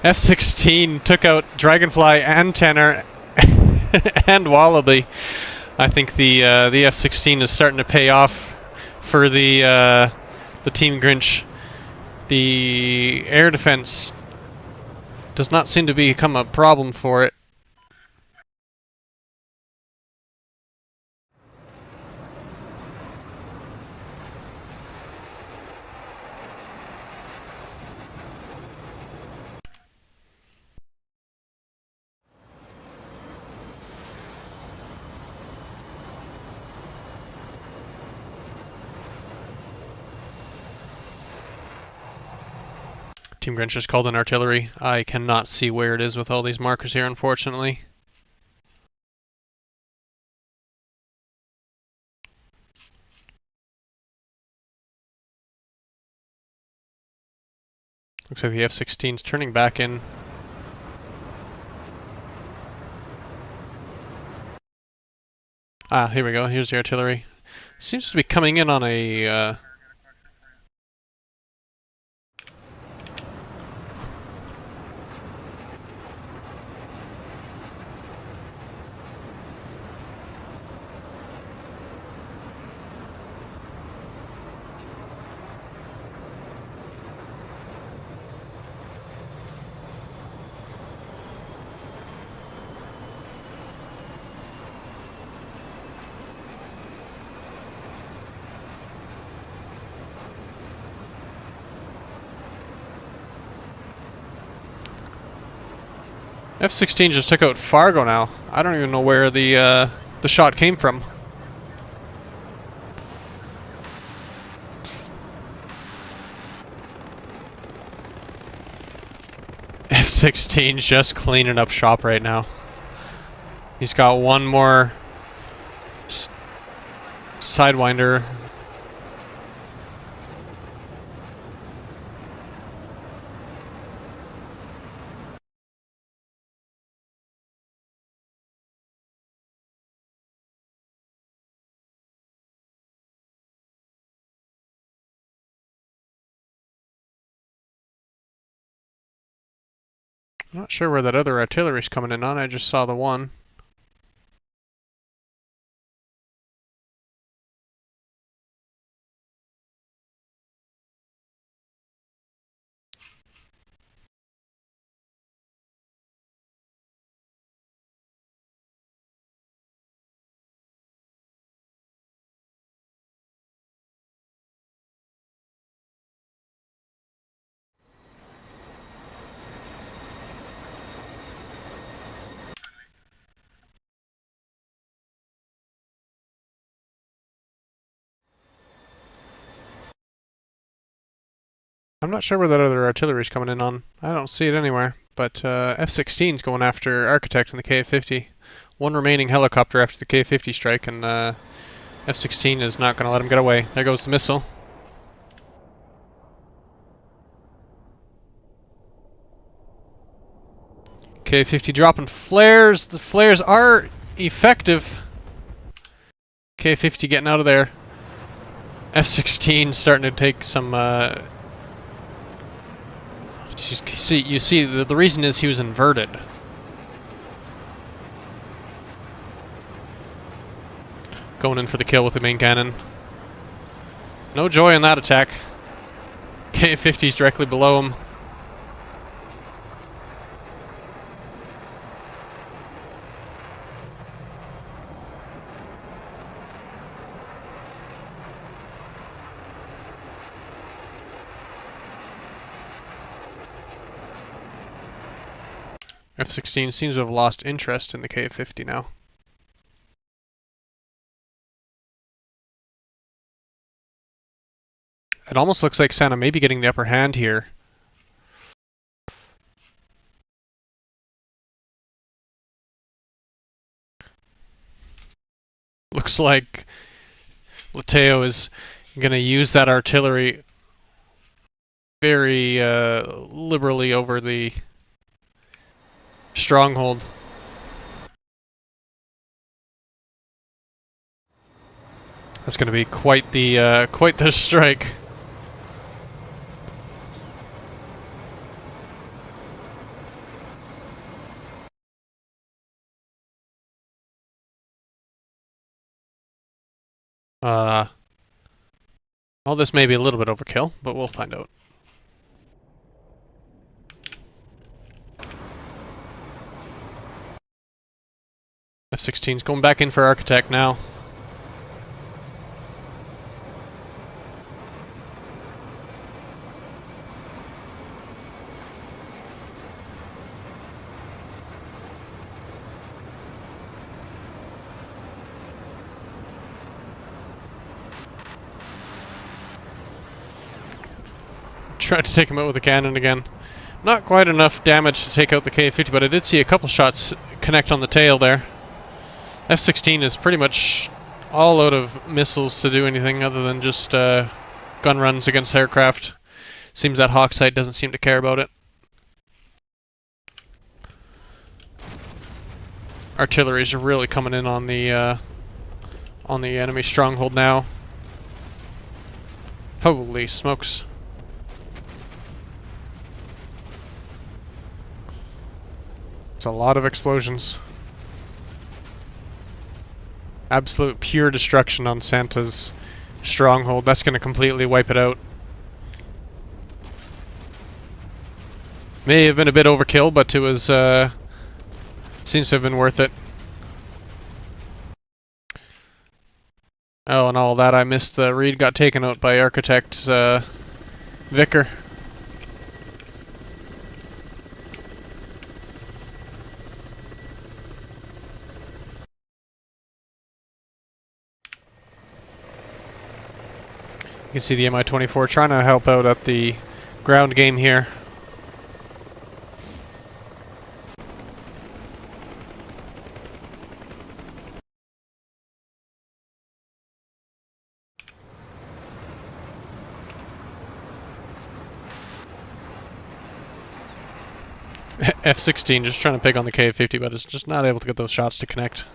F-16 took out Dragonfly and Tenor and Wallaby. I think the F-16 is starting to pay off for the Team Grinch. The air defense does not seem to become a problem for it. Team Grinch just called in artillery. I cannot see where it is with all these markers here, unfortunately. Looks like the F-16's turning back in. Ah, here we go. Here's the artillery. Seems to be coming in on a... F-16 just took out Fargo now. I don't even know where the shot came from. F-16 just cleaning up shop right now. He's got one more Sidewinder. I'm not sure where that other artillery's coming in on. I just saw the one. I'm not sure where that other artillery's coming in on. I don't see it anywhere. But F-16's going after Architect and the K-50. One remaining helicopter after the K-50 strike, and F-16 is not going to let him get away. There goes the missile. K-50 dropping flares. The flares are effective. K-50 getting out of there. F-16 starting to take some... You see, the reason is he was inverted. Going in for the kill with the main cannon. No joy in that attack. K-50's directly below him. F-16 seems to have lost interest in the K-50 now. It almost looks like Santa may be getting the upper hand here. Looks like Lateo is going to use that artillery very liberally over the stronghold. That's going to be quite the strike. Well, this may be a little bit overkill, but we'll find out. F-16's going back in for Architect now. Tried to take him out with a cannon again. Not quite enough damage to take out the K50, but I did see a couple shots connect on the tail there. F-16 is pretty much all out of missiles to do anything other than just gun runs against aircraft. Seems that Hawk site doesn't seem to care about it. Artillery's really coming in on the enemy stronghold now. Holy smokes. It's a lot of explosions. Absolute pure destruction on Santa's stronghold. That's going to completely wipe it out. May have been a bit overkill, but it was seems to have been worth it. Oh, and all that, I missed the Reed got taken out by Architect Vicker. You can see the Mi-24 trying to help out at the ground game here. F-16 just trying to pick on the K-50, but it's just not able to get those shots to connect.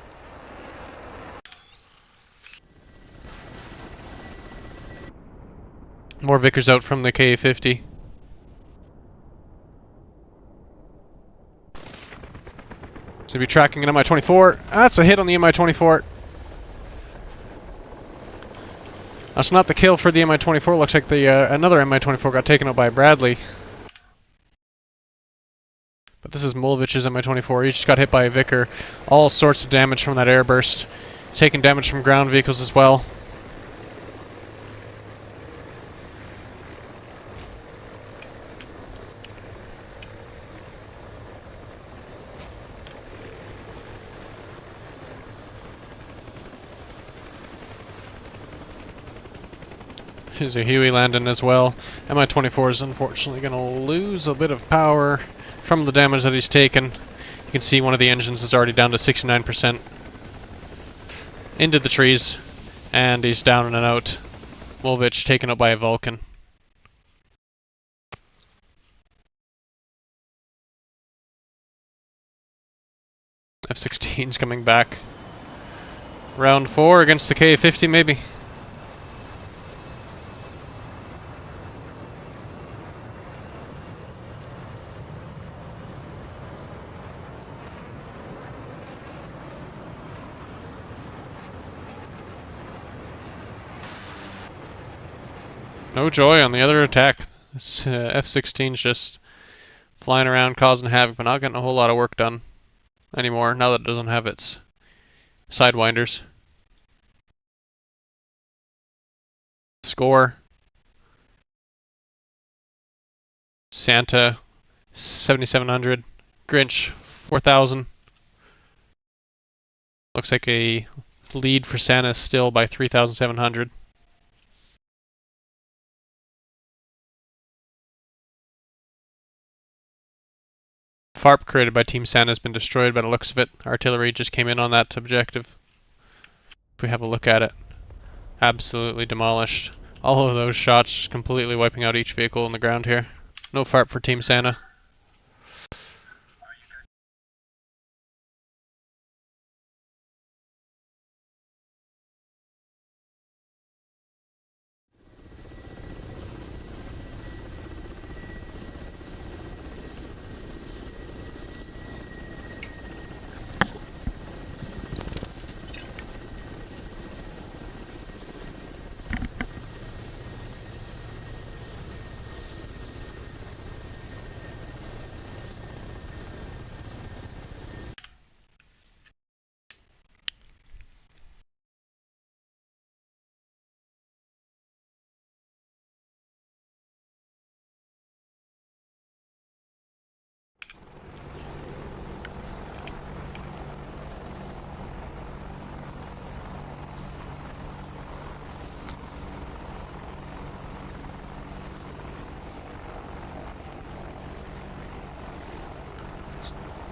More Vickers out from the K-50. So be tracking an Mi-24. That's a hit on the Mi-24. That's not the kill for the Mi-24. Looks like the another Mi-24 got taken out by Bradley. But this is Mulvich's Mi-24. He just got hit by a Vicker. All sorts of damage from that airburst. Taking damage from ground vehicles as well. Here's a Huey landing as well. Mi-24 is unfortunately going to lose a bit of power from the damage that he's taken. You can see one of the engines is already down to 69%. Into the trees, and he's down and out. Mulvich taken out by a Vulcan. F-16's coming back. Round 4 against the K-50 maybe. No joy on the other attack. This F-16's just flying around causing havoc, but not getting a whole lot of work done anymore now that it doesn't have its sidewinders. Score. Santa 7,700. Grinch 4,000. Looks like a lead for Santa still by 3,700. FARP created by Team Santa has been destroyed by the looks of it. Artillery just came in on that objective. If we have a look at it. Absolutely demolished. All of those shots just completely wiping out each vehicle on the ground here. No FARP for Team Santa.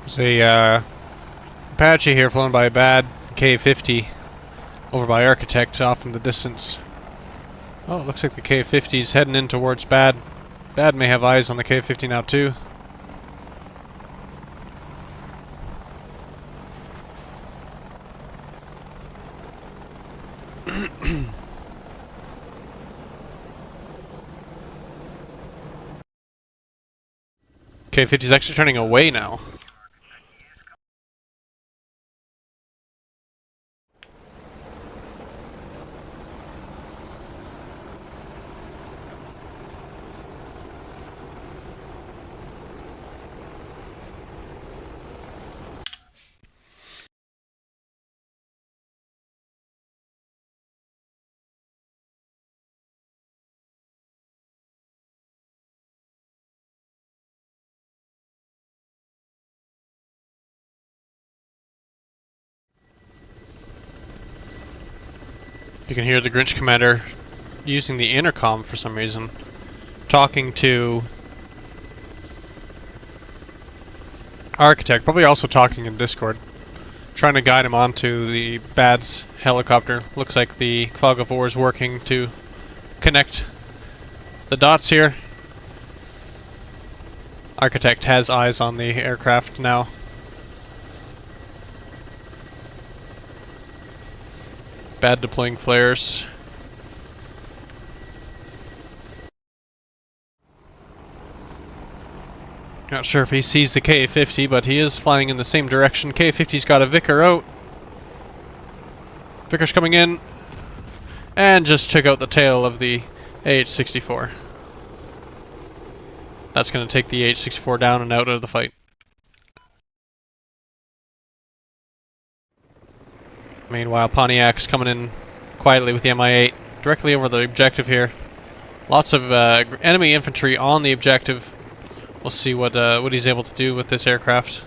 There's a Apache here flown by a bad K-50 over by Architect off in the distance. Oh, it looks like the K-50's heading in towards Bad. Bad may have eyes on the K-50 now too. K-50's actually turning away now. You can hear the Grinch commander using the intercom for some reason, talking to Architect, probably also talking in Discord, trying to guide him onto the Bad's helicopter. Looks like the Fog of War is working to connect the dots here. Architect has eyes on the aircraft now. Bad deploying flares. Not sure if he sees the K-50, but he is flying in the same direction. K-50's got a Vicar out. Vicar's coming in. And just took out the tail of the AH-64. That's going to take the AH-64 down and out of the fight. Meanwhile, Pontiac's coming in quietly with the Mi-8 directly over the objective here. Lots of enemy infantry on the objective. We'll see what he's able to do with this aircraft.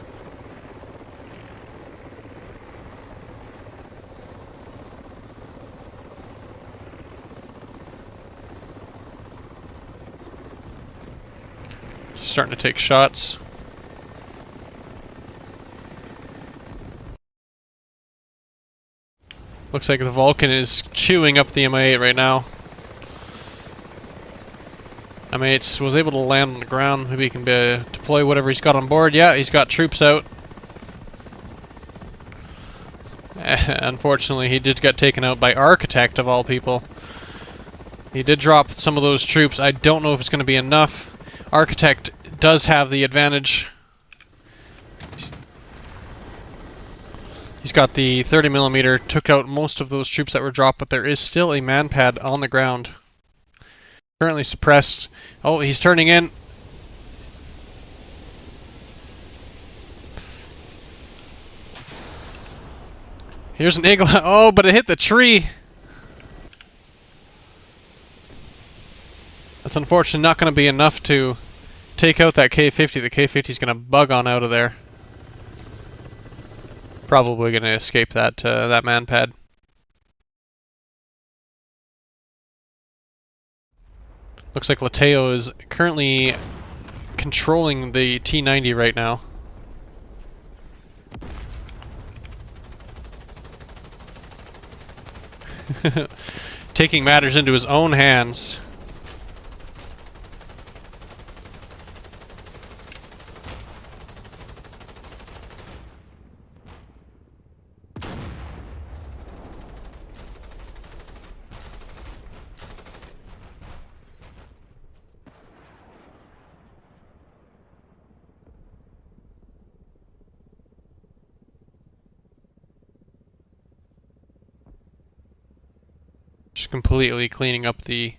Starting to take shots. Looks like the Vulcan is chewing up the Mi-8 right now. Mi-8 was able to land on the ground. Maybe he can deploy whatever he's got on board. Yeah, he's got troops out. Unfortunately, he did get taken out by Architect of all people. He did drop some of those troops. I don't know if it's going to be enough. Architect does have the advantage. He's got the 30mm, took out most of those troops that were dropped, but there is still a man pad on the ground. Currently suppressed. Oh, he's turning in. Here's an eagle. Oh, but it hit the tree. That's unfortunately not going to be enough to take out that K-50. The K-50's going to bug on out of there. Probably going to escape that man pad. Looks like Lateo is currently controlling the T-90 right now. Taking matters into his own hands. Just completely cleaning up the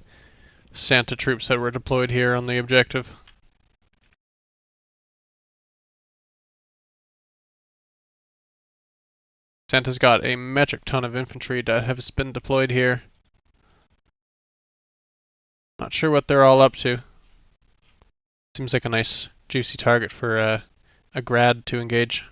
Santa troops that were deployed here on the objective. Santa's got a metric ton of infantry that has been deployed here. Not sure what they're all up to. Seems like a nice juicy target for a grad to engage.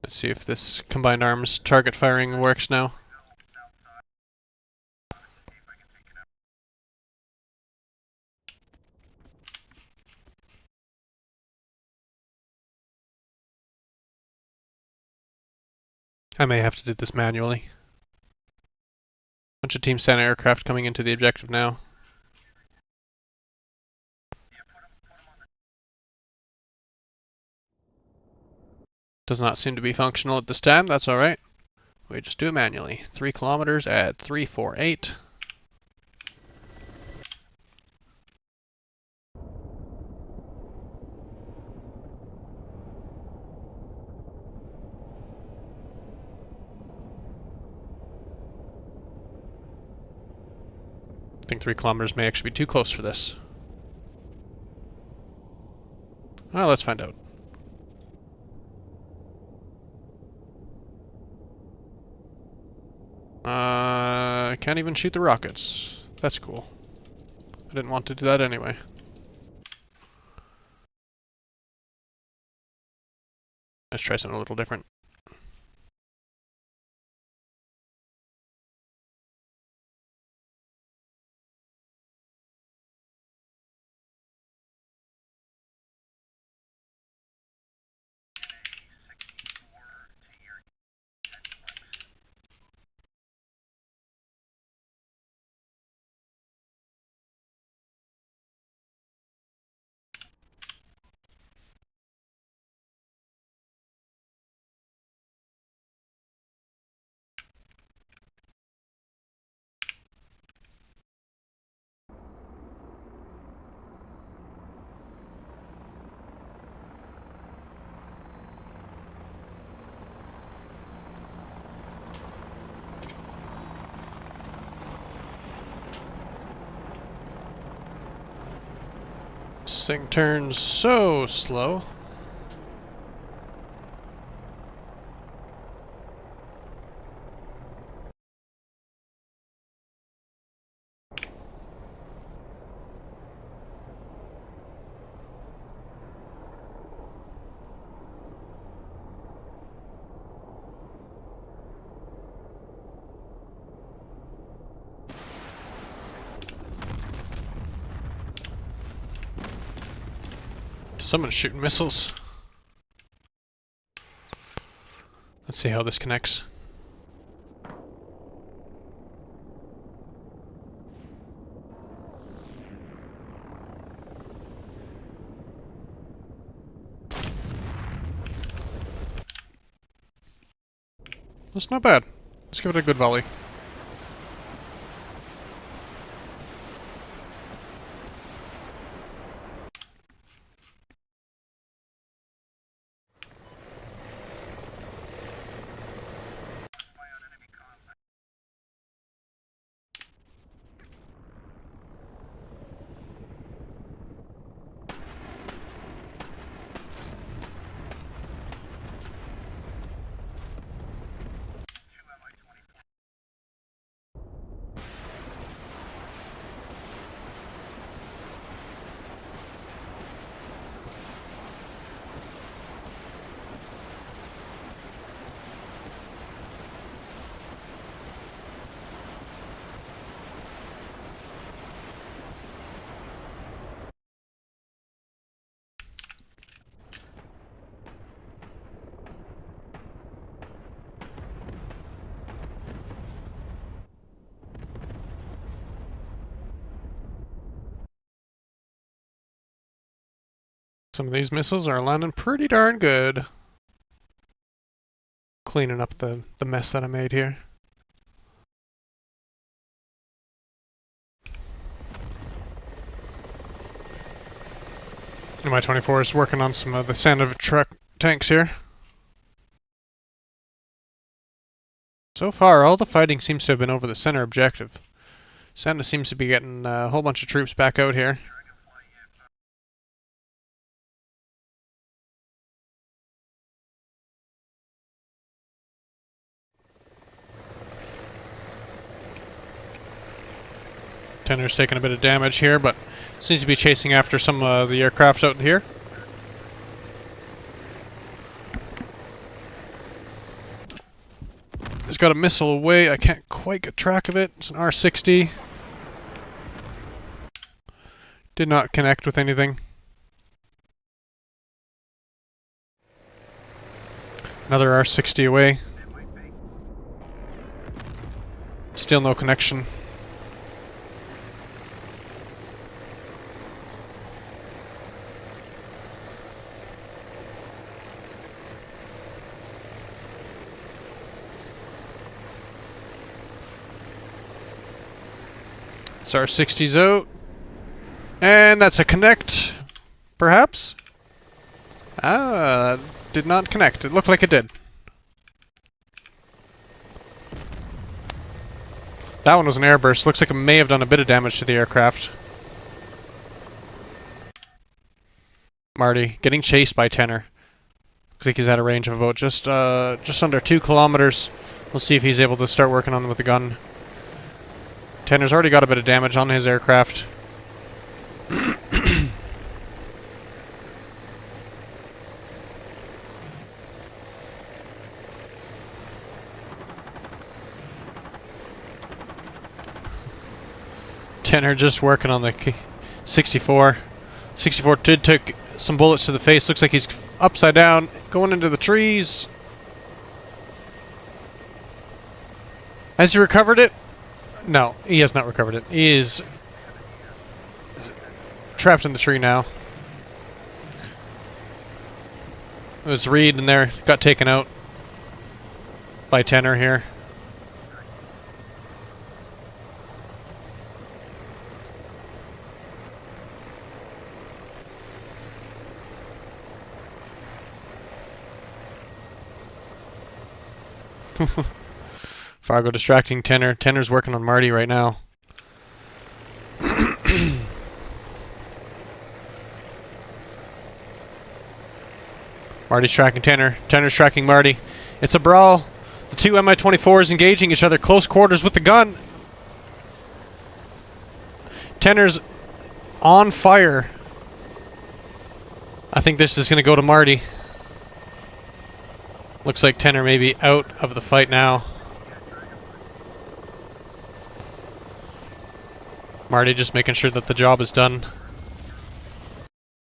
Let's see if this combined arms target firing works now. I may have to do this manually. Bunch of Team Santa aircraft coming into the objective now. Does not seem to be functional at this time, that's alright. We just do it manually. 3 kilometers at 348. I think 3 kilometers may actually be too close for this. Well, let's find out. I can't even shoot the rockets. That's cool. I didn't want to do that anyway. Let's try something a little different. This thing turns so slow. Someone's shooting missiles. Let's see how this connects. That's not bad. Let's give it a good volley. Some of these missiles are landing pretty darn good. Cleaning up the mess that I made here. MI-24 is working on some of the Santa truck tanks here. So far, all the fighting seems to have been over the center objective. Santa seems to be getting a whole bunch of troops back out here. Tender's taking a bit of damage here, but seems to be chasing after some of the aircraft out here. Tenner's got a missile away. I can't quite get track of it. It's an R60. Did not connect with anything. Another R60 away. Still no connection. It's R60's out. And that's a connect, perhaps? Ah, did not connect. It looked like it did. That one was an airburst. Looks like it may have done a bit of damage to the aircraft. Marty getting chased by Tenner. Looks like he's at a range of about just under 2 kilometers. We'll see if he's able to start working on with the gun. Tenner's already got a bit of damage on his aircraft. Tenner just working on the 64. 64 did take some bullets to the face. Looks like he's upside down, going into the trees. Has he recovered it? No, he has not recovered it. He is trapped in the tree now. It was Reed in there, got taken out by Tenner here. Fargo distracting Tenner. Tenner's working on Marty right now. Marty's tracking Tenner. Tenner's tracking Marty. It's a brawl. The two Mi-24s engaging each other close quarters with the gun. Tenner's on fire. I think this is going to go to Marty. Looks like Tenner may be out of the fight now. Marty just making sure that the job is done.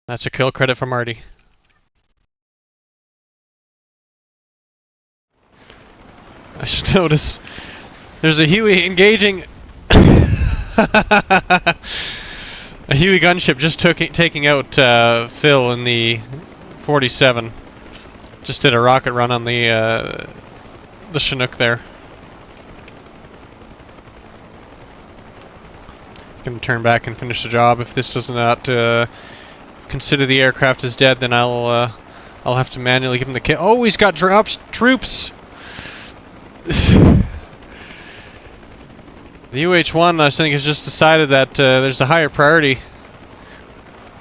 That's a kill credit for Marty. I should notice there's a Huey engaging. A Huey gunship just taking out Phil in the 47. Just did a rocket run on the Chinook there. Gonna turn back and finish the job. If this does not consider the aircraft as dead, then I'll have to manually give him the kill. Oh, he's got troops. The UH-1, I think, has just decided that there's a higher priority.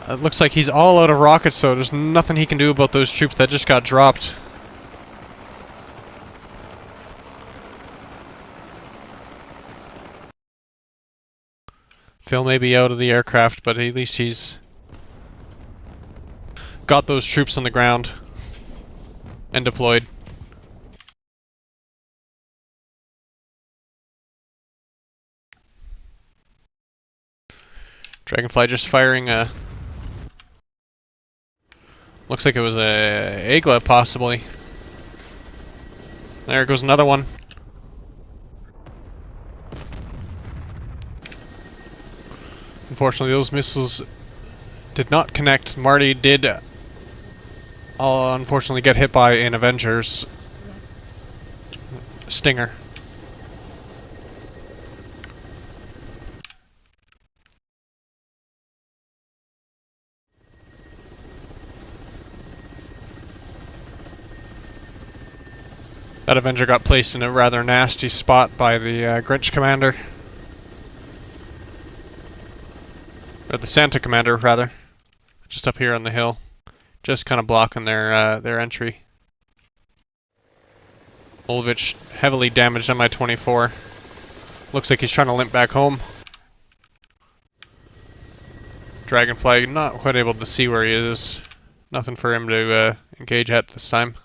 It looks like he's all out of rockets, so there's nothing he can do about those troops that just got dropped. Phil may be out of the aircraft, but at least he's got those troops on the ground and deployed. Dragonfly just firing a... Looks like it was a Agla, possibly. There goes another one. Unfortunately, those missiles did not connect. Marty did unfortunately get hit by an Avenger's Stinger. That Avenger got placed in a rather nasty spot by the Grinch commander. Or the Santa commander, rather. Just up here on the hill. Just kind of blocking their entry. Olvich heavily damaged on Mi-24. Looks like he's trying to limp back home. Dragonfly not quite able to see where he is. Nothing for him to engage at this time.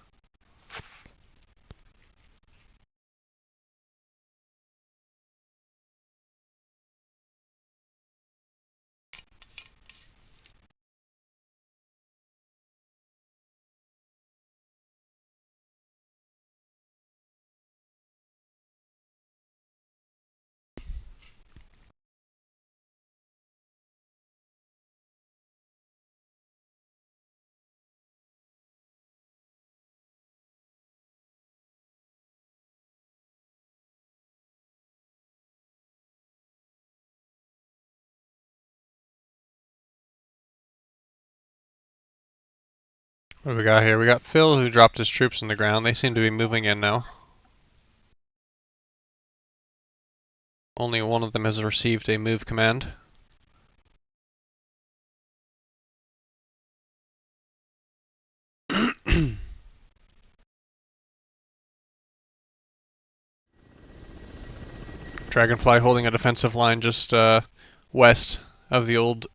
What do we got here? We got Phil who dropped his troops on the ground. They seem to be moving in now. Only one of them has received a move command. Dragonfly holding a defensive line just west of the old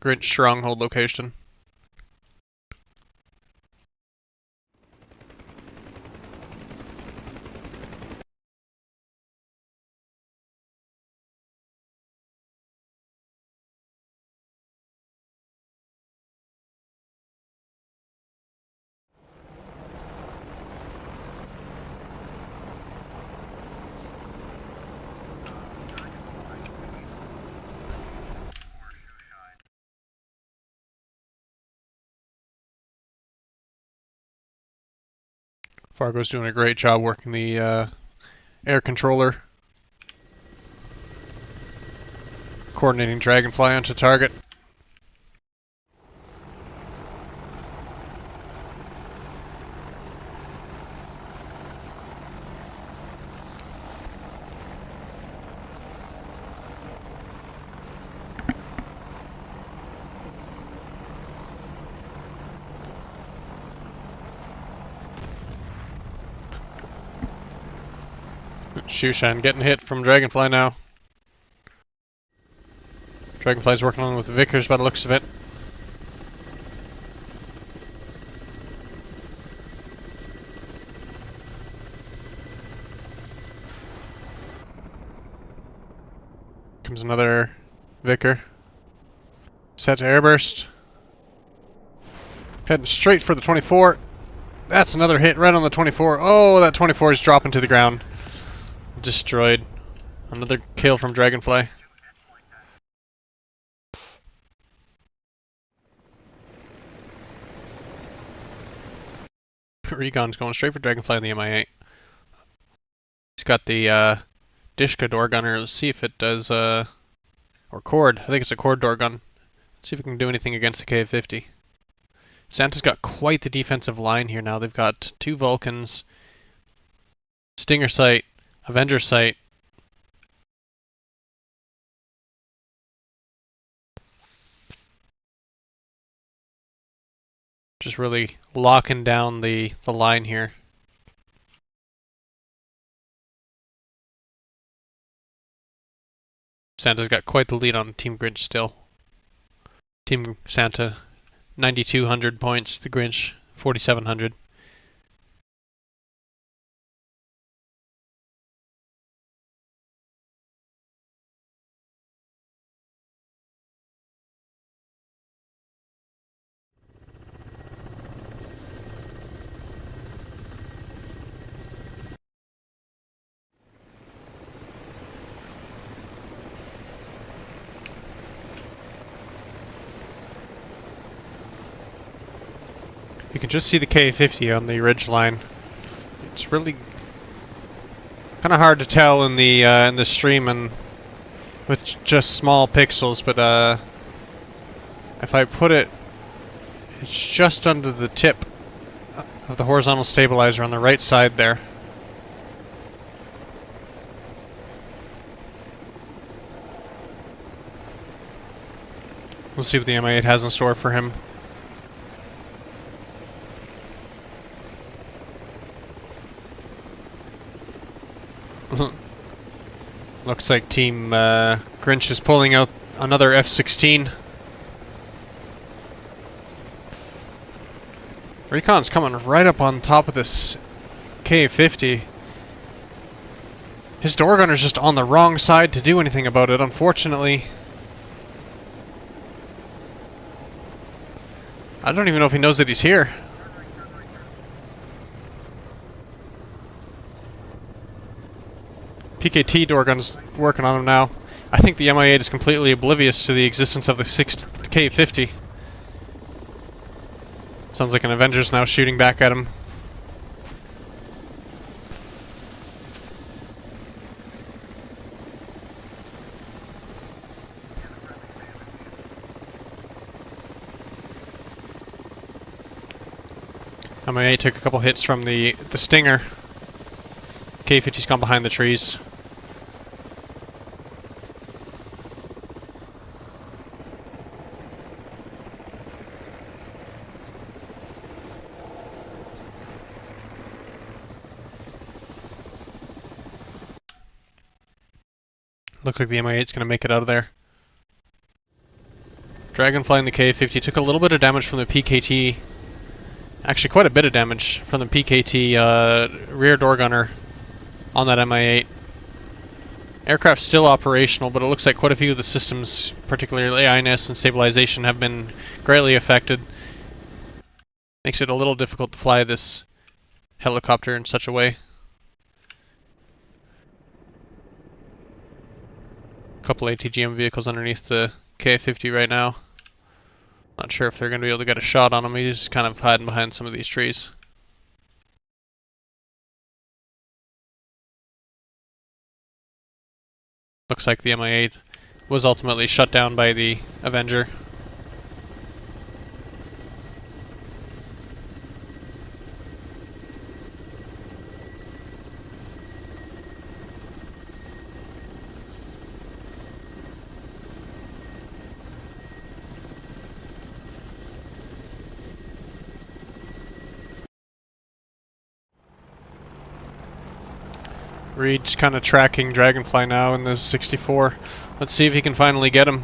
Grinch stronghold location. Fargo's doing a great job working the air controller. Coordinating Dragonfly onto target. Shushan getting hit from Dragonfly now. Dragonfly's working on with the Vickers by the looks of it. Comes another Vicker. Set to airburst. Heading straight for the 24. That's another hit right on the 24. Oh, that 24 is dropping to the ground. Destroyed. Another kill from Dragonfly. Regon's going straight for Dragonfly in the MI8. He's got the Dishka door gunner. Let's see if it does or cord. I think it's a cord door gun. Let's see if it can do anything against the K50. Santa's got quite the defensive line here now. They've got 2 Vulcans, Stinger sight, Avenger sight. Just really locking down the line here. Santa's got quite the lead on Team Grinch still. Team Santa, 9,200 points. The Grinch, 4,700. You can just see the K50 on the ridge line. It's really kind of hard to tell in the stream and with just small pixels, but if I put it, it's just under the tip of the horizontal stabilizer on the right side there. We'll see what the MI8 has in store for him. Looks like Team Grinch is pulling out another F-16. Recon's coming right up on top of this K-50. His door gunner's just on the wrong side to do anything about it, unfortunately. I don't even know if he knows that he's here. PKT door gun's working on him now. I think the MI8 is completely oblivious to the existence of the K50. Sounds like an Avenger's now shooting back at him. MIA took a couple hits from the Stinger. K-50's gone behind the trees. Looks like the MI8's going to make it out of there. Dragonfly and the K-50 took a little bit of damage from the PKT. Actually, quite a bit of damage from the PKT rear door gunner on that MI8. Aircraft's still operational, but it looks like quite a few of the systems, particularly AINS and stabilization, have been greatly affected. Makes it a little difficult to fly this helicopter in such a way. Couple ATGM vehicles underneath the K-50 right now. Not sure if they're going to be able to get a shot on him. He's just kind of hiding behind some of these trees. Looks like the MI8 was ultimately shut down by the Avenger. Reed's kind of tracking Dragonfly now in the 64. Let's see if he can finally get him.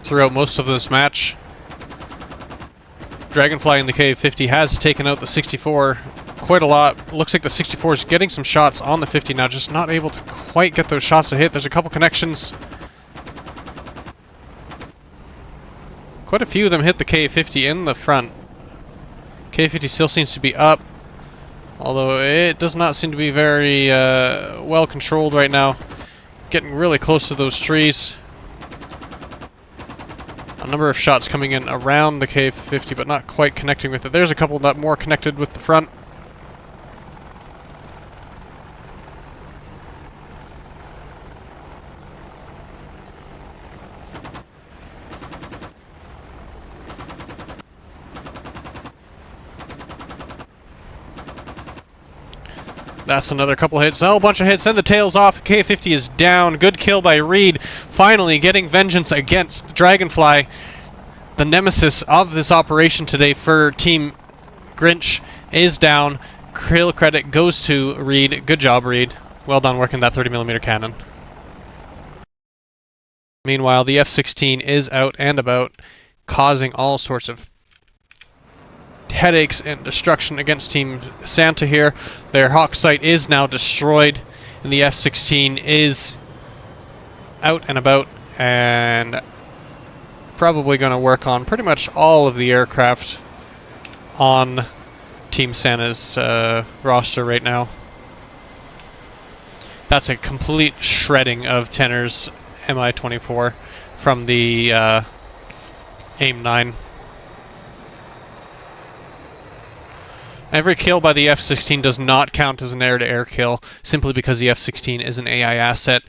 Throughout most of this match, Dragonfly in the K-50 has taken out the 64 quite a lot. Looks like the 64 is getting some shots on the 50 now, just not able to quite get those shots to hit. There's a couple connections. Quite a few of them hit the K-50 in the front. K-50 still seems to be up, although it does not seem to be very well controlled right now. Getting really close to those trees. A number of shots coming in around the K-50, but not quite connecting with it. There's a couple that more connected with the front. That's another couple hits. Oh, a bunch of hits, and the tail's off. K-50 is down. Good kill by Reed. Finally getting vengeance against Dragonfly. The nemesis of this operation today for Team Grinch is down. Kill credit goes to Reed. Good job, Reed. Well done working that 30mm cannon. Meanwhile, the F-16 is out and about, causing all sorts of headaches and destruction against Team Santa here. Their Hawk site is now destroyed, and the F-16 is out and about and probably going to work on pretty much all of the aircraft on Team Santa's roster right now. That's a complete shredding of Tenor's Mi-24 from the AIM-9. Every kill by the F-16 does not count as an air-to-air kill, simply because the F-16 is an AI asset.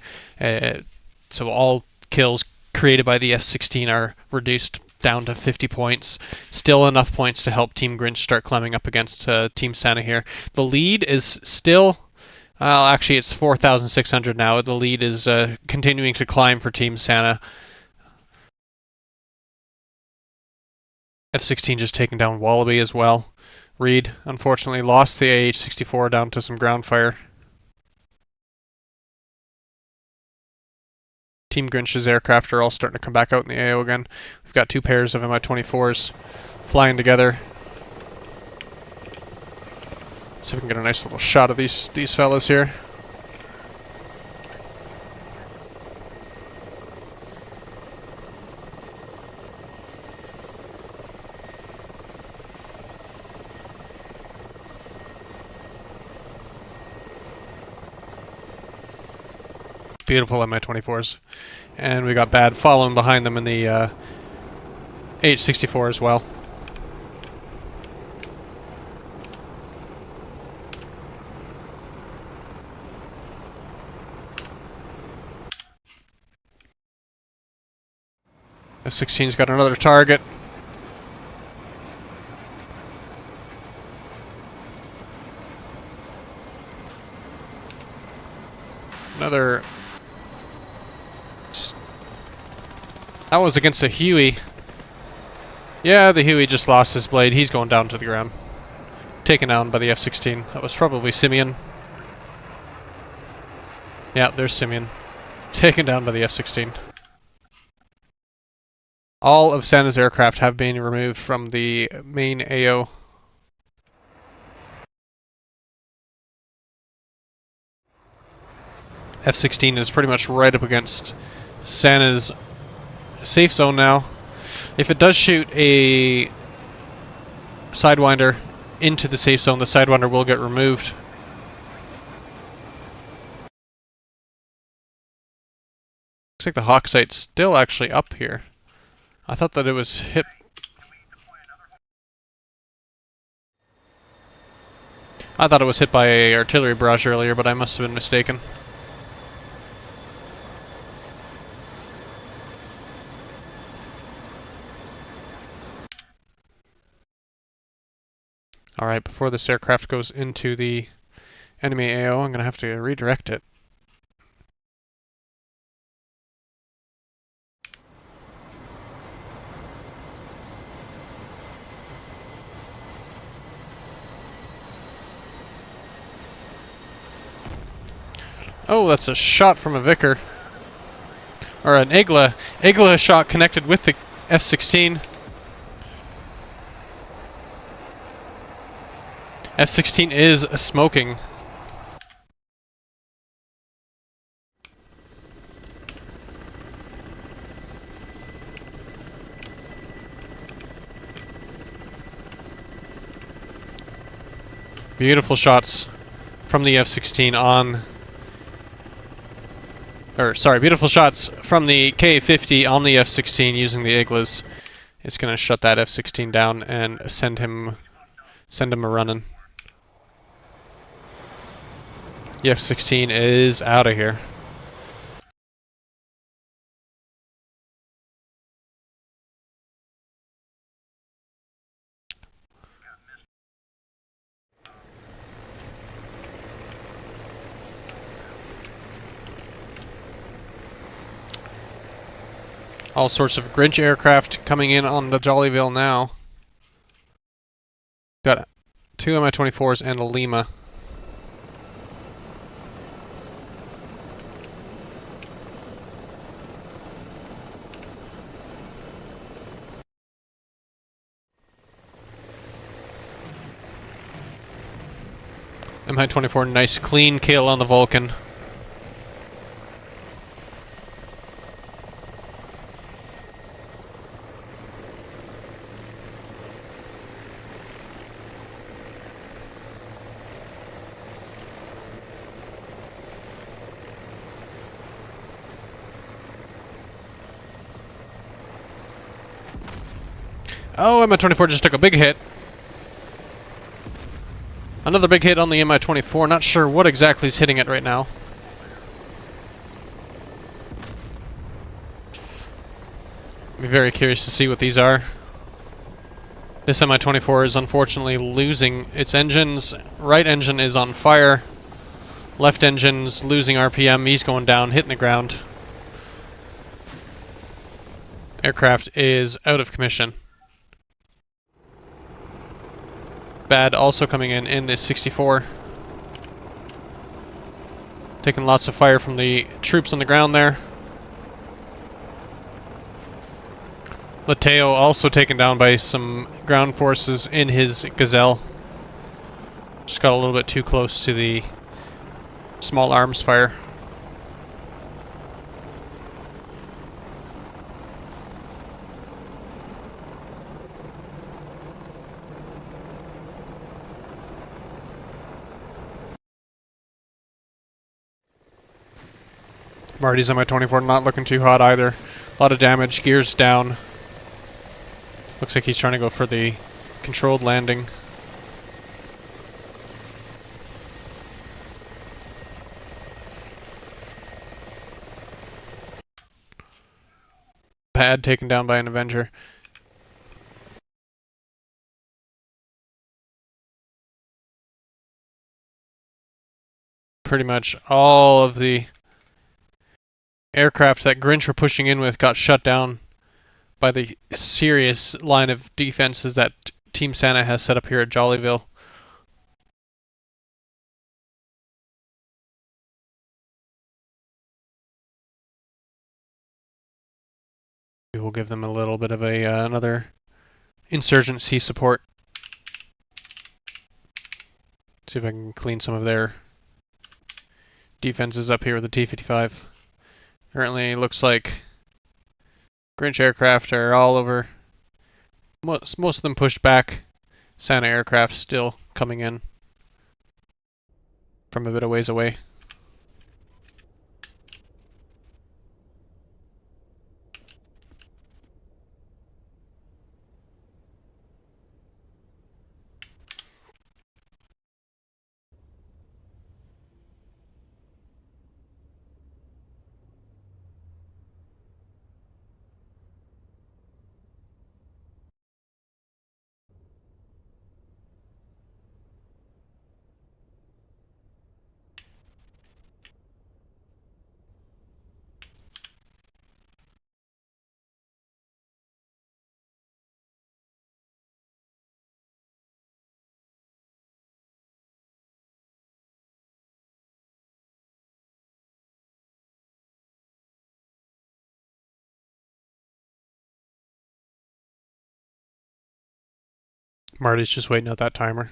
So all kills created by the F-16 are reduced down to 50 points. Still enough points to help Team Grinch start climbing up against Team Santa here. The lead is still... actually, it's 4,600 now. The lead is continuing to climb for Team Santa. F-16 just taking down Wallaby as well. Reed, unfortunately, lost the AH-64 down to some ground fire. Team Grinch's aircraft are all starting to come back out in the AO again. We've got two pairs of Mi-24s flying together. See if we can get a nice little shot of these fellas here. Beautiful Mi-24s. And we got Bad following behind them in the H-64 as well. F-16's got another target. Another... That was against a Huey. Yeah, the Huey just lost his blade. He's going down to the ground. Taken down by the F-16. That was probably Simeon. Yeah, there's Simeon. Taken down by the F-16. All of Santa's aircraft have been removed from the main AO. F-16 is pretty much right up against Santa's safe zone now. If it does shoot a Sidewinder into the safe zone, the Sidewinder will get removed. Looks like the Hawk site's still actually up here. I thought that it was hit. I thought it was hit by an artillery barrage earlier, but I must have been mistaken. Alright, before this aircraft goes into the enemy AO, I'm going to have to redirect it. Oh, that's a shot from a Vicar. Or an Igla. Igla shot connected with the F-16. F-16 is smoking. Beautiful shots from the F-16 on... beautiful shots from the K-50 on the F-16 using the Iglas. It's gonna shut that F-16 down and send him a running. The F-16 is out of here. All sorts of Grinch aircraft coming in on the Jollyville now. Got 2 Mi-24s and a Lima. Mi-24, nice clean kill on the Vulcan. Oh, Mi-24 just took a big hit. Another big hit on the Mi-24. Not sure what exactly is hitting it right now. Be very curious to see what these are. This Mi-24 is unfortunately losing its engines. Right engine is on fire. Left engine's losing RPM. He's going down, hitting the ground. Aircraft is out of commission. Bad also coming in this 64. Taking lots of fire from the troops on the ground there. Lateo also taken down by some ground forces in his Gazelle. Just got a little bit too close to the small arms fire. Marty's Mi-24 not looking too hot either. A lot of damage, gears down. Looks like he's trying to go for the controlled landing. pad taken down by an Avenger. Pretty much all of the aircraft that Grinch were pushing in with got shut down by the serious line of defenses that Team Santa has set up here at Jollyville. We will give them a little bit of a another insurgency support. See if I can clean some of their defenses up here with the T-55. Currently looks like Grinch aircraft are all over. Most of them pushed back. Santa aircraft still coming in from a bit of ways away. Marty's just waiting out that timer.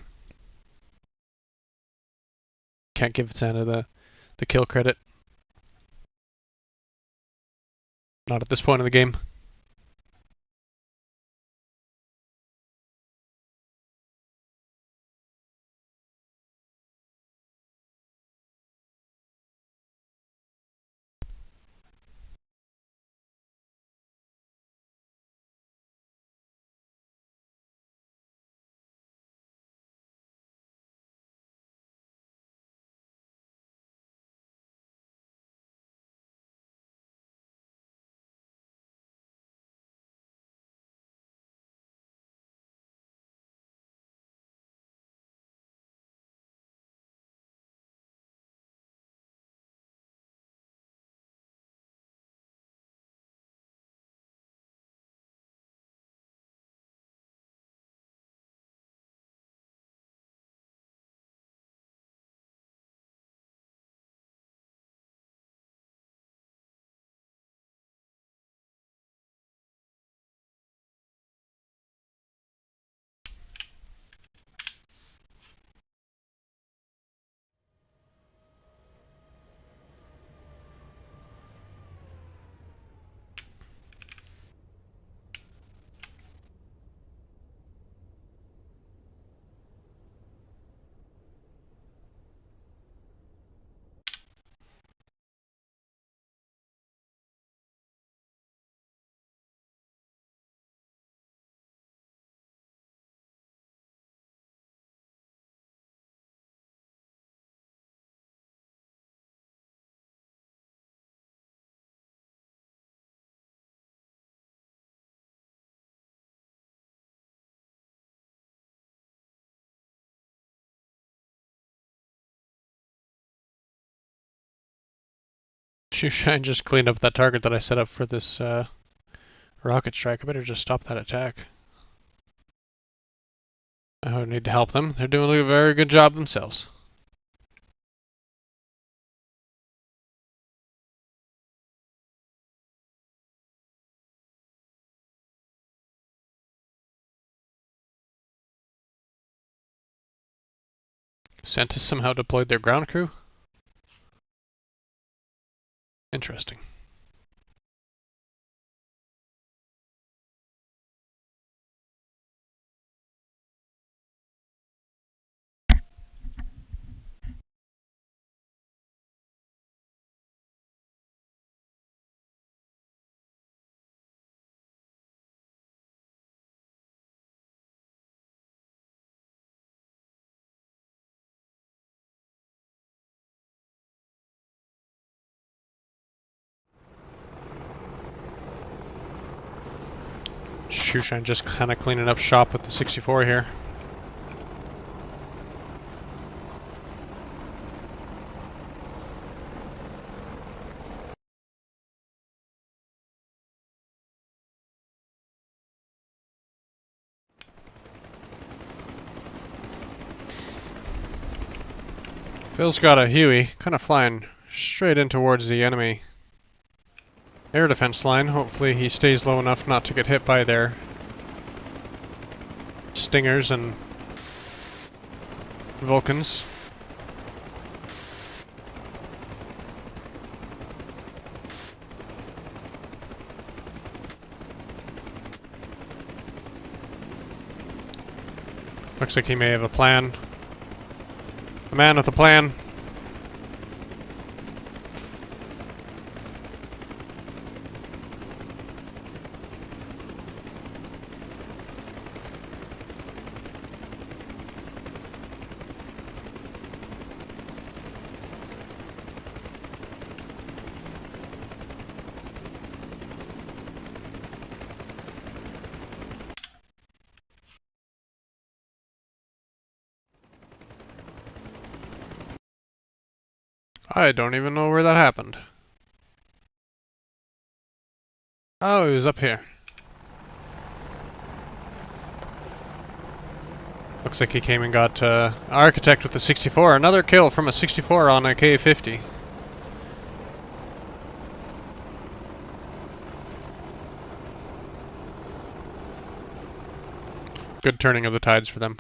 Can't give Santa the kill credit. Not at this point in the game. Shoeshine just cleaned up that target that I set up for this rocket strike. I better just stop that attack. I don't need to help them. They're doing a very good job themselves. Santa somehow deployed their ground crew? Interesting. Junction just kind of cleaning up shop with the 64 here. Phil's got a Huey, kind of flying straight in towards the enemy air defense line. Hopefully he stays low enough not to get hit by their Stingers and Vulcans. Looks like he may have a plan. A man with a plan. I don't even know where that happened. Oh, he was up here. Looks like he came and got Architect with the 64. Another kill from a 64 on a K50. Good turning of the tides for them.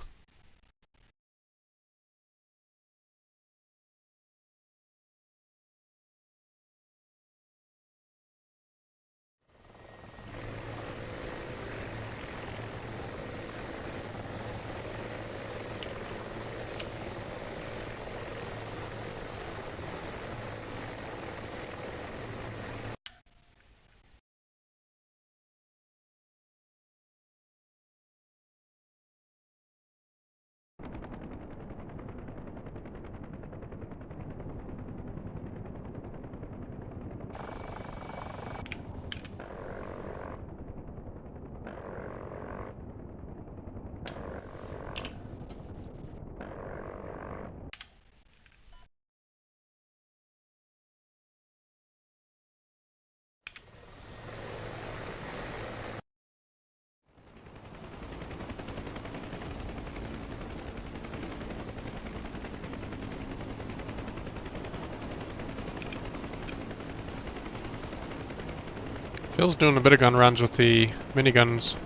Phil's doing a bit of gun runs with the miniguns.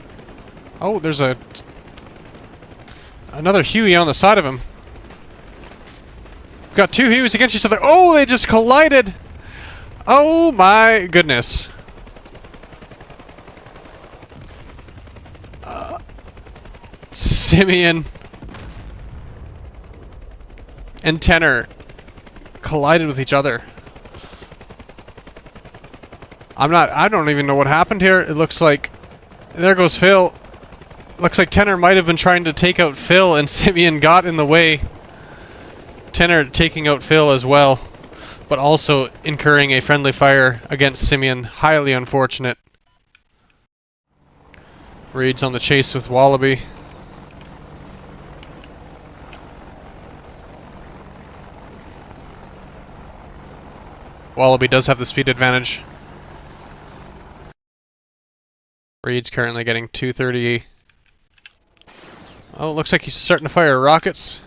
Oh, there's another Huey on the side of him. Got two Hueys against each other. Oh, they just collided! Oh my goodness. Simeon and Tenor collided with each other. I don't even know what happened here. It looks like, there goes Phil. Looks like Tenor might have been trying to take out Phil and Simeon got in the way. Tenor taking out Phil as well, but also incurring a friendly fire against Simeon. Highly unfortunate. Reed's on the chase with Wallaby. Wallaby does have the speed advantage. Reed's currently getting 230. Oh, looks like he's starting to fire rockets.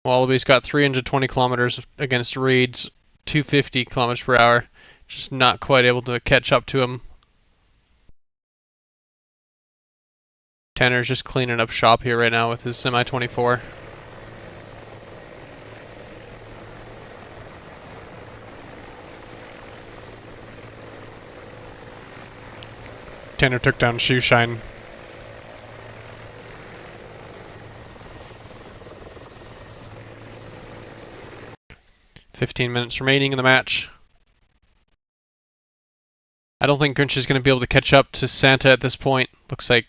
Wallaby's got 320 kilometers against Reed's 250 kilometers per hour. Just not quite able to catch up to him. Tanner's just cleaning up shop here right now with his semi-24. Tanner took down Shoeshine. "15 minutes remaining in the match. I don't think Grinch is going to be able to catch up to Santa at this point. Looks like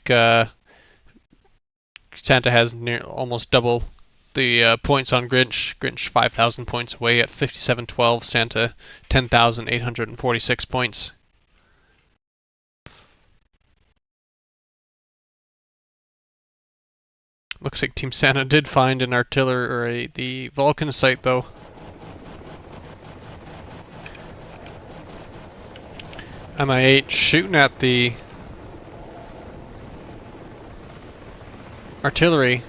Santa has almost double the points on Grinch. Grinch 5,000 points away at 5712. Santa 10,846 points. Looks like Team Santa did find an artillery, or the Vulcan site though. MI8 shooting at the artillery.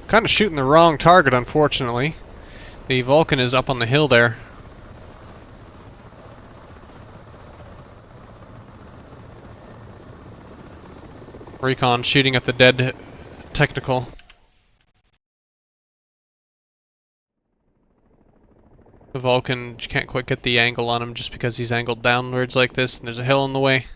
Kind of shooting the wrong target, unfortunately. The Vulcan is up on the hill there. Recon shooting at the dead technical. The Vulcan, you can't quite get the angle on him just because he's angled downwards like this and there's a hill in the way.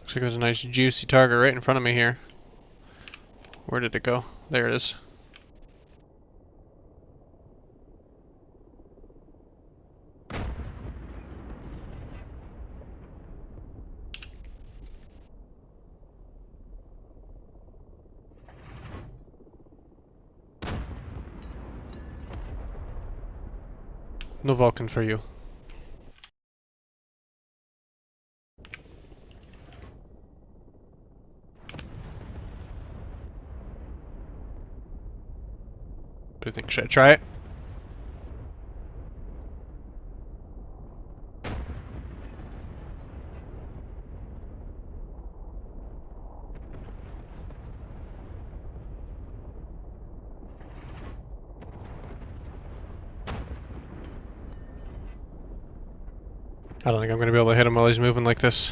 Looks like there's a nice juicy target right in front of me here. Where did it go? There it is. No Vulcan for you. What do you think? Should I try it? I don't think I'm going to be able to hit him while he's moving like this.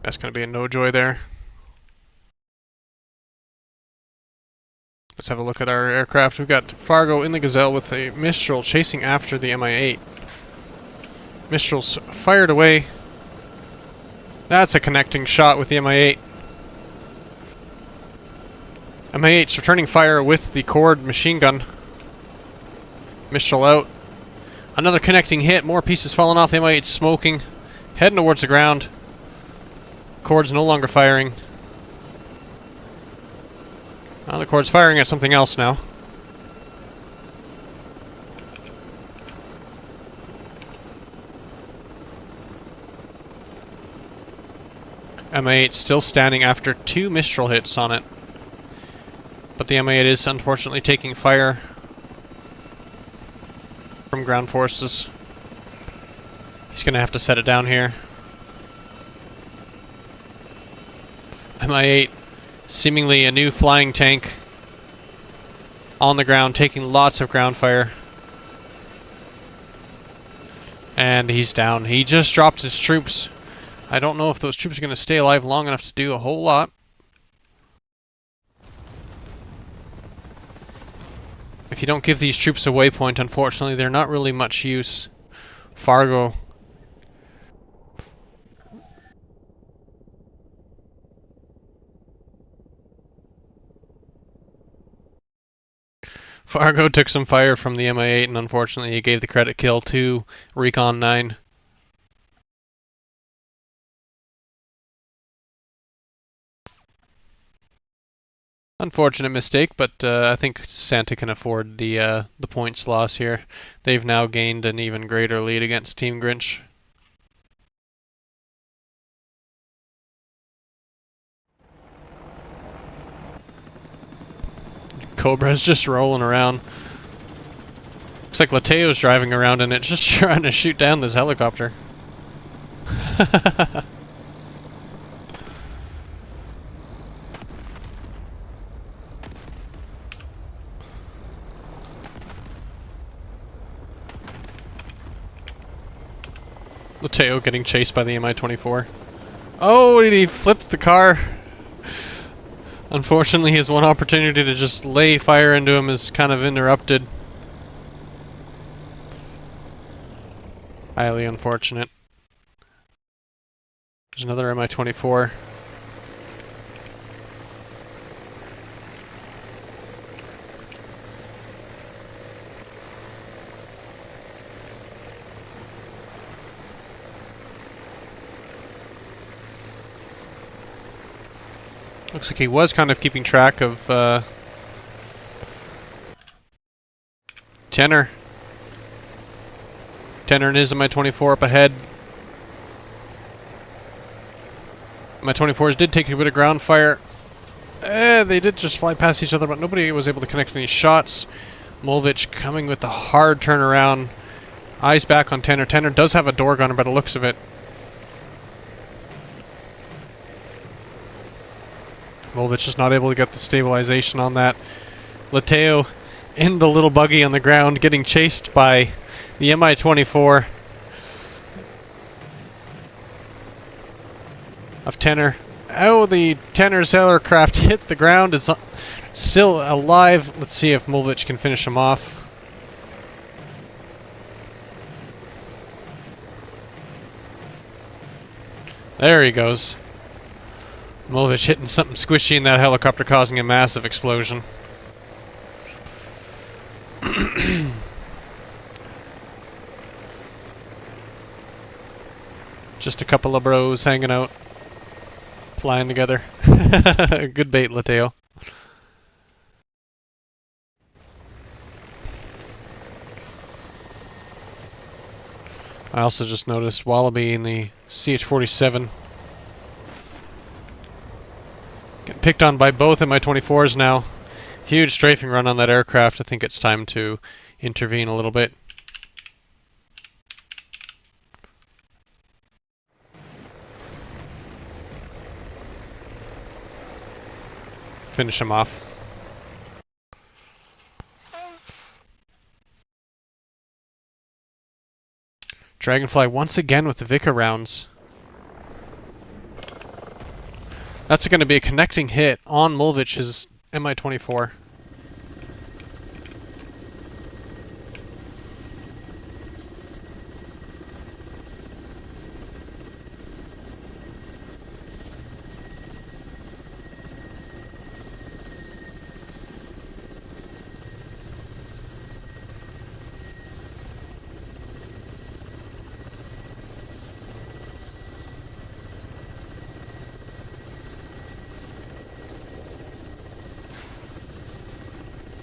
That's going to be a no joy there. Let's have a look at our aircraft. We've got Fargo in the Gazelle with a Mistral chasing after the Mi-8. Mistral's fired away. That's a connecting shot with the Mi-8. Mi-8's returning fire with the Cord machine gun. Mistral out. Another connecting hit. More pieces falling off. The Mi-8's smoking. Heading towards the ground. Cord's no longer firing. Oh, the Cord's firing at something else now. Mi-8 still standing after 2 Mistral hits on it. But the Mi-8 is unfortunately taking fire from ground forces. He's going to have to set it down here. Mi-8, seemingly a new flying tank on the ground, taking lots of ground fire. And he's down. He just dropped his troops. I don't know if those troops are going to stay alive long enough to do a whole lot. If you don't give these troops a waypoint, unfortunately, they're not really much use. Fargo. Fargo took some fire from the Mi-8 and unfortunately he gave the credit kill to Recon 9. Unfortunate mistake, but I think Santa can afford the points loss here. They've now gained an even greater lead against Team Grinch. Cobra's just rolling around. Looks like Lateo's driving around in it, just trying to shoot down this helicopter. Lateo getting chased by the Mi-24. Oh, he flipped the car. Unfortunately, his one opportunity to just lay fire into him is kind of interrupted. Highly unfortunate. There's another Mi-24. Looks like he was kind of keeping track of Tenor. Tenor and his Mi-24 up ahead. Mi-24s did take a bit of ground fire. They did just fly past each other, but nobody was able to connect any shots. Mulvich coming with the hard turnaround. Eyes back on Tenor. Tenor does have a door gunner by the looks of it. Mulvich is not able to get the stabilization on that. Lateo in the little buggy on the ground getting chased by the Mi-24 of Tenor. Oh, the Tenor's aircraft hit the ground. It's still alive. Let's see if Mulvich can finish him off. There he goes. Mulvich hitting something squishy in that helicopter, causing a massive explosion. Just a couple of bros hanging out, flying together. Good bait, Lateo. I also just noticed Wallaby in the CH-47 getting picked on by both Mi-24s now. Huge strafing run on that aircraft. I think it's time to intervene a little bit. Finish him off. Dragonfly once again with the Vicar rounds. That's going to be a connecting hit on Mulvich's Mi-24.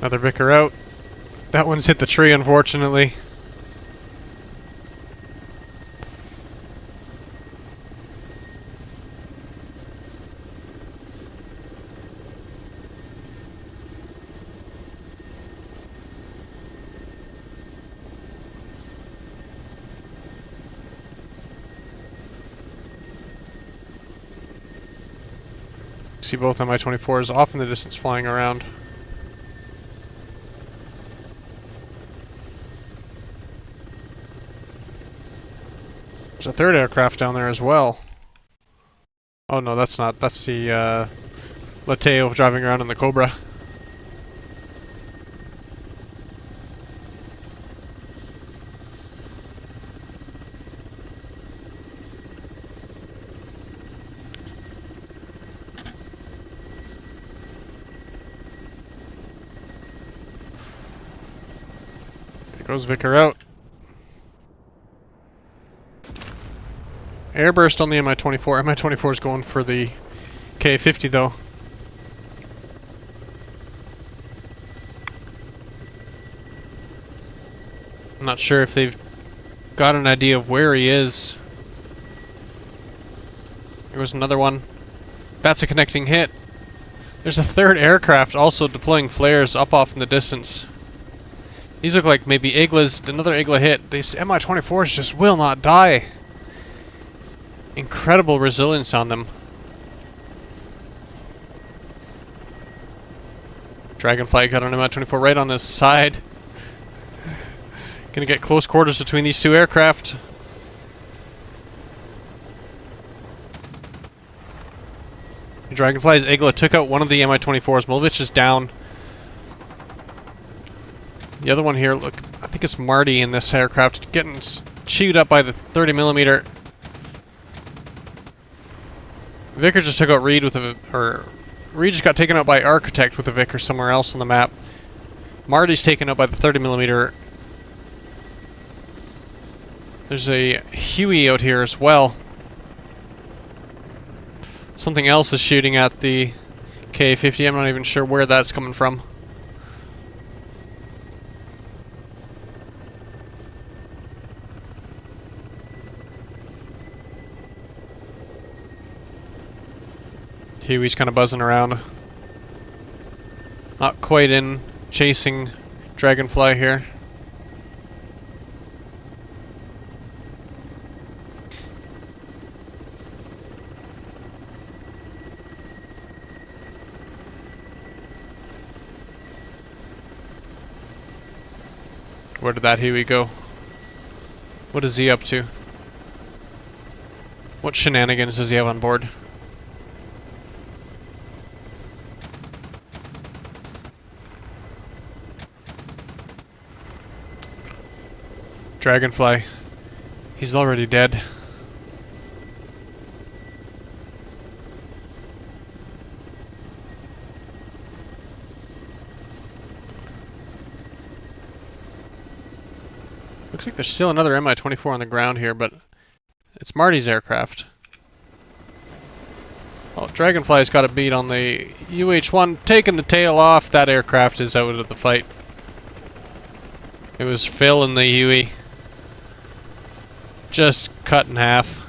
Another Vicar out. That one's hit the tree, unfortunately. See both Mi-24s off in the distance flying around. There's a third aircraft down there as well. Oh no, that's not. That's the Lateo driving around in the Cobra. There goes Vicar out. Airburst on the Mi-24. Mi-24 is going for the K-50 though. I'm not sure if they've got an idea of where he is. There was another one. That's a connecting hit. There's a third aircraft also deploying flares up off in the distance. These look like maybe Iglas. Another Igla hit. These Mi-24s just will not die. Incredible resilience on them. Dragonfly got on Mi-24 right on his side. Gonna get close quarters between these two aircraft. Dragonfly's Igla took out one of the Mi-24s. Mulvich is down. The other one here, look, I think it's Marty in this aircraft, getting chewed up by the 30mm. Vicar just took out Reed with a, or Reed just got taken out by Architect with a Vicar somewhere else on the map. Marty's taken out by the 30mm. There's a Huey out here as well. Something else is shooting at the K50. I'm not even sure where that's coming from. Huey's kind of buzzing around. Not quite in chasing Dragonfly here. Where did that Huey go? What is he up to? What shenanigans does he have on board? Dragonfly. He's already dead. Looks like there's still another Mi-24 on the ground here, but it's Marty's aircraft. Well, Dragonfly's got a beat on the UH-1, taking the tail off. That aircraft is out of the fight. It was Phil in the Huey. Just cut in half.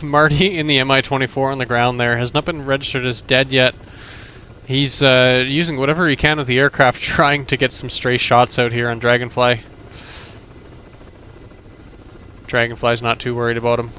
Marty in the Mi-24 on the ground there has not been registered as dead yet. He's using whatever he can with the aircraft, trying to get some stray shots out here on Dragonfly. Dragonfly's not too worried about him.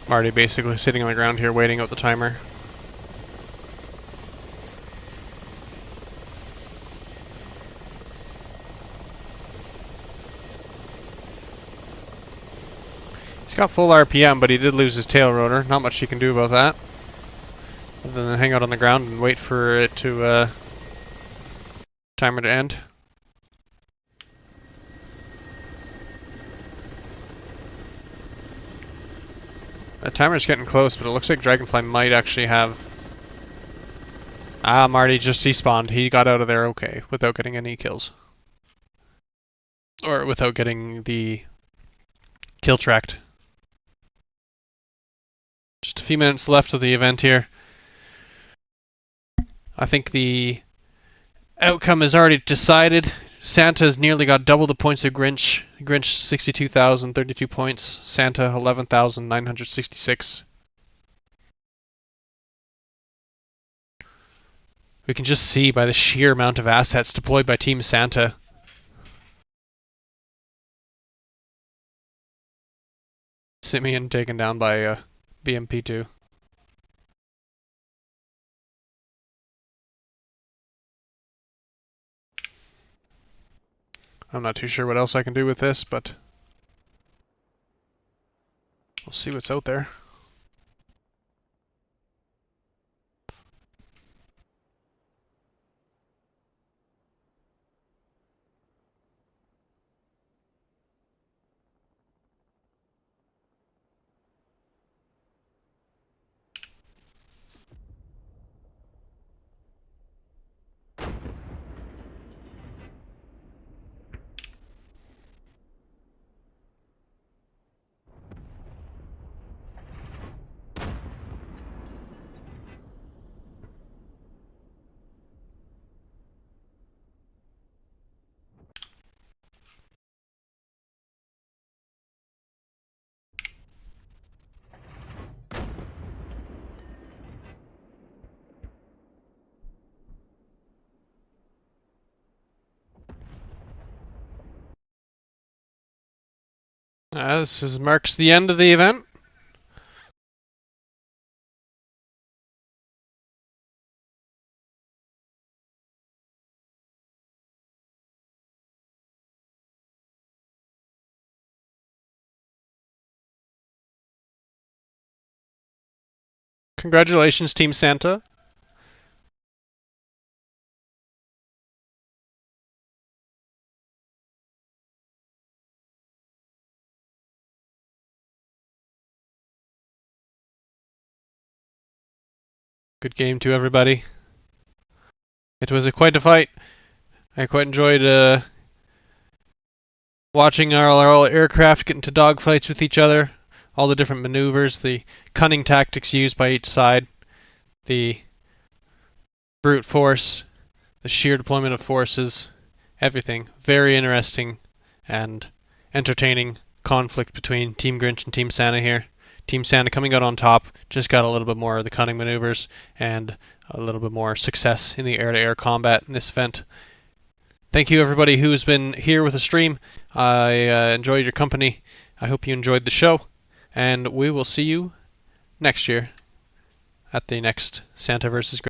Marty basically sitting on the ground here waiting out the timer. He's got full RPM, but he did lose his tail rotor. Not much he can do about that. Other than hang out on the ground and wait for it to timer to end. The timer's getting close, but it looks like Dragonfly might actually have... Ah, Marty just despawned. He got out of there okay, without getting any kills. Or without getting the kill tracked. Just a few minutes left of the event here. I think the outcome is already decided. Santa's nearly got double the points of Grinch. Grinch 62,032 points. Santa 11,966. We can just see by the sheer amount of assets deployed by Team Santa. Simeon taken down by BMP2. I'm not too sure what else I can do with this, but we'll see what's out there. This marks the end of the event. Congratulations, Team Santa. Good game to everybody. It was quite a fight. I quite enjoyed watching our aircraft get into dogfights with each other, all the different maneuvers, the cunning tactics used by each side, the brute force, the sheer deployment of forces, everything. Very interesting and entertaining conflict between Team Grinch and Team Santa here. Team Santa coming out on top, just got a little bit more of the cunning maneuvers and a little bit more success in the air-to-air combat in this event. Thank you everybody who's been here with the stream. I enjoyed your company. I hope you enjoyed the show, and we will see you next year at the next Santa vs. Grinch.